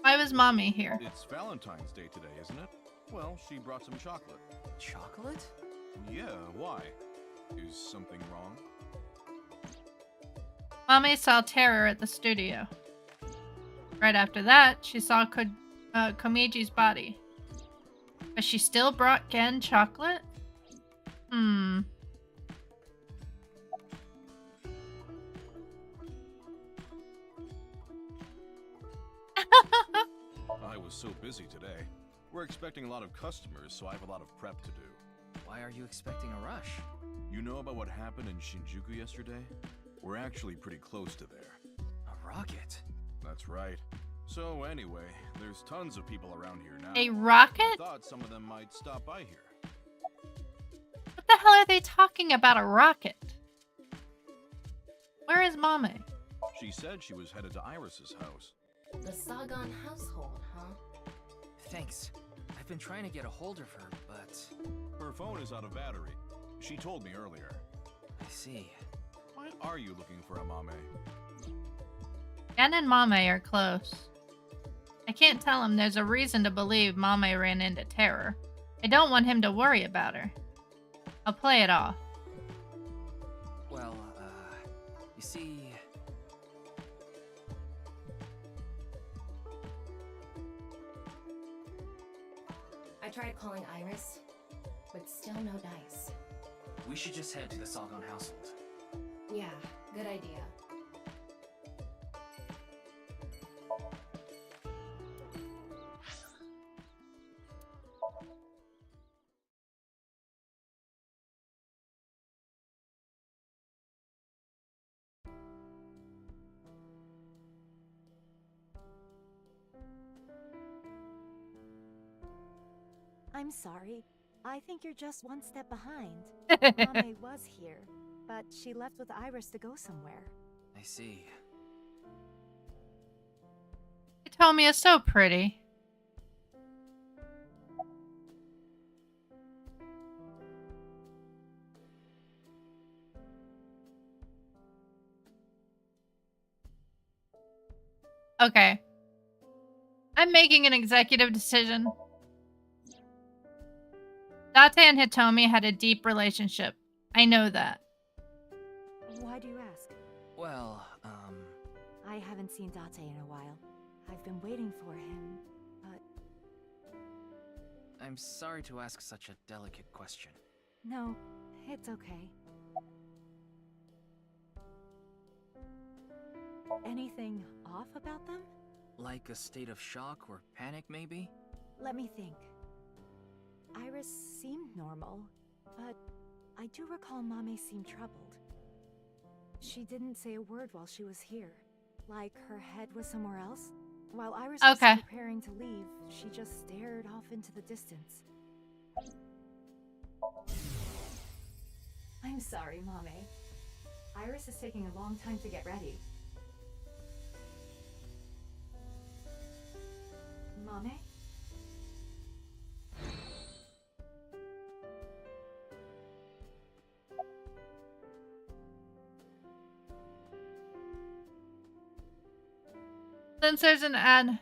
Why was Mommy here? It's Valentine's Day today, isn't it? Well, she brought some chocolate. Chocolate? Yeah, why? Is something wrong? Mommy saw Terror at the studio. Right after that, she saw Komiji's body. But she still brought Gen chocolate? Hmm. I was so busy today. We're expecting a lot of customers, so I have a lot of prep to do. Why are you expecting a rush? You know about what happened in Shinjuku yesterday? We're actually pretty close to there. A rocket? That's right. So anyway, there's tons of people around here now. A rocket? I thought some of them might stop by here. What the hell are they talking about, a rocket? Where is Mommy? She said she was headed to Iris's house. The Sagan household, huh? Thanks. I've been trying to get a hold of her, but... Her phone is out of battery. She told me earlier. I see. Why are you looking for Amame? Gen and Mame are close. I can't tell him there's a reason to believe Mame ran into Terror. I don't want him to worry about her. I'll play it off. Well, you see... I tried calling Iris, but still no dice. We should just head to the Sagan household. Yeah, good idea. I'm sorry. I think you're just one step behind. Mame was here, but she left with Iris to go somewhere. I see. Hitomi is so pretty. Okay. I'm making an executive decision. Date and Hitomi had a deep relationship. I know that. Why do you ask? Well, I haven't seen Date in a while. I've been waiting for him, but... I'm sorry to ask such a delicate question. No, it's okay. Anything off about them? Like a state of shock or panic, maybe? Let me think. Iris seemed normal, but I do recall Mame seemed troubled. She didn't say a word while she was here. Like her head was somewhere else. While Iris was preparing to leave, she just stared off into the distance. I'm sorry, Mame. Iris is taking a long time to get ready. Mame? Since there's an ad.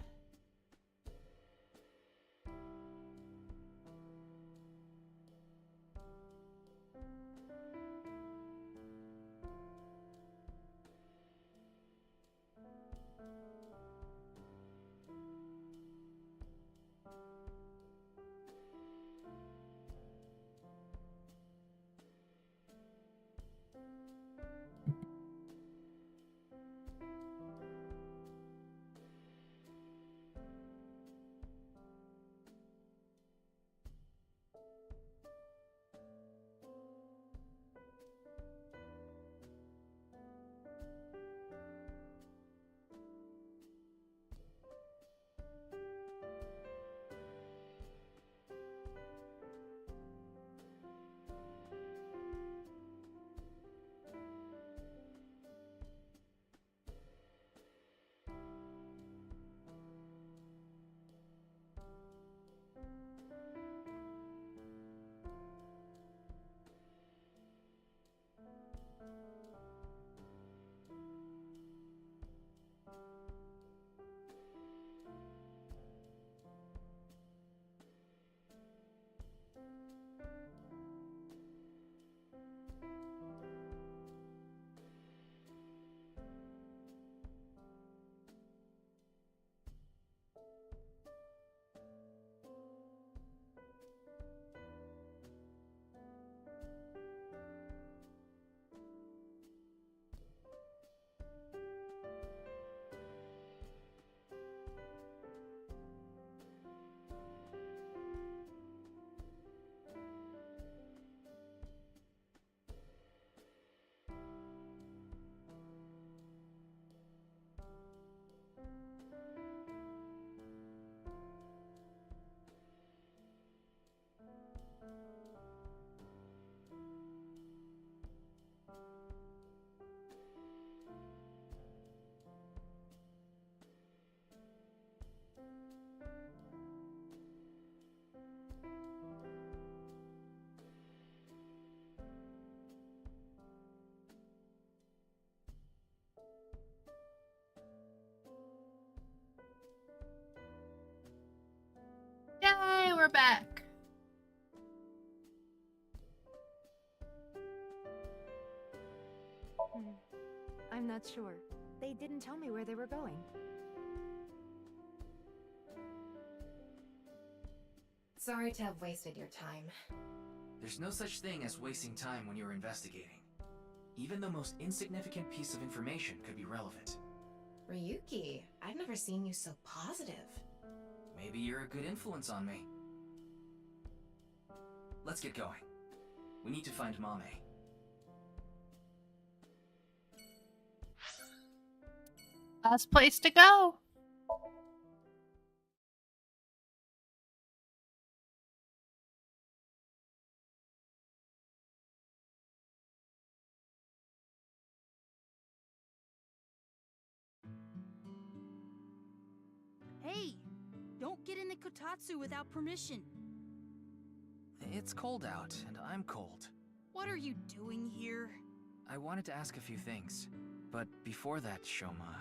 Yay, we're back. I'm not sure. They didn't tell me where they were going. Sorry to have wasted your time. There's no such thing as wasting time when you're investigating. Even the most insignificant piece of information could be relevant. Ryuki, I've never seen you so positive. Maybe you're a good influence on me. Let's get going. We need to find Mame. Last place to go. Hey, don't get in the kotatsu without permission. It's cold out, and I'm cold. What are you doing here? I wanted to ask a few things, but before that, Shoma...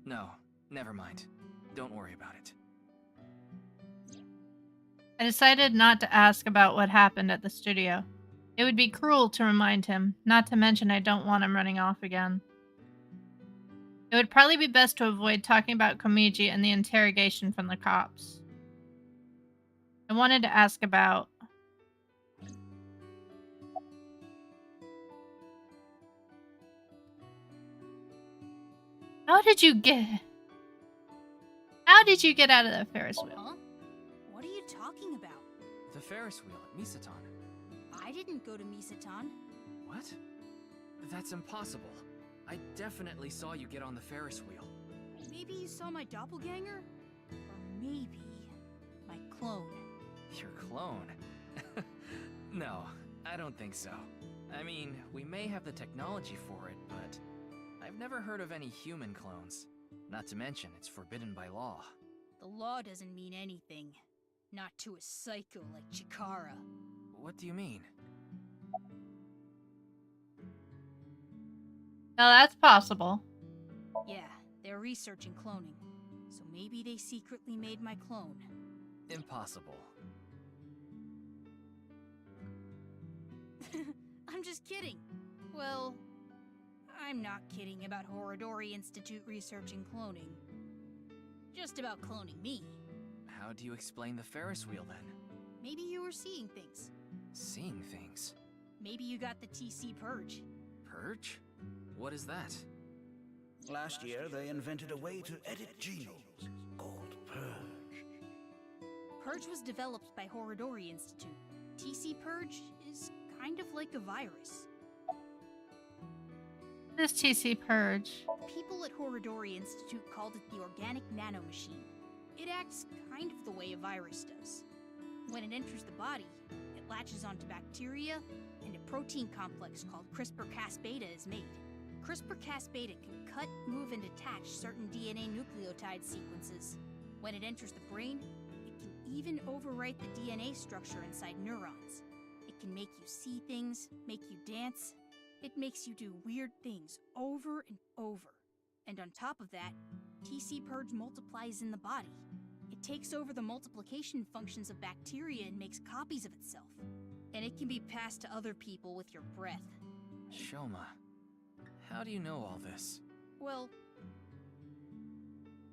No, never mind. Don't worry about it. I decided not to ask about what happened at the studio. It would be cruel to remind him, not to mention I don't want him running off again. It would probably be best to avoid talking about Komiji and the interrogation from the cops. I wanted to ask about... How did you get out of the Ferris wheel? Huh? What are you talking about? The Ferris wheel at Misatan. I didn't go to Misatan. What? That's impossible. I definitely saw you get on the Ferris wheel. Maybe you saw my doppelganger? Or maybe my clone. Your clone? No, I don't think so. I mean, we may have the technology for it, but I've never heard of any human clones. Not to mention, it's forbidden by law. The law doesn't mean anything. Not to a psycho like Chikara. What do you mean? Now that's possible. Yeah, they're researching cloning. So maybe they secretly made my clone. Impossible. I'm just kidding. Well, I'm not kidding about Horodori Institute researching cloning. Just about cloning me. How do you explain the Ferris wheel then? Maybe you were seeing things. Seeing things? Maybe you got the TC Purge. Purge? What is that? Last year, they invented a way to edit genomes called Purge. Purge was developed by Horodori Institute. TC Purge is kind of like a virus. This TC Purge. People at Horodori Institute called it the Organic Nanomachine. It acts kind of the way a virus does. When it enters the body, it latches onto bacteria, and a protein complex called CRISPR-Cas-beta is made. CRISPR-Cas-beta can cut, move, and attach certain DNA nucleotide sequences. When it enters the brain, it can even overwrite the DNA structure inside neurons. It can make you see things, make you dance. It makes you do weird things over and over. And on top of that, TC Purge multiplies in the body. It takes over the multiplication functions of bacteria and makes copies of itself. And it can be passed to other people with your breath. Shoma, how do you know all this? Well,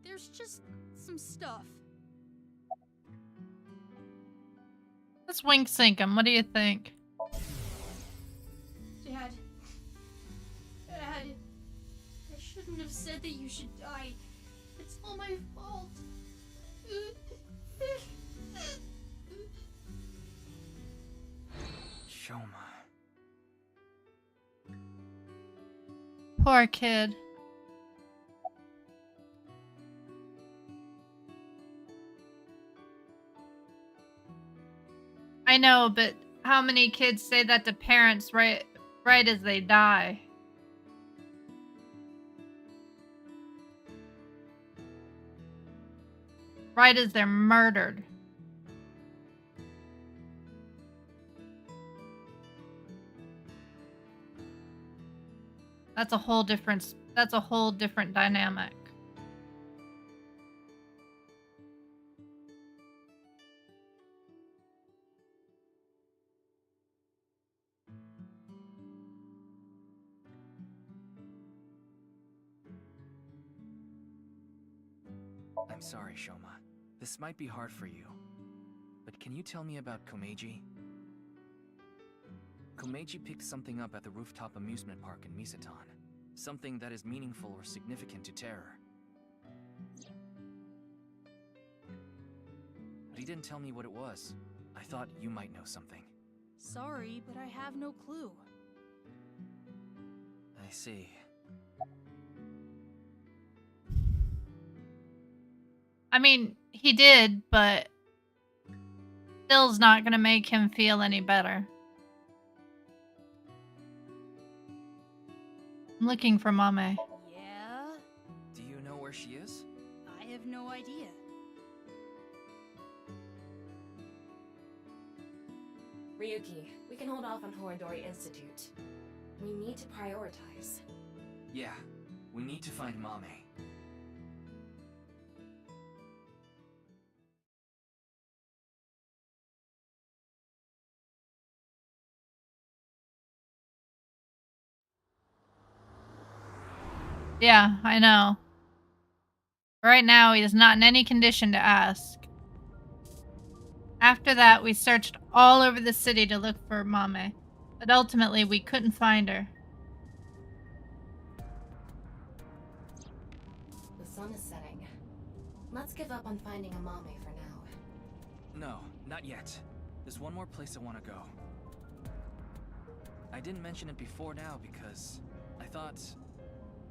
there's just some stuff. Let's wink sync him. What do you think? Dad. Dad. I shouldn't have said that you should die. It's all my fault. Shoma. Poor kid. I know, but how many kids say that to parents right as they die? Right as they're murdered. That's a whole different dynamic. I'm sorry, Shoma. This might be hard for you. But can you tell me about Komeiji? Komeiji picked something up at the rooftop amusement park in Misatan. Something that is meaningful or significant to Terror. But he didn't tell me what it was. I thought you might know something. Sorry, but I have no clue. I see. I mean, he did, but still's not gonna make him feel any better. I'm looking for Mame. Yeah? Do you know where she is? I have no idea. Ryuki, we can hold off on Horodori Institute. We need to prioritize. Yeah, we need to find Mame. Yeah, I know. Right now, he is not in any condition to ask. After that, we searched all over the city to look for Mame, but ultimately we couldn't find her. The sun is setting. Let's give up on finding a Mame for now. No, not yet. There's one more place I want to go. I didn't mention it before now because I thought,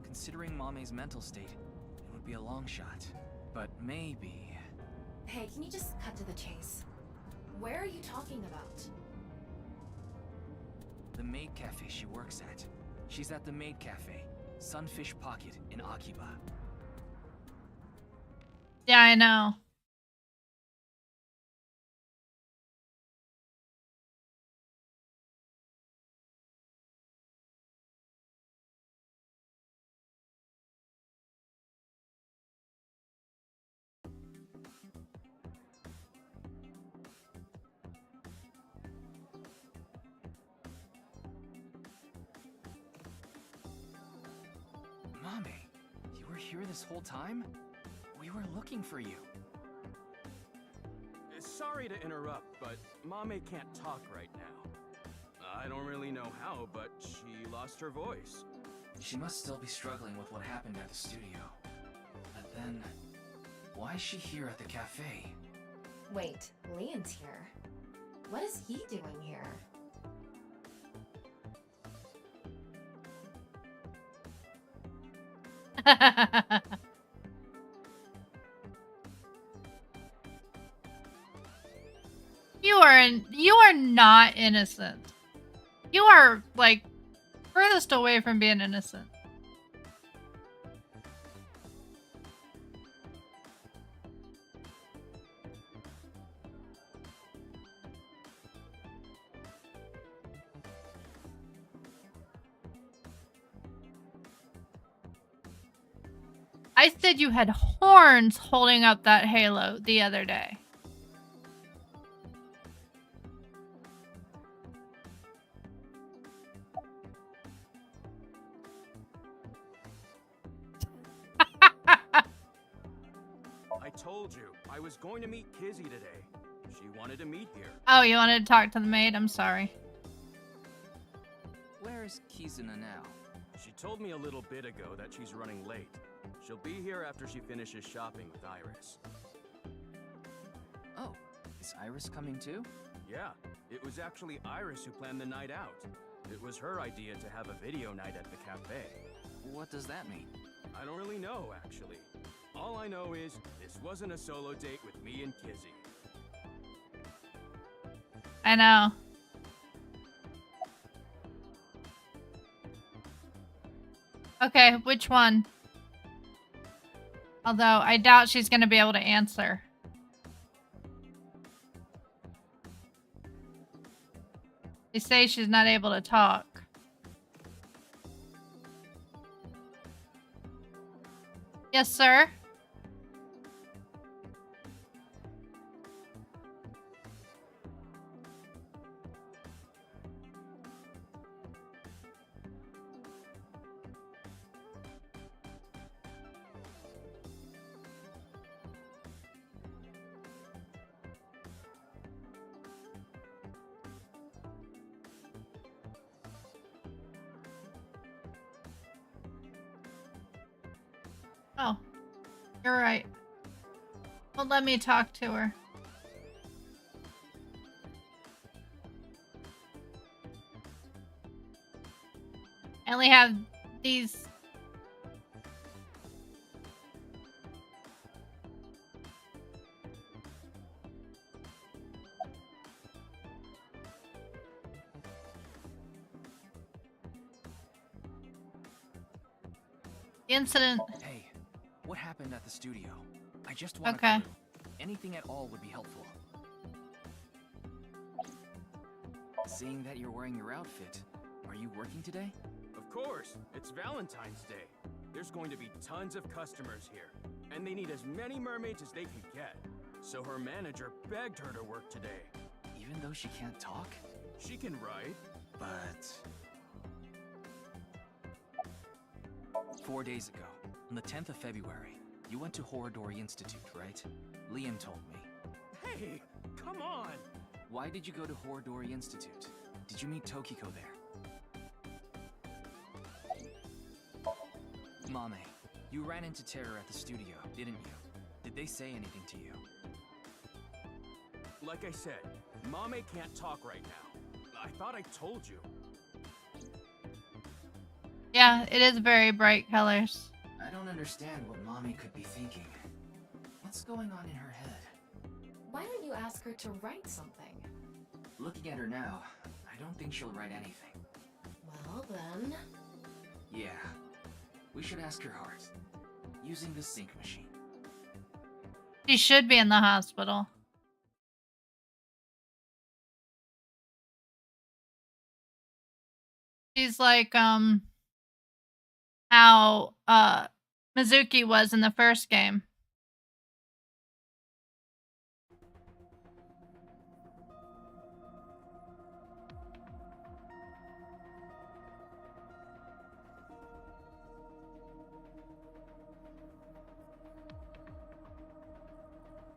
considering Mame's mental state, it would be a long shot. But maybe... Hey, can you just cut to the chase? Where are you talking about? The maid cafe she works at. She's at the maid cafe, Sunfish Pocket in Akiba. Yeah, I know. Mame, you were here this whole time? We were looking for you. Sorry to interrupt, but Mame can't talk right now. I don't really know how, but she lost her voice. She must still be struggling with what happened at the studio. But then, why is she here at the cafe? Wait, Leon's here. What is he doing here? You are not innocent. You are like furthest away from being innocent. I said you had horns holding up that halo the other day. I told you, I was going to meet Kizzy today. She wanted to meet here. Oh, you wanted to talk to the maid? I'm sorry. Where is Kizuna now? She told me a little bit ago that she's running late. She'll be here after she finishes shopping with Iris. Oh, is Iris coming too? Yeah, it was actually Iris who planned the night out. It was her idea to have a video night at the cafe. What does that mean? I don't really know, actually. All I know is, this wasn't a solo date with me and Kizzy. I know. Okay, which one? Although, I doubt she's gonna be able to answer. They say she's not able to talk. Yes, sir? Oh, you're right. Well, let me talk to her. I only have these. The incident. Hey, what happened at the studio? I just want Okay. a clue. Anything at all would be helpful. Seeing that you're wearing your outfit, are you working today? Of course, it's Valentine's Day. There's going to be tons of customers here, and they need as many mermaids as they can get. So her manager begged her to work today. Even though she can't talk? She can write. But... 4 days ago, on the 10th of February, you went to Horodori Institute, right? Liam told me. Hey, come on! Why did you go to Horodori Institute? Did you meet Tokiko there? Mame, you ran into Terror at the studio, didn't you? Did they say anything to you? Like I said, Mame can't talk right now. I thought I told you. Yeah, it is very bright colors. I don't understand what Mame could be thinking. What's going on in her head? Why don't you ask her to write something? Looking at her now, I don't think she'll write anything. Well then... Yeah, we should ask her heart, using the sync machine. She should be in the hospital. She's like, how, Mizuki was in the first game.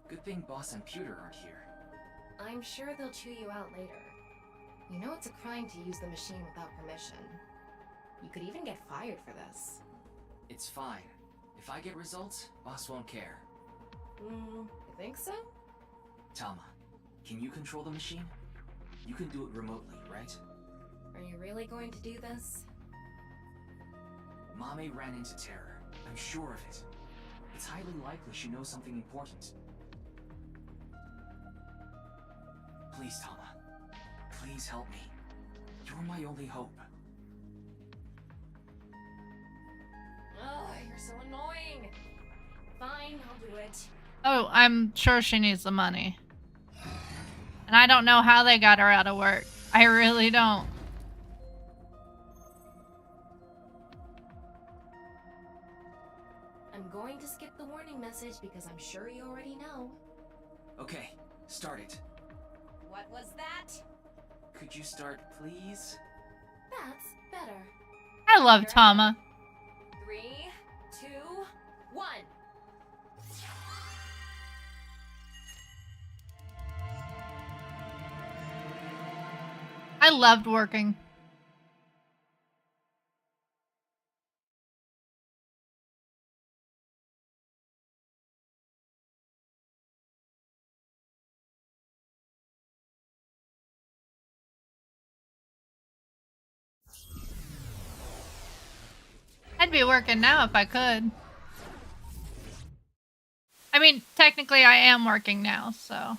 Good thing Boss and Pewter aren't here. I'm sure they'll chew you out later. You know it's a crime to use the machine without permission. You could even get fired for this. It's fine. If I get results, Boss won't care. You think so? Tama, can you control the machine? You can do it remotely, right? Are you really going to do this? Mame ran into Terror. I'm sure of it. It's highly likely she knows something important. Please, Tama. Please help me. You're my only hope. Ugh, you're so annoying. Fine, I'll do it. Oh, I'm sure she needs the money. And I don't know how they got her out of work. I really don't. I'm going to skip the warning message because I'm sure you already know. Okay, start it. What was that? Could you start, please? That's better. I love Tama. 3, 2, 1. I loved working. I'd be working now if I could. I mean, technically I am working now, so.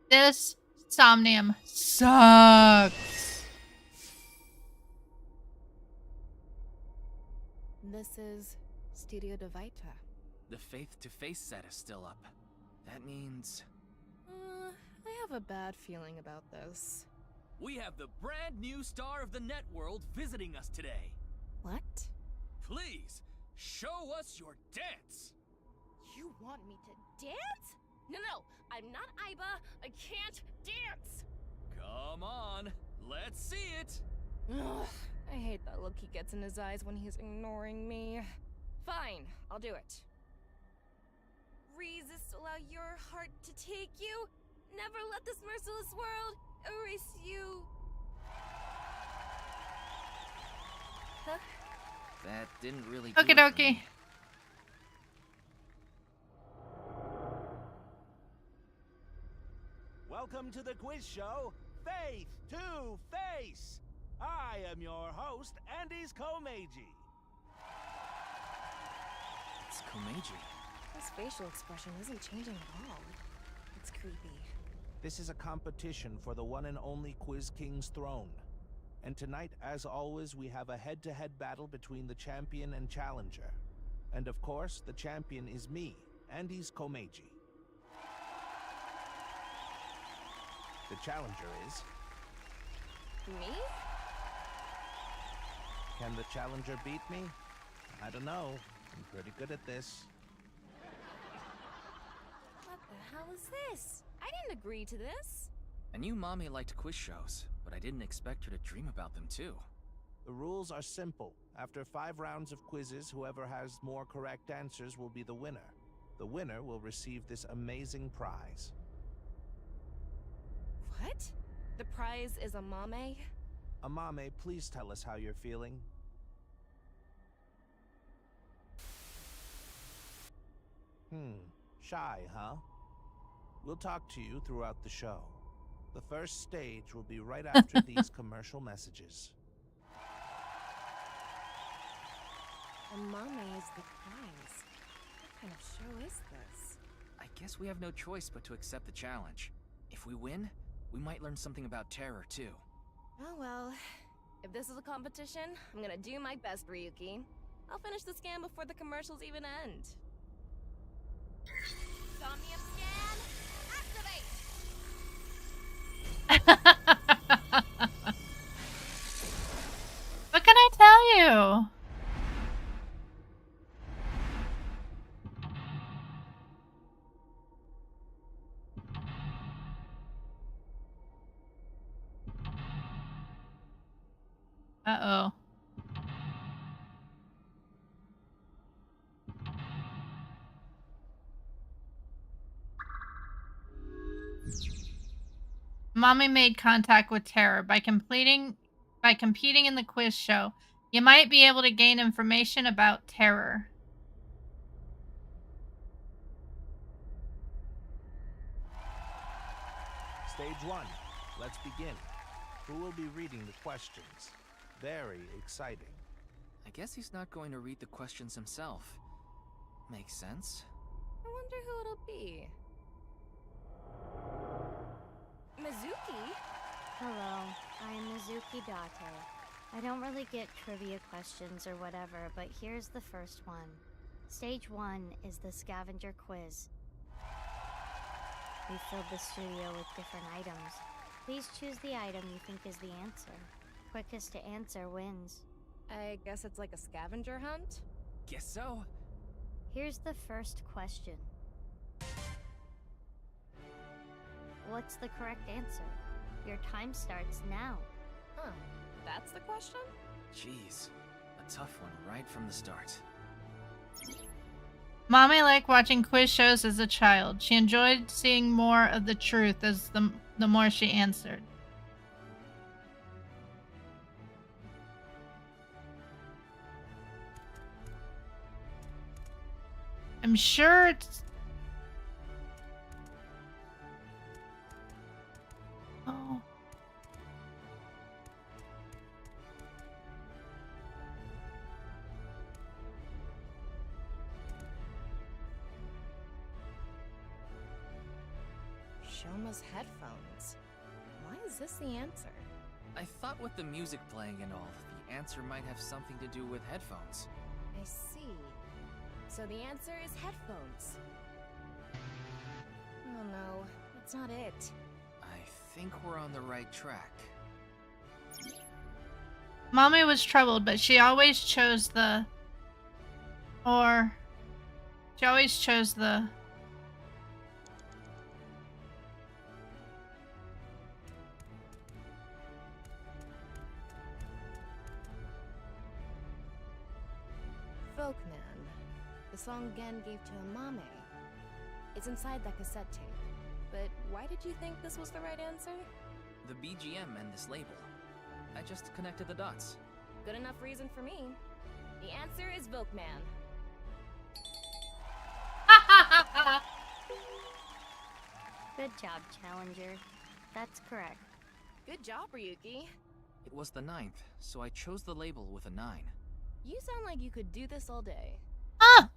This Somnium sucks. This is Studio de Vita. The Faith to Face set is still up. That means... I have a bad feeling about this. We have the brand new star of the networld visiting us today. What? Please, show us your dance. You want me to dance? No, I'm not Aiba. I can't dance. Come on, let's see it. Ugh, I hate that look he gets in his eyes when he's ignoring me. Fine, I'll do it. Resist, allow your heart to take you. Never let this merciless world erase you. Huh? That didn't really do Okie it for dokie. me. Welcome to the quiz show, Faith to Face. I am your host, Andy's Komeiji. It's Komeiji. His facial expression isn't changing at all. It's creepy. This is a competition for the one and only Quiz King's throne. And tonight, as always, we have a head-to-head battle between the champion and challenger. And of course, the champion is me, Andy's Komeiji. The challenger is... Me? Can the challenger beat me? I don't know. I'm pretty good at this. What the hell is this? I didn't agree to this. I knew Mommy liked quiz shows, but I didn't expect her to dream about them too. The rules are simple. After 5 rounds of quizzes, whoever has more correct answers will be the winner. The winner will receive this amazing prize. What? The prize is a mame? Amame, please tell us how you're feeling. Shy, huh? We'll talk to you throughout the show. The first stage will be right after these commercial messages. A mame is the prize. What kind of show is this? I guess we have no choice but to accept the challenge. If we win, we might learn something about terror too. Oh well, if this is a competition, I'm gonna do my best, Ryuki. I'll finish the scan before the commercials even end. Somnium scan, activate! What can I tell you? Uh-oh. Mommy made contact with Terror by competing in the quiz show. You might be able to gain information about Terror. Stage 1. Let's begin. Who will be reading the questions? Very exciting. I guess he's not going to read the questions himself. Makes sense. I wonder who it'll be. Mizuki? Hello, I am Mizuki Date. I don't really get trivia questions or whatever, but here's the first one. Stage 1 is the scavenger quiz. We filled the studio with different items. Please choose the item you think is the answer. Quickest to answer wins. I guess it's like a scavenger hunt? Guess so. Here's the first question. What's the correct answer? Your time starts now. Huh, that's the question? Jeez, a tough one right from the start. Mommy liked watching quiz shows as a child. She enjoyed seeing more of the truth as the more she answered. I'm sure it's... Oh. Shoma's headphones. Why is this the answer? I thought with the music playing and all, the answer might have something to do with headphones. I see. So the answer is headphones. Oh no, that's not it. I think we're on the right track. Mommy was troubled, but she always chose the... She always chose the... Folkman. The song Gen gave to Amame. It's inside that cassette tape. But why did you think this was the right answer? The BGM and this label. I just connected the dots. Good enough reason for me. The answer is Volkman. Good job, Challenger. That's correct. Good job, Ryuki. It was the 9th, so I chose the label with a 9. You sound like you could do this all day. Ah!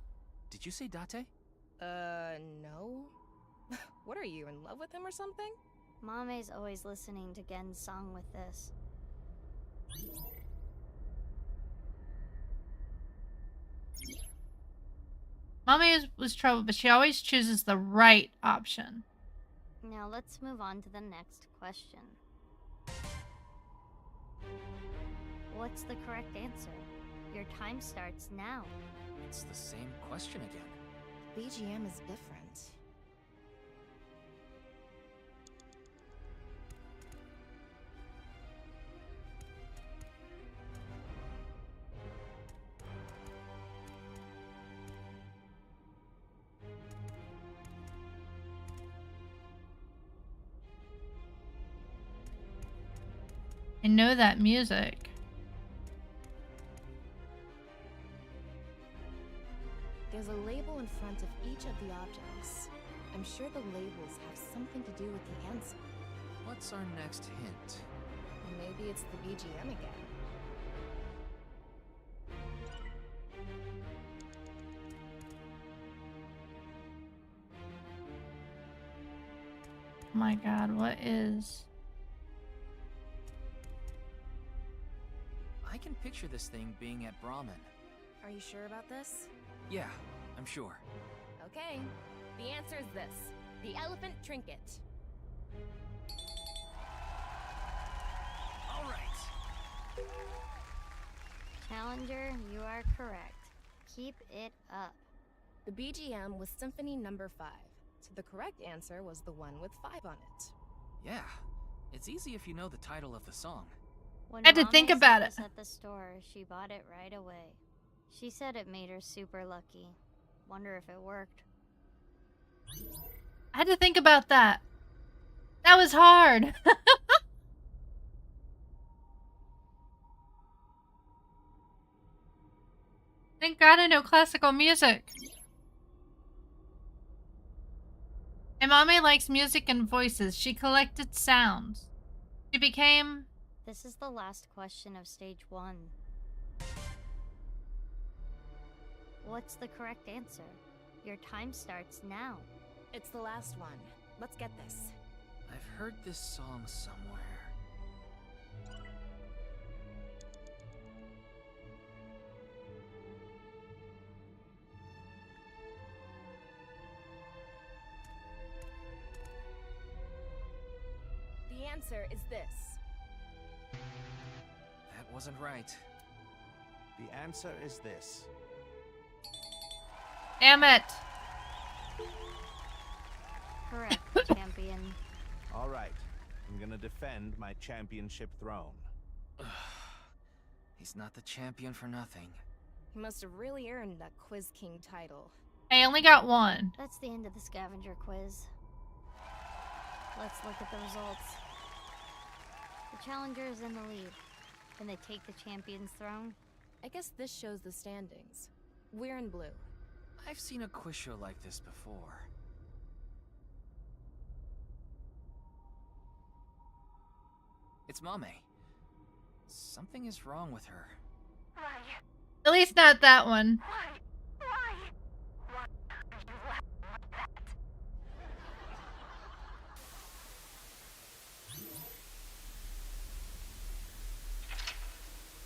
Did you say Date? No. What are you, in love with him or something? Mame's always listening to Gen's song with this. Mommy was troubled, but she always chooses the right option. Now let's move on to the next question. What's the correct answer? Your time starts now. It's the same question again. BGM is different. I know that music. There's a label in front of each of the objects. I'm sure the labels have something to do with the answer. What's our next hint? Or maybe it's the BGM again. My God, what is... I can picture this thing being at Brahmin. Are you sure about this? Yeah, I'm sure. Okay, the answer is this. The elephant trinket. All right. Challenger, you are correct. Keep it up. The BGM was Symphony Number 5, so the correct answer was the one with 5 on it. Yeah, it's easy if you know the title of the song. When I had to think Mame about saw it. this at the store, she bought it right away. She said it made her super lucky. Wonder if it worked. I had to think about that. That was hard. Thank God I know classical music. And Mommy likes music and voices. She collected sounds. She became... This is the last question of stage 1. What's the correct answer? Your time starts now. It's the last one. Let's get this. I've heard this song somewhere. The answer is this. That wasn't right. The answer is this. Damn it. Correct, champion. All right, I'm gonna defend my championship throne. He's not the champion for nothing. He must have really earned that Quiz King title. I only got one. That's the end of the scavenger quiz. Let's look at the results. The challenger is in the lead. Can they take the champion's throne? I guess this shows the standings. We're in blue. I've seen a quiz show like this before. It's Mame. Something is wrong with her. At least not that one.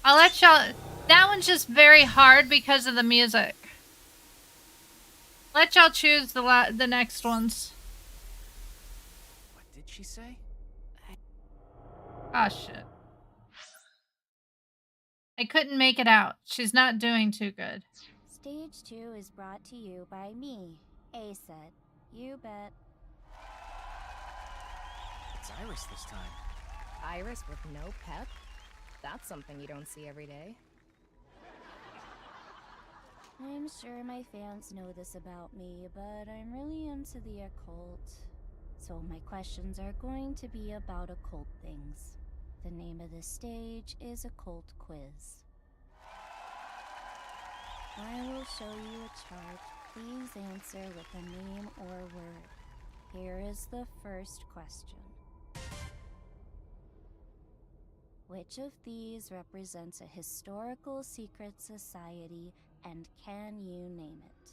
I'll let y'all... That one's just very hard because of the music. Let y'all choose the next ones. What did she say? Oh, shit. I couldn't make it out. She's not doing too good. Stage 2 is brought to you by me, Aset. You bet. It's Iris this time. Iris with no pep? That's something you don't see every day. I'm sure my fans know this about me, but I'm really into the occult. So my questions are going to be about occult things. The name of the stage is Occult Quiz. I will show you a chart. Please answer with a name or word. Here is the first question. Which of these represents a historical secret society, and can you name it?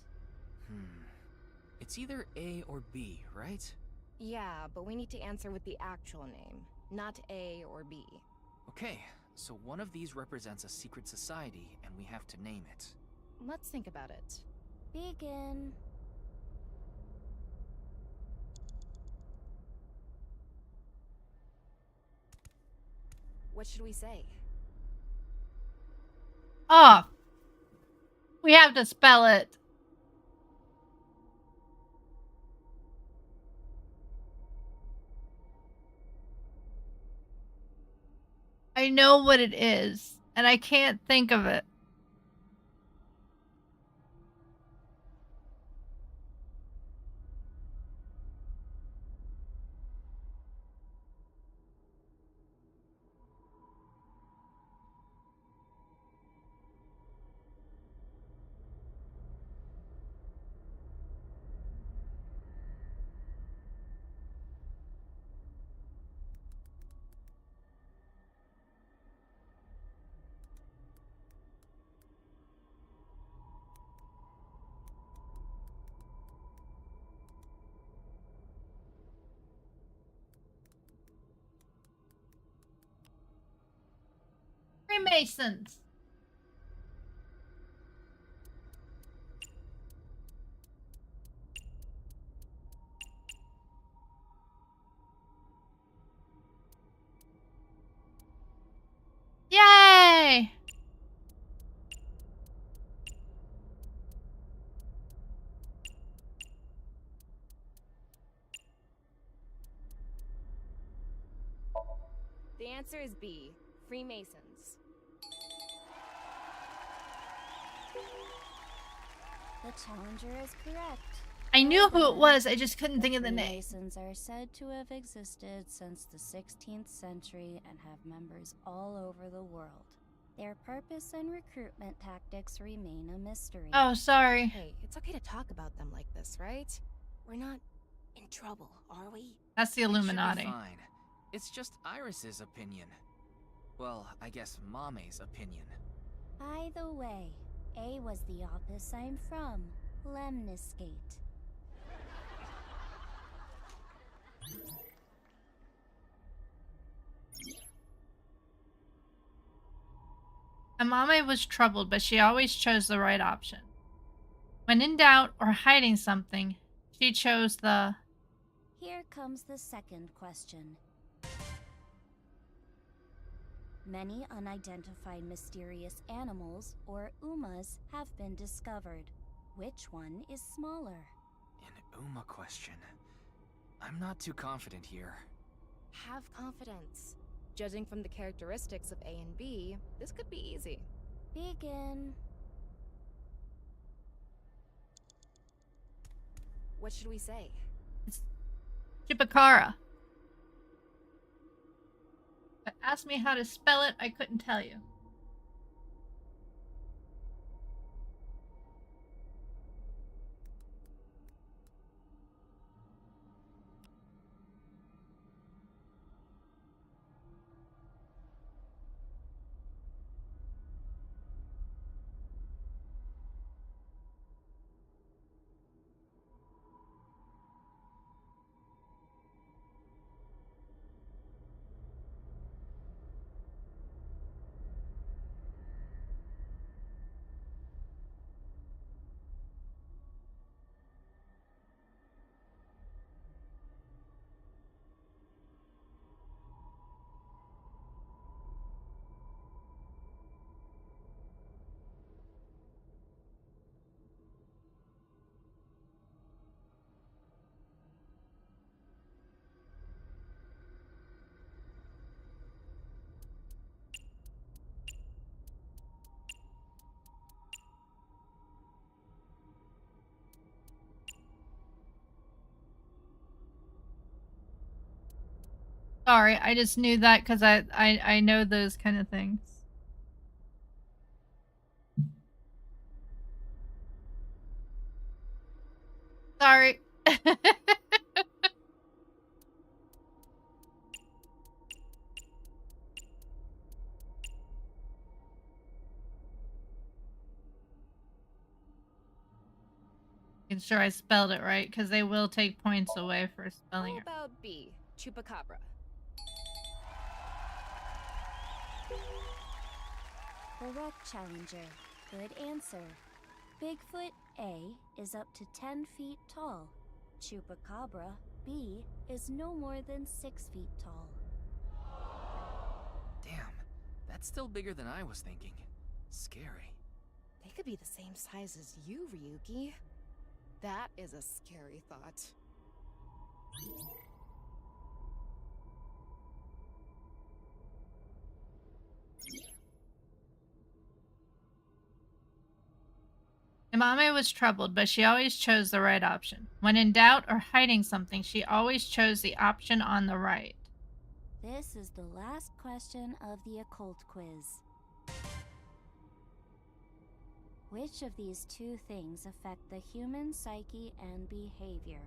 It's either A or B, right? Yeah, but we need to answer with the actual name, not A or B. Okay, so one of these represents a secret society, and we have to name it. Let's think about it. Begin. What should we say? Oh. We have to spell it. I know what it is, and I can't think of it. Freemasons. Yay! The answer is B. Freemasons. The challenger is correct. I knew who it was, I just couldn't think of the name. Freemasons are said to have existed since the 16th century and have members all over the world. Their purpose and recruitment tactics remain a mystery. Oh, sorry. Hey, it's okay to talk about them like this, right? We're not in trouble, are we? That's the It should be Illuminati. fine. It's just Iris's opinion. Well, I guess Mame's opinion. By the way, A was the office I'm from, Lemniscate. Amame was troubled, but she always chose the right option. When in doubt or hiding something, she chose the... Here comes the second question. Many unidentified mysterious animals, or UMAs, have been discovered. Which one is smaller? An Uma question. I'm not too confident here. Have confidence. Judging from the characteristics of A and B, this could be easy. Begin. What should we say? Chupacabra. But ask me how to spell it, I couldn't tell you. Sorry, I just knew that because I know those kind of things. Sorry. Making sure I spelled it right because they will take points away for spelling How it. about B? Chupacabra. Correct, challenger. Good answer. Bigfoot A is up to 10 feet tall. Chupacabra B is no more than 6 feet tall. Damn, that's still bigger than I was thinking. Scary. They could be the same size as you, Ryuki. That is a scary thought. Imame was troubled, but she always chose the right option. When in doubt or hiding something, she always chose the option on the right. This is the last question of the occult quiz. Which of these two things affect the human psyche and behavior,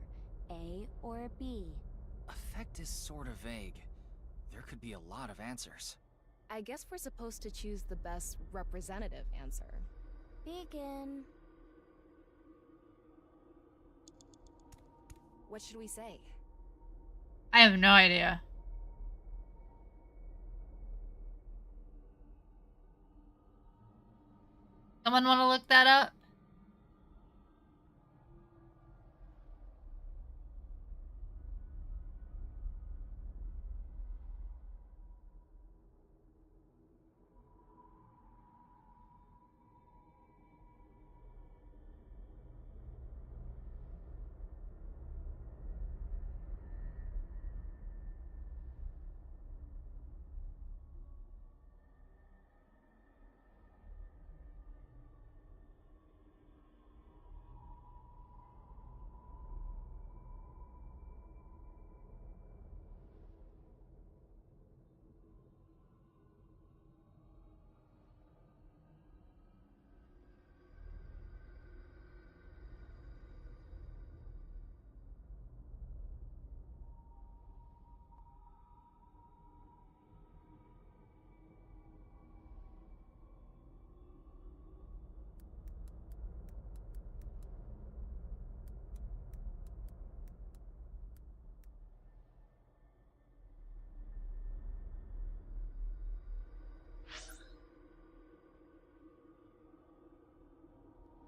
A or B? Effect is sort of vague. There could be a lot of answers. I guess we're supposed to choose the best representative answer. Begin. What should we say? I have no idea. Someone want to look that up?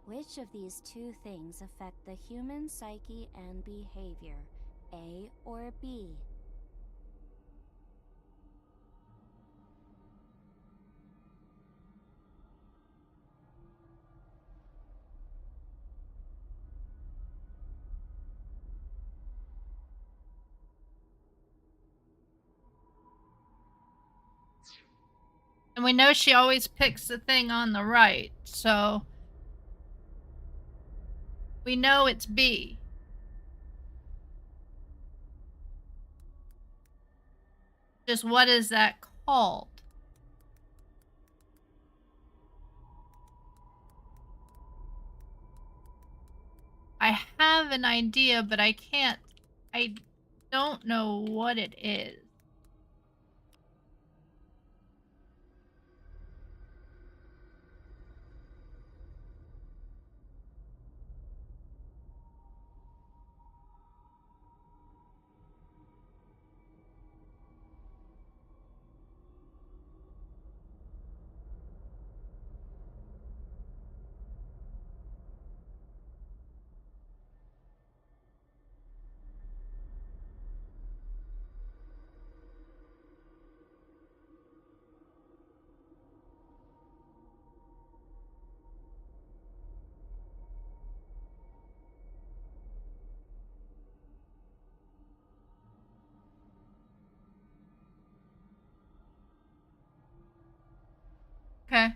Which of these two things affect the human psyche and behavior? A or B? And we know she always picks the thing on the right, so we know it's B. Just what is that called? I have an idea, but I don't know what it is. Okay.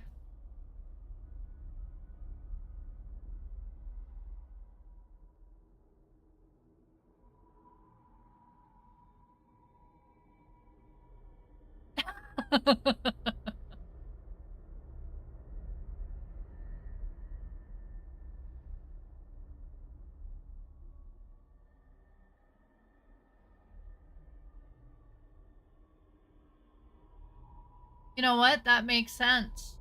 You know what? That makes sense.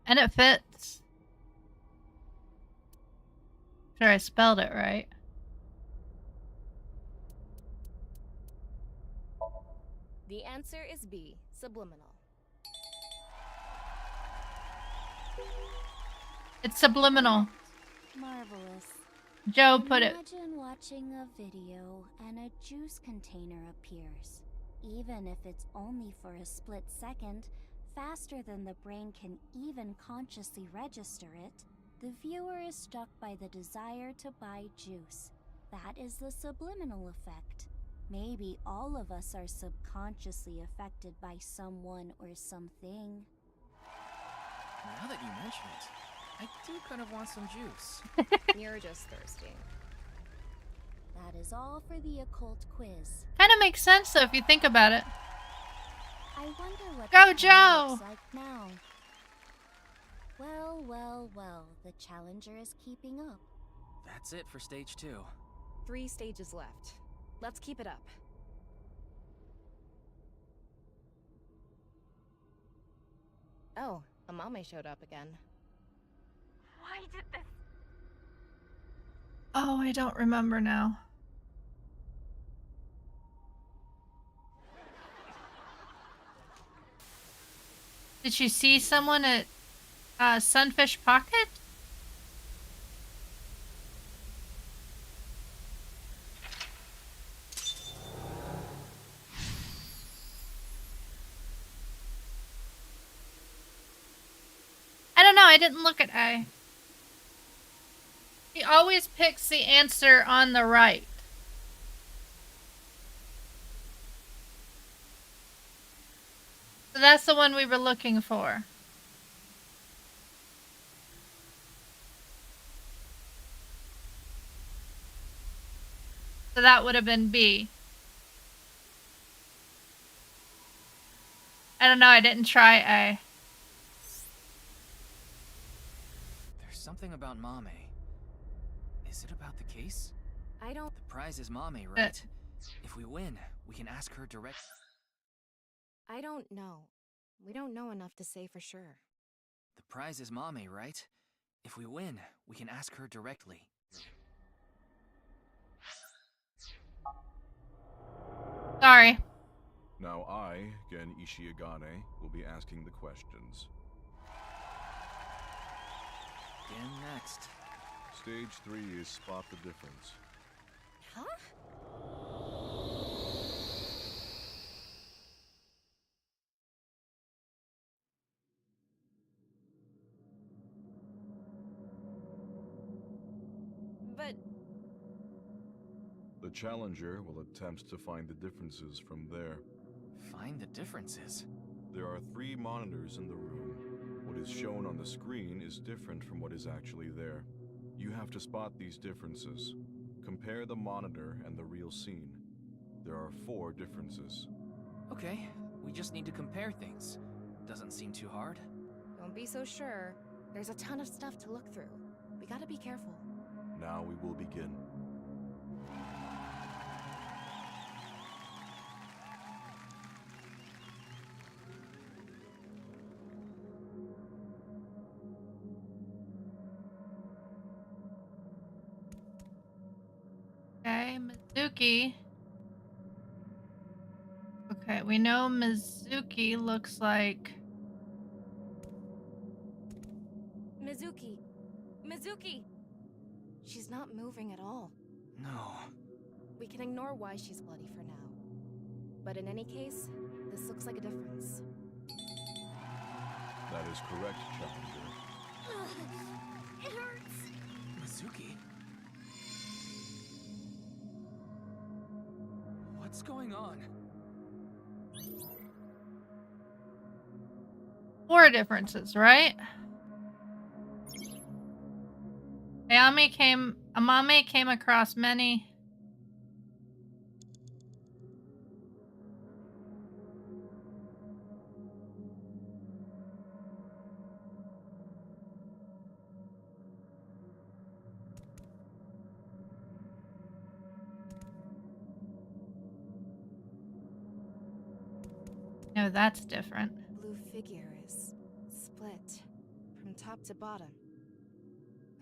And it fits. Sure, I spelled it right. The answer is B, subliminal. It's subliminal. Marvelous. Joe put it. Imagine watching a video and a juice container appears. Even if it's only for a split second, faster than the brain can even consciously register it, the viewer is struck by the desire to buy juice. That is the subliminal effect. Maybe all of us are subconsciously affected by someone or something. Now that you mention it, I do kind of want some juice. You're just thirsty. That is all for the occult quiz. Kind of makes sense though if you think about it. I wonder what Go, the Joe! looks like now. Well, well, well, the challenger is keeping up. That's it for stage 2. 3 stages left. Let's keep it up. Oh, Amame showed up again. Why did this? Oh, I don't remember now. Did you see someone at Sunfish Pocket? I don't know, I didn't look at A. He always picks the answer on the right. So that's the one we were looking for. So that would have been B. I don't know, I didn't try A. There's something about Mame. Is it about the case? I don't... The prize is Mame, right? If we win, we can ask her direct. I don't know. We don't know enough to say for sure. The prize is Mame, right? If we win, we can ask her directly. Sorry. Now I, Gen Ishiagane, will be asking the questions. Gen next. Stage 3 is spot the difference. Huh? But... The challenger will attempt to find the differences from there. Find the differences? There are 3 monitors in the room. What is shown on the screen is different from what is actually there. You have to spot these differences. Compare the monitor and the real scene. There are 4 differences. Okay, we just need to compare things. Doesn't seem too hard. Don't be so sure. There's a ton of stuff to look through. We gotta be careful. Now we will begin. Okay, Mizuki. Okay, we know Mizuki looks like... Mizuki! Mizuki! She's not moving at all. No. We can ignore why she's bloody for now. But in any case, this looks like a difference. That is correct, Challenger. It hurts. Mizuki? What's going on? 4 differences, right? Amame came across many. No, that's different. Blue figure is split from top to bottom.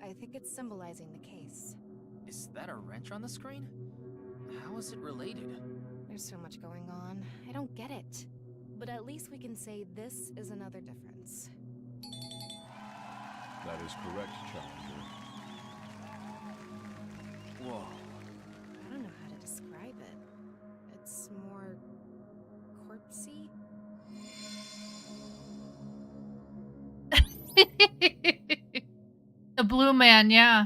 I think it's symbolizing the case. Is that a wrench on the screen? How is it related? There's so much going on. I don't get it. But at least we can say this is another difference. That is correct, Challenger. Whoa. I don't know how to describe it. It's more... corpsey? The blue man, yeah.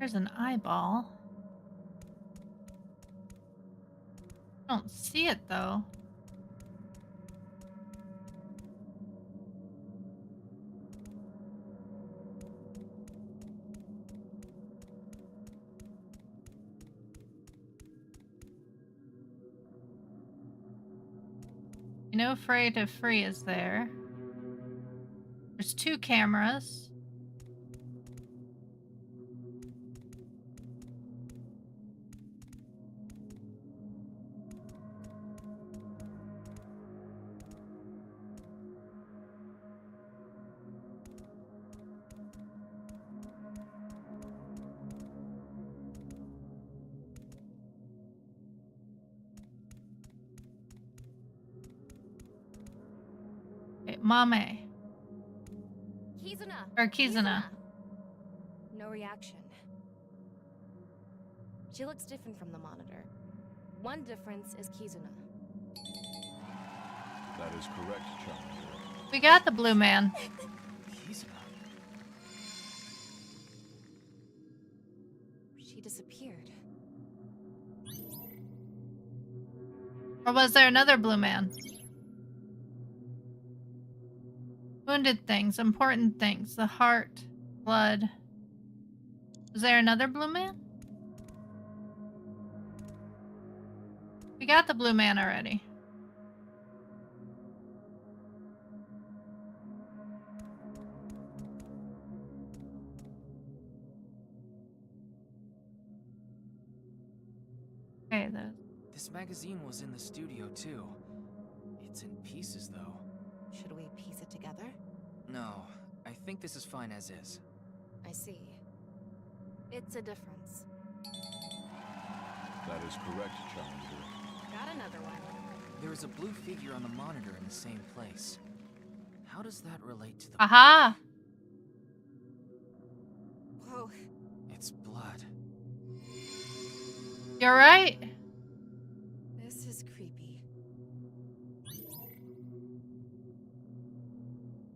There's an eyeball. I don't see it though. I know Afraid of Free is there. There's 2 cameras. Mame. Kizuna. Or Kizuna. No reaction. She looks different from the monitor. One difference is Kizuna. That is correct, Challenger. We got the blue man. She disappeared. Or was there another blue man? Wounded things, important things, the heart, blood. Was there another blue man? We got the blue man already. Okay, This magazine was in the studio too. It's in pieces though. Should we piece it together? No, I think this is fine as is. I see. It's a difference. That is correct, Challenger. Got another one. There is a blue figure on the monitor in the same place. How does that relate to the... Aha! Whoa. It's blood. You're right. This is creepy.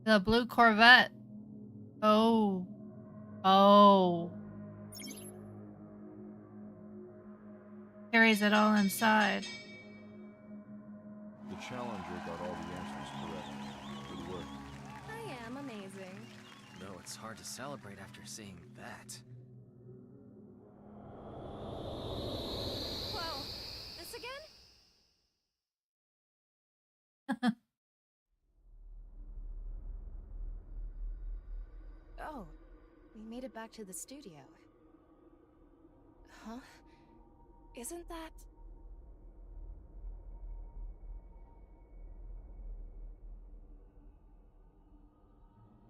The blue Corvette. Oh. Oh. Carries it all inside. The Challenger got all the answers correct. Good work. I am amazing. Though it's hard to celebrate after seeing that. Whoa. This again? Oh, we made it back to the studio. Huh? Isn't that...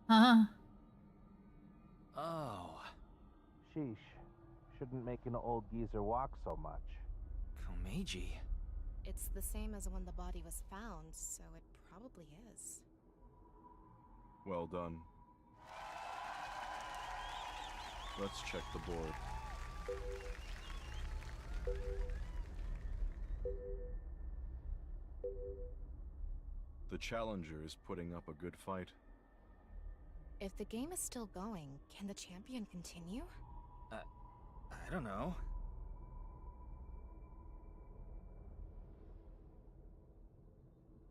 Huh? Oh. Sheesh. Shouldn't make an old geezer walk so much. Komeiji. It's the same as when the body was found, so it probably is. Well done. Let's check the board. The Challenger is putting up a good fight. If the game is still going, can the champion continue? I don't know.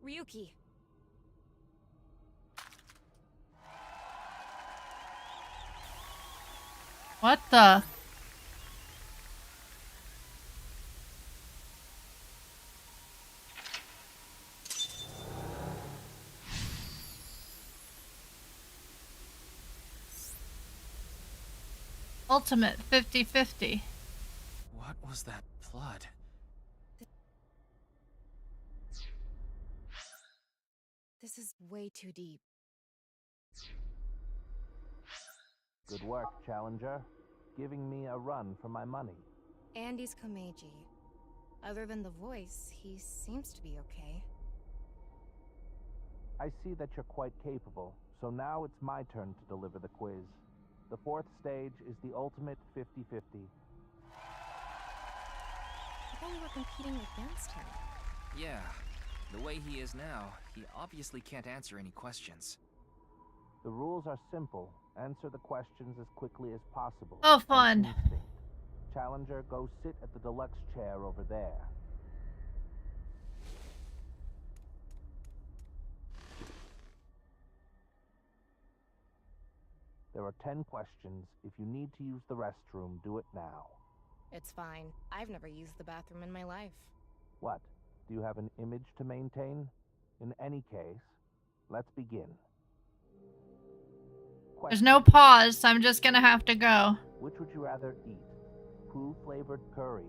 Ryuki! What the? Ultimate 50-50. What was that blood? This is way too deep. Good work, Challenger. Giving me a run for my money. Andy's Komeiji. Other than the voice, he seems to be okay. I see that you're quite capable, so now it's my turn to deliver the quiz. The fourth stage is the ultimate 50-50. I thought we were competing against him. Yeah. The way he is now, he obviously can't answer any questions. The rules are simple. Answer the questions as quickly as possible. Oh, fun. Challenger, go sit at the deluxe chair over there. There are 10 questions. If you need to use the restroom, do it now. It's fine. I've never used the bathroom in my life. What? Do you have an image to maintain? In any case, let's begin. There's no pause, so I'm just gonna have to go. Which would you rather eat? Poo-flavored curry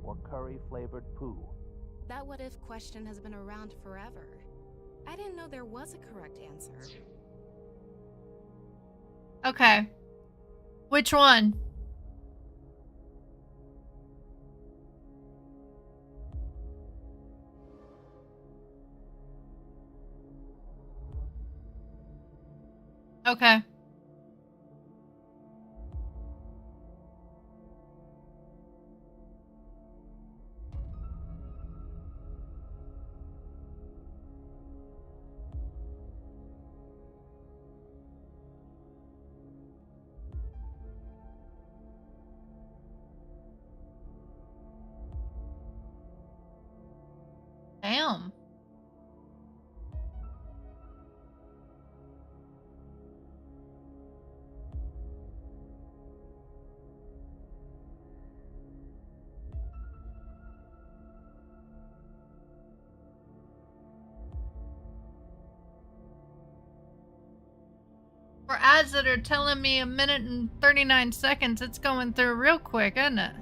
or curry-flavored poo? That what-if question has been around forever. I didn't know there was a correct answer. Okay. Which one? Okay. Damn. For ads that are telling me 1 minute and 39 seconds, it's going through real quick, isn't it?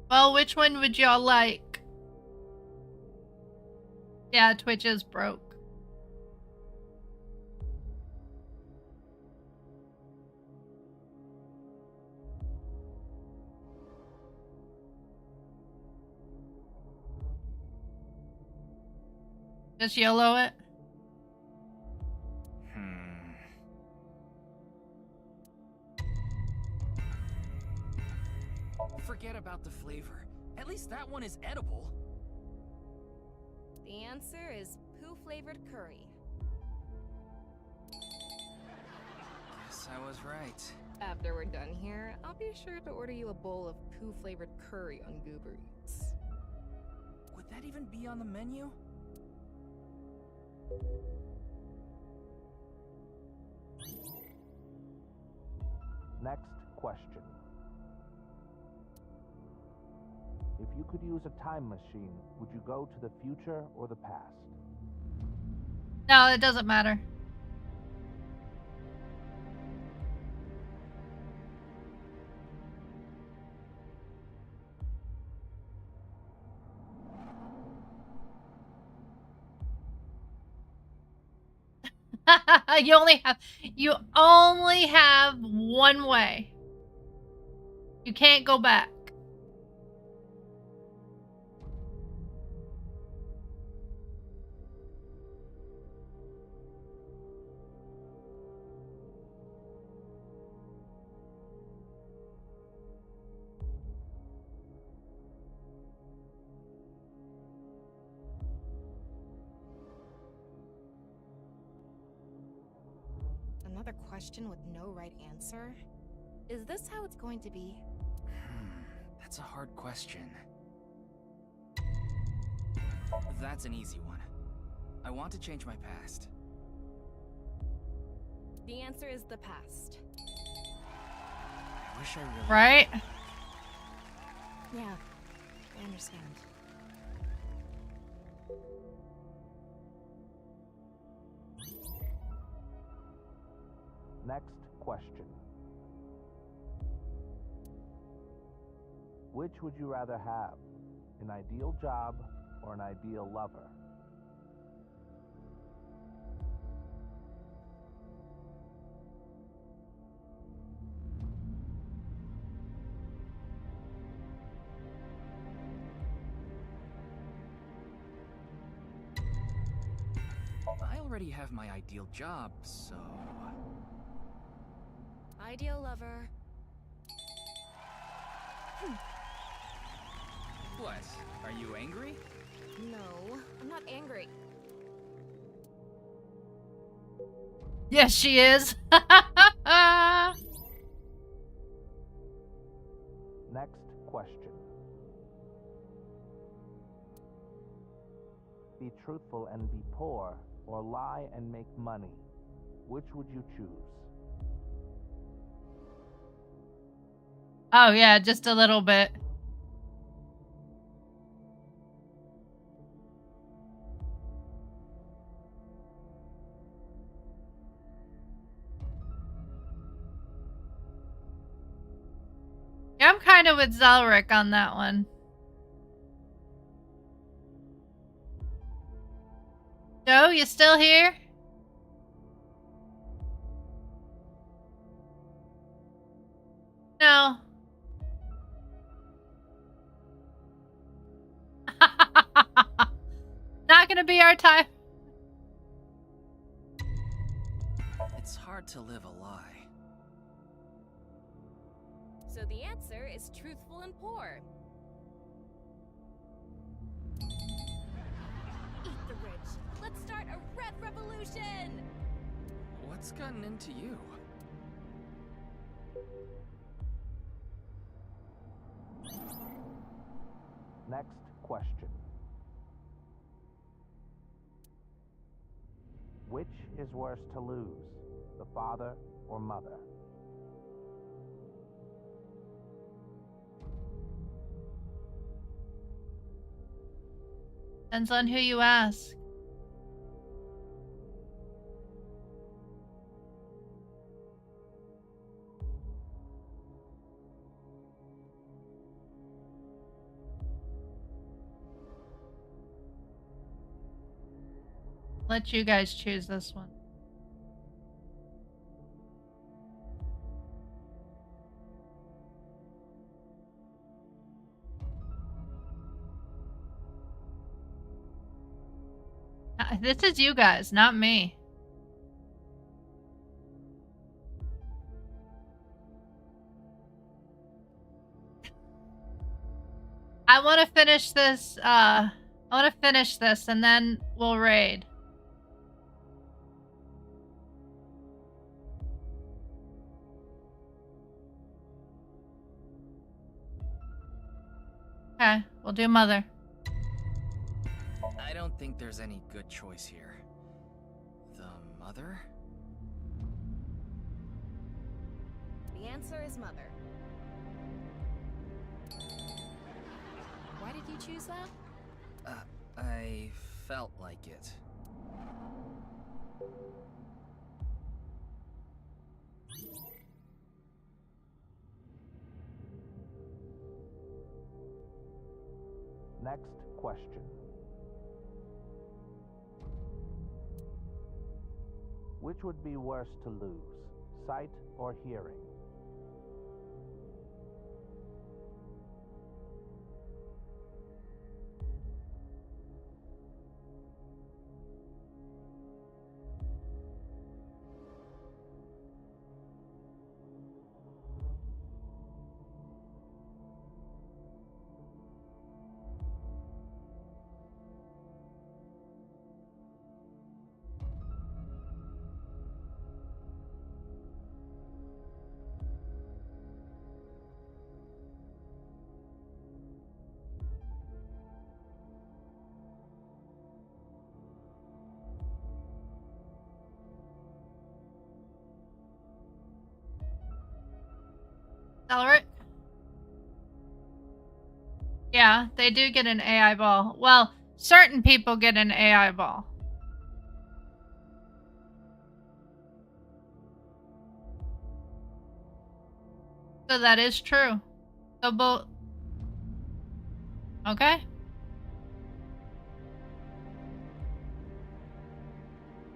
Well, which one would y'all like? Yeah, Twitch is broke. Just YOLO it. Forget about the flavor. At least that one is edible. The answer is poo-flavored curry. Guess I was right. After we're done here, I'll be sure to order you a bowl of poo-flavored curry on Goober Eats. Would that even be on the menu? Next question. If you could use a time machine, would you go to the future or the past? No, it doesn't matter. you only have one way. You can't go back. Another question with no right answer? Is this how it's going to be? That's a hard question. That's an easy one. I want to change my past. The answer is the past. I wish I really... Right? Yeah, I understand. Next question. Which would you rather have? An ideal job or an ideal lover? I already have my ideal job, so... Ideal lover. What? Are you angry? No, I'm not angry. Yes, she is. Next question. Be truthful and be poor, or lie and make money. Which would you choose? Oh yeah, just a little bit. Yeah, I'm kind of with Zelric on that one. Joe, you still here? No. Not gonna be our time. It's hard to live a lie. So the answer is truthful and poor. Eat the rich. Let's start a red revolution! What's gotten into you? Next question. Which is worse to lose, the father or mother? Depends on who you ask. Let you guys choose this one. This is you guys, not me. I want to finish this, and then we'll raid. Okay, we'll do mother. I don't think there's any good choice here. The mother? The answer is mother. Why did you choose that? I felt like it. Next question. Which would be worse to lose, sight or hearing? Celebrate? Yeah, they do get an AI ball. Well, certain people get an AI ball. So that is true. So both. Okay.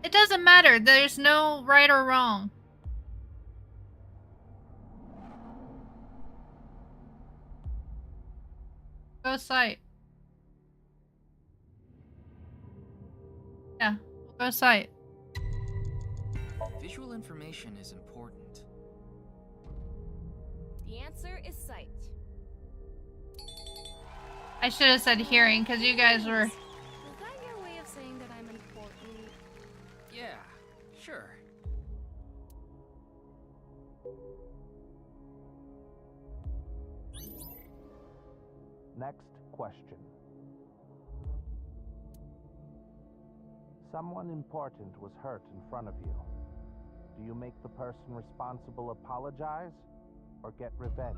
It doesn't matter. There's no right or wrong. Go sight. Yeah, we'll go sight. Visual information is important. The answer is sight. I should have said hearing, because you guys were... Is that your way of saying that I'm important? Yeah, sure. Next question. Someone important was hurt in front of you. Do you make the person responsible apologize or get revenge?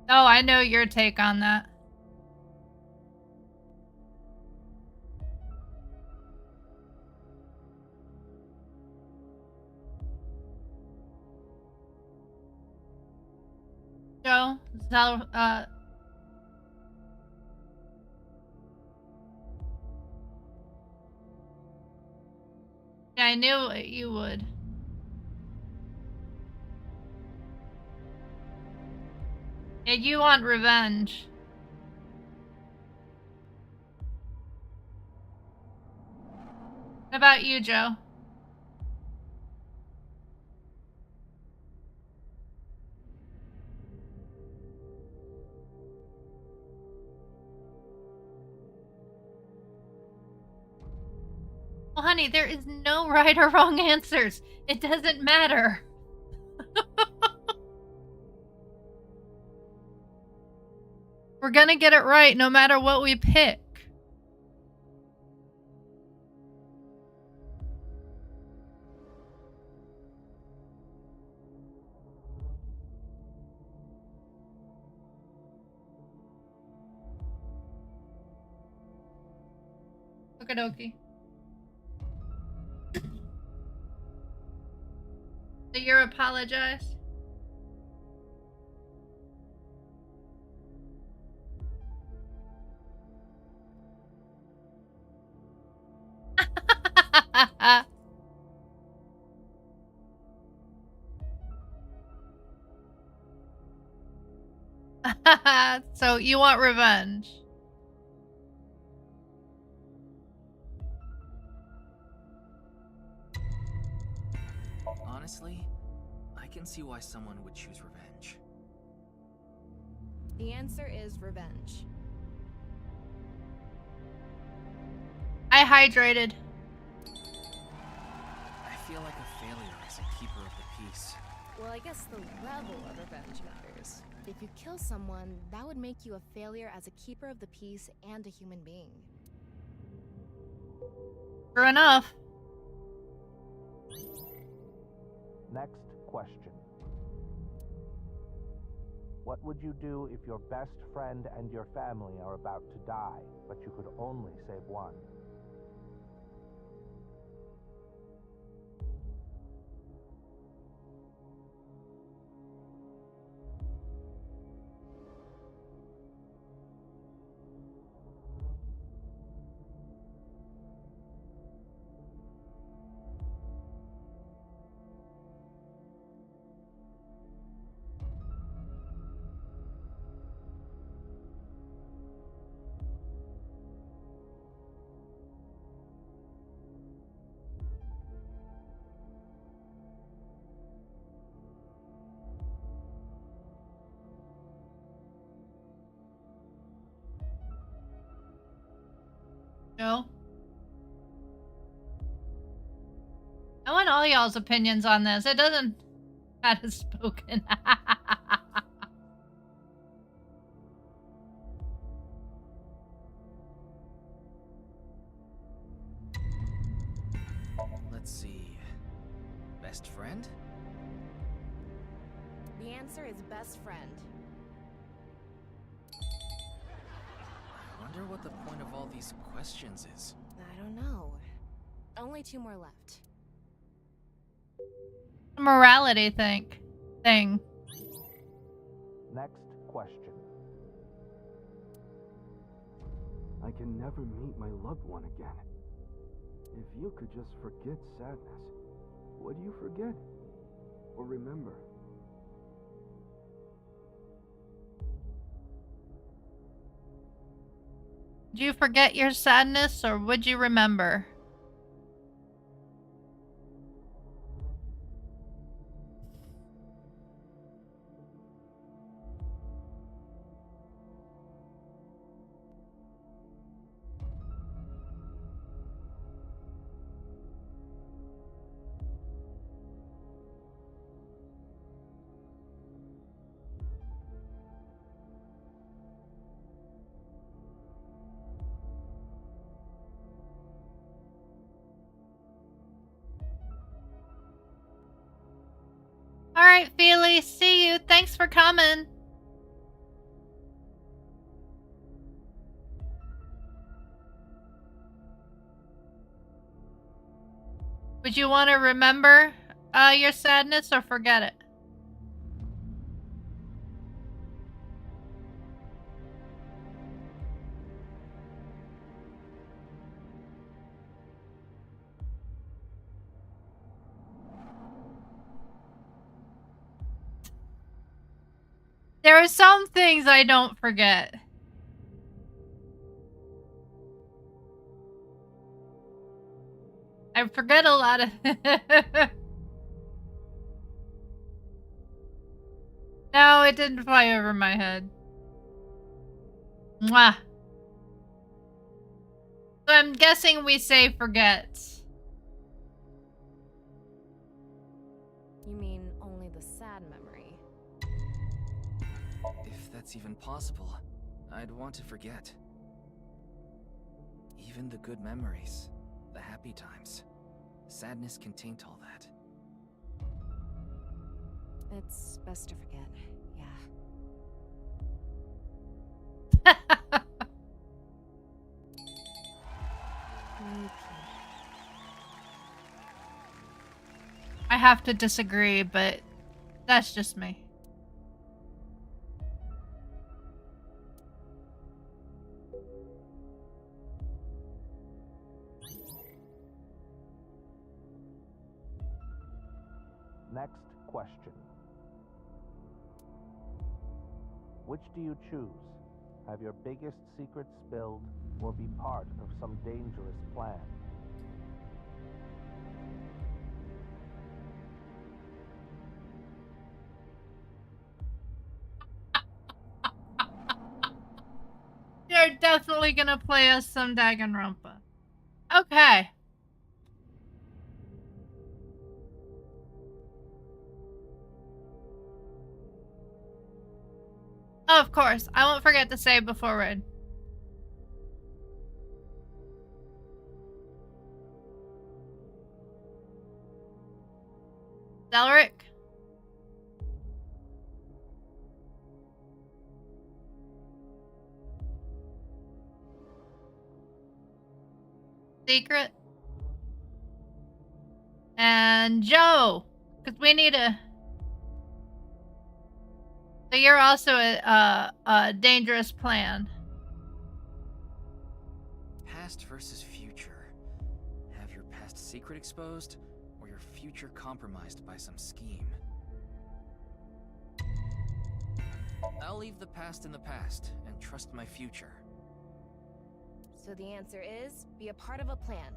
Oh, I know your take on that. Joe? Is that, yeah, I knew you would. Yeah, you want revenge. What about you, Joe? Well, honey, there is no right or wrong answers. It doesn't matter. We're gonna get it right no matter what we pick. Okie dokie. So you're apologize? So you want revenge? Honestly, I can see why someone would choose revenge. The answer is revenge. I hydrated. I feel like a failure as a keeper of the peace. Well, I guess the level of revenge matters. If you kill someone, that would make you a failure as a keeper of the peace and a human being. True enough. Next question. What would you do if your best friend and your family are about to die, but you could only save one? Joe? I want all y'all's opinions on this. It doesn't matter spoken. Let's see. Best friend? The answer is best friend. I wonder what the point of all these questions is. I don't know. Only 2 more left. Morality thing. Next question. I can never meet my loved one again. If you could just forget sadness, what do you forget? Or remember? Did you forget your sadness or would you remember? Alright, Feely, see you. Thanks for coming. Would you want to remember your sadness or forget it? There are some things I don't forget. I forget a lot of... No, it didn't fly over my head. Mwah. So I'm guessing we say forget. You mean only the sad memory? If that's even possible, I'd want to forget. Even the good memories, the happy times. Sadness can taint all that. It's best to forget, yeah. I have to disagree, but that's just me. Next question. Which do you choose? Have your biggest secret spilled, or be part of some dangerous plan? They're definitely gonna play us some Danganronpa. Okay. Oh, of course. I won't forget to say before Red. Delric? Secret? And Joe! Because we need a... So you're also a dangerous plan. Past versus future. Have your past secret exposed, or your future compromised by some scheme? I'll leave the past in the past and trust my future. So the answer is, be a part of a plan.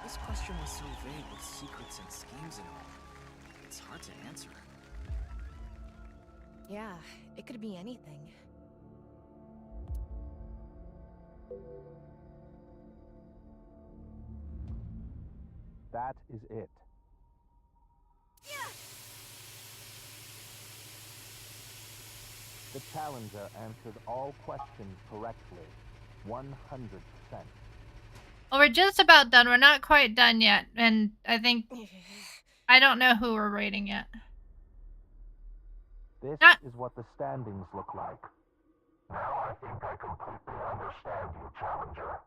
This question was so vague with secrets and schemes and all. It's hard to answer. Yeah, it could be anything. That is it. The challenger answered all questions correctly. 100%. Well, we're just about done. We're not quite done yet. And I think... I don't know who we're rating yet. This is what the standings look like. Now I think I completely understand you, Challenger.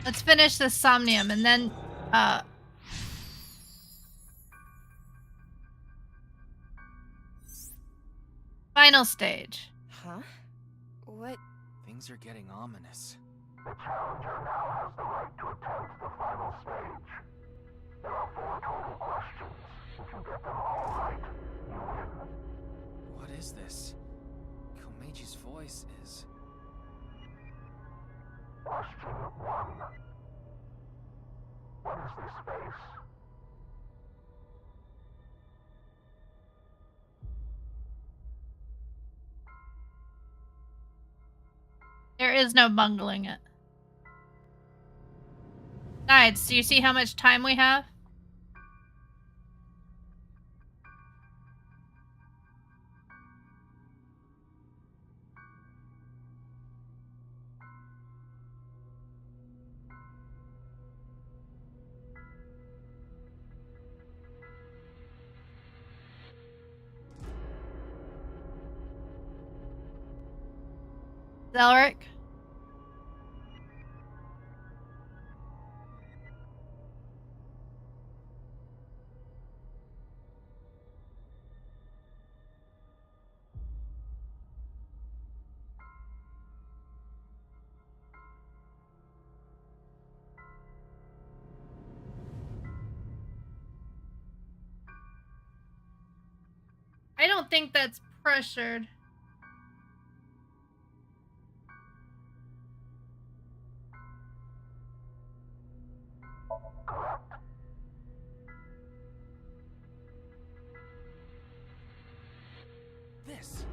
Let's finish the Somnium and then, final stage. Huh? What? Things are getting ominous. The Challenger now has the right to attempt the final stage. There are 4 total questions. If you get them all right, you win. What is this? Komeji's voice is... Question 1. What is this face? There is no bungling it. Besides, do you see how much time we have? Zelric? I don't think that's pressured. This.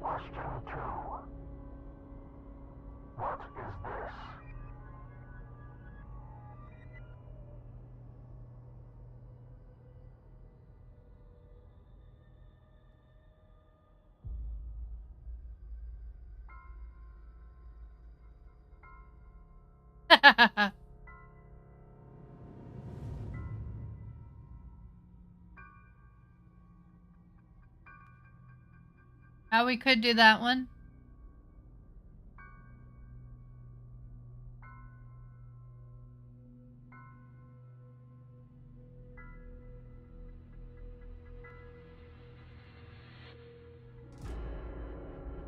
Question 2. What is this? We could do that one.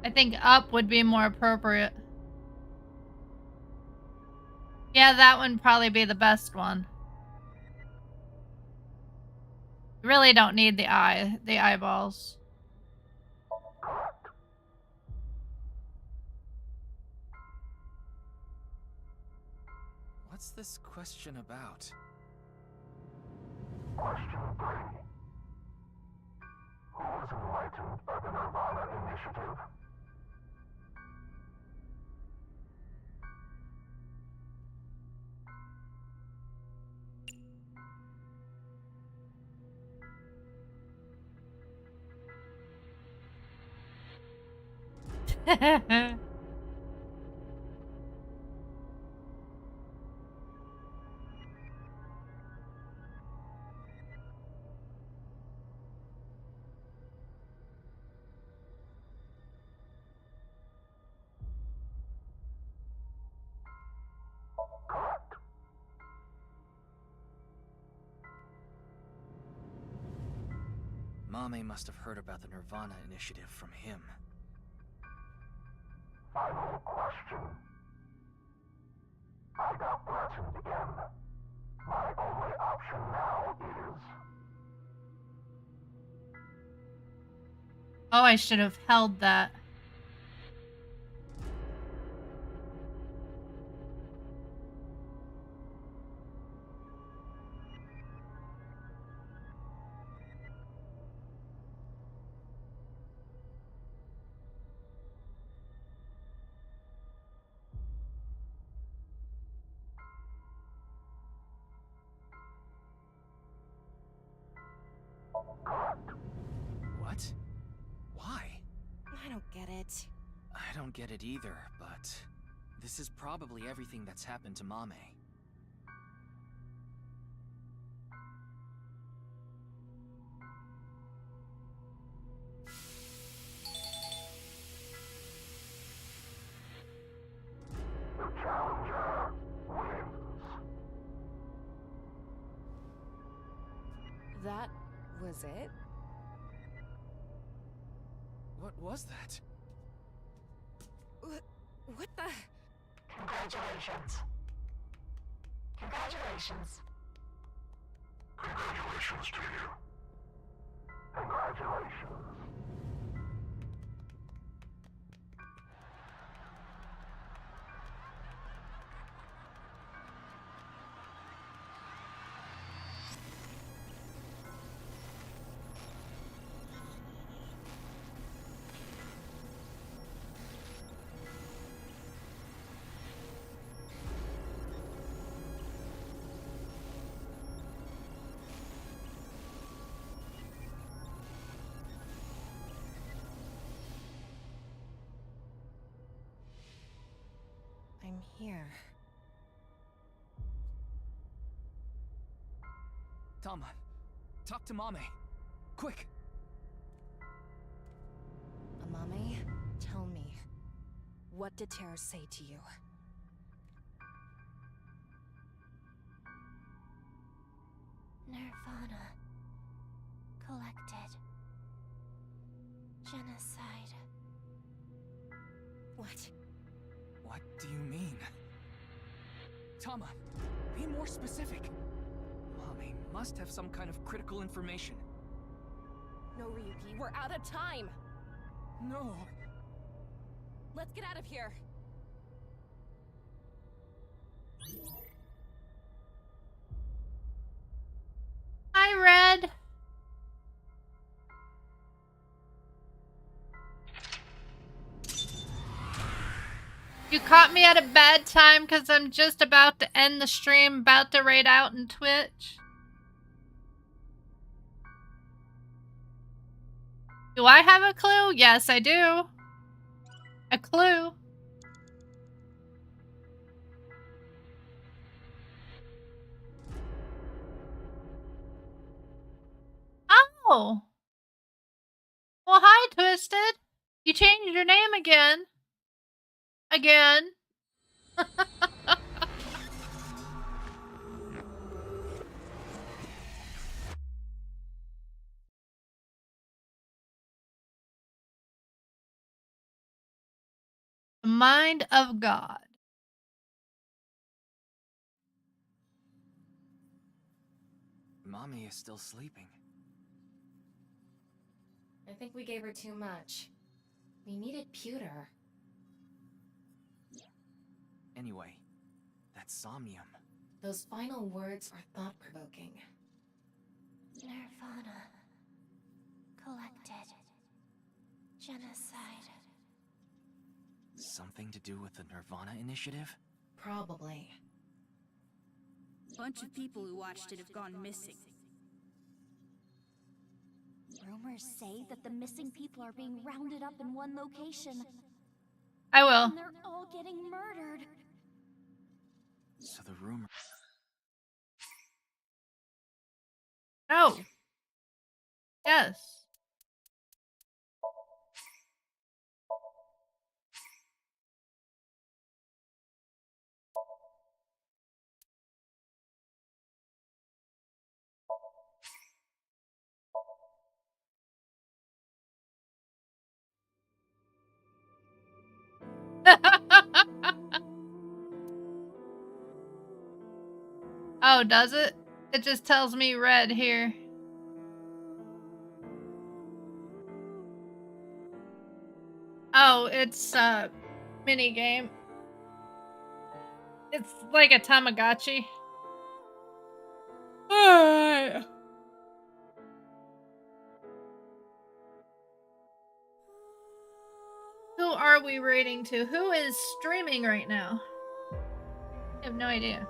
I think up would be more appropriate. Yeah, that one would probably be the best one. You really don't need the eyeballs. What's this question about? Question 3. Who was enlightened by the Nirvana Initiative? Mame must have heard about the Nirvana Initiative from him. Final question. I got threatened again. My only option now is... Oh, I should have held that. What? Why? I don't get it. I don't get it either, but this is probably everything that's happened to Mame. The challenger wins. That was it? What was that? What the? Congratulations. Congratulations. Congratulations to you. Congratulations. I'm here. Tama, talk to Mame. Quick! Amame, tell me, what did Terra say to you? Nirvana. Collected. Genocide. What? What do you mean? Tama, be more specific. Mame must have some kind of critical information. go, Ryuki. We're out of time. No. Let's get out of here. Hi, Red. You caught me at a bad time because I'm just about to end the stream, about to raid out in Twitch. Do I have a clue? Yes, I do. A clue. Oh. Well, hi, Twisted. You changed your name again. Again. The mind of God. Mommy is still sleeping. I think we gave her too much. We needed pewter. Anyway, that's Somnium. Those final words are thought-provoking. Nirvana. Collected. Genocide. Something to do with the Nirvana Initiative? Probably. Bunch of people who watched it have gone missing. Rumors say that the missing people are being rounded up in one location. I will. And they're all getting murdered. So the rumor... No. Yes. Oh, does it? It just tells me red here. Oh, it's a mini game. It's like a Tamagotchi. Alright. Who are we rating to? Who is streaming right now? I have no idea.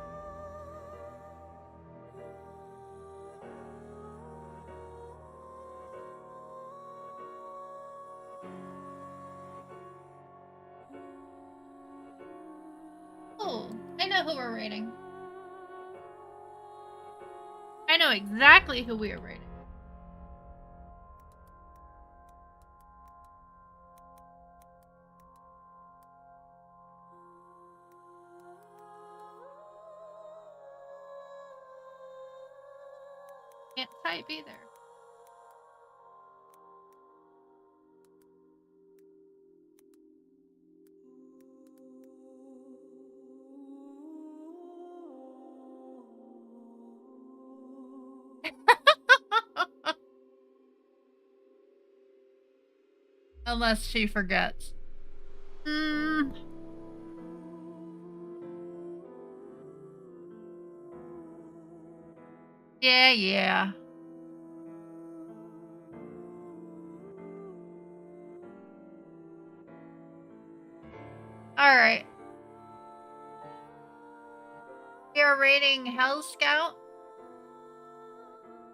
Oh, I know who we're rating. I know exactly who we are rating. Can't type either. Unless she forgets. Yeah. Alright. We are rating Hell Scout.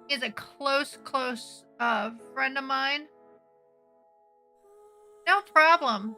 He's a close friend of mine. No problem.